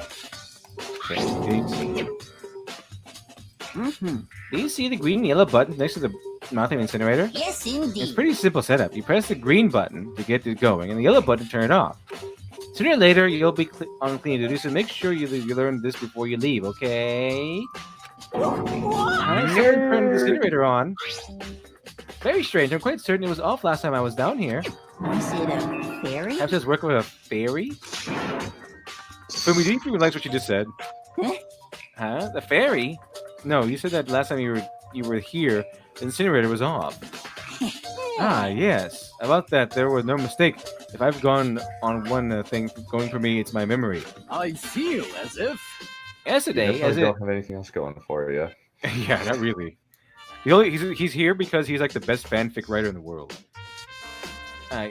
Okay, Do you see the green and yellow buttons next to the mouth of the incinerator? Yes, indeed. It's pretty simple setup. You press the green button to get it going, and the yellow button to turn it off. Sooner or later, you'll be on clean duty, so make sure you learn this before you leave, okay? Alright, so turn the incinerator on. Very strange. I'm quite certain it was off last time I was down here. I see it. fairy? Have this work with a fairy? Fumi, do you realize what you just said? Huh? Huh? The fairy? No, you said that last time you were here, the incinerator was off. Ah, yes. About that, there was no mistake. If I've gone on one thing going for me, it's my memory. I feel as if... Yesterday, You as definitely it... don't have anything else going for you. Yeah, not really. He's here because he's like the best fanfic writer in the world.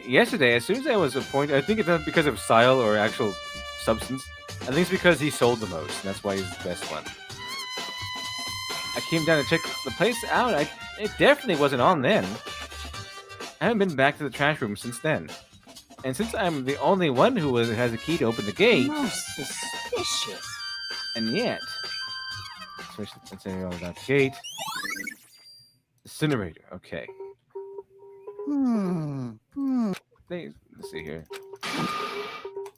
Yesterday, as soon as I was appointed, I think it's not because of style or actual substance. I think it's because he sold the most, and that's why he's the best one. I came down to check the place out. It definitely wasn't on then. I haven't been back to the trash room since then. And since I'm the only one who has a key to open the gate, Most suspicious. and yet, switch the incinerator without the gate. Incinerator, okay. Let's see here.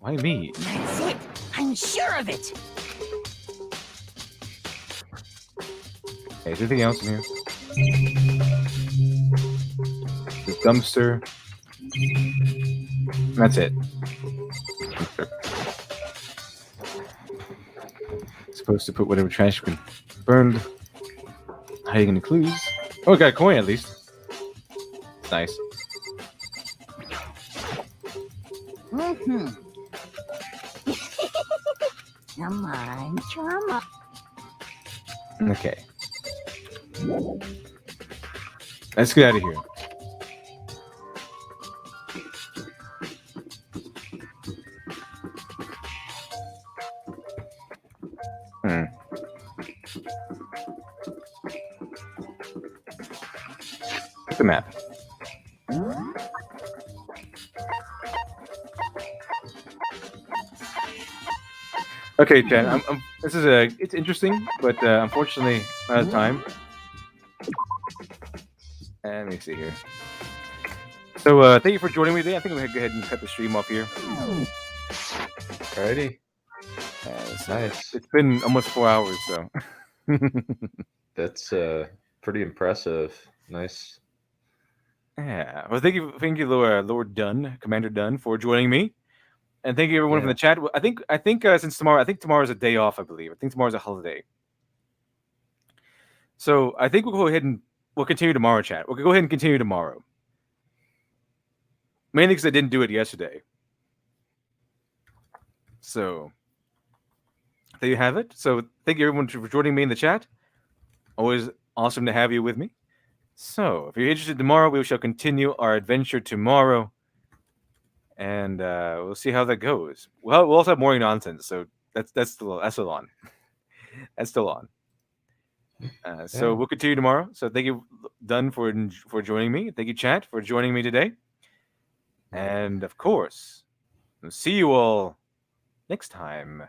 Why me? That's it. I'm sure of it. Okay, is there anything else in here? The dumpster. That's it. Dumpster. Supposed to put whatever trash can burned. Hiding in the clues. Oh, I got a coin at least. Nice. Come on, come on. Okay. Let's get out of here. Look at the map. Okay, Jen. This is it's interesting, but unfortunately, not out of time. And let me see here. So, thank you for joining me today. I think we're gonna go ahead and cut the stream off here. Alrighty. Nice. It's been almost 4 hours, so. That's pretty impressive. Nice. Yeah. Well, thank you, Lord Dunn, Commander Dunn, for joining me, and thank you everyone from the chat. I think since tomorrow, tomorrow's a day off. I believe. I think tomorrow's a holiday. So I think we'll go ahead and we'll continue tomorrow, chat. We'll go ahead and continue tomorrow. Mainly because I didn't do it yesterday. So there you have it. So thank you everyone for joining me in the chat. Always awesome to have you with me. So if you're interested tomorrow, we shall continue our adventure tomorrow. And we'll see how that goes. Well, we'll also have morning nonsense, so that's still on. That's still on. So we'll continue tomorrow. So thank you, Dunn, for joining me. Thank you, chat, for joining me today. And of course, we'll see you all next time.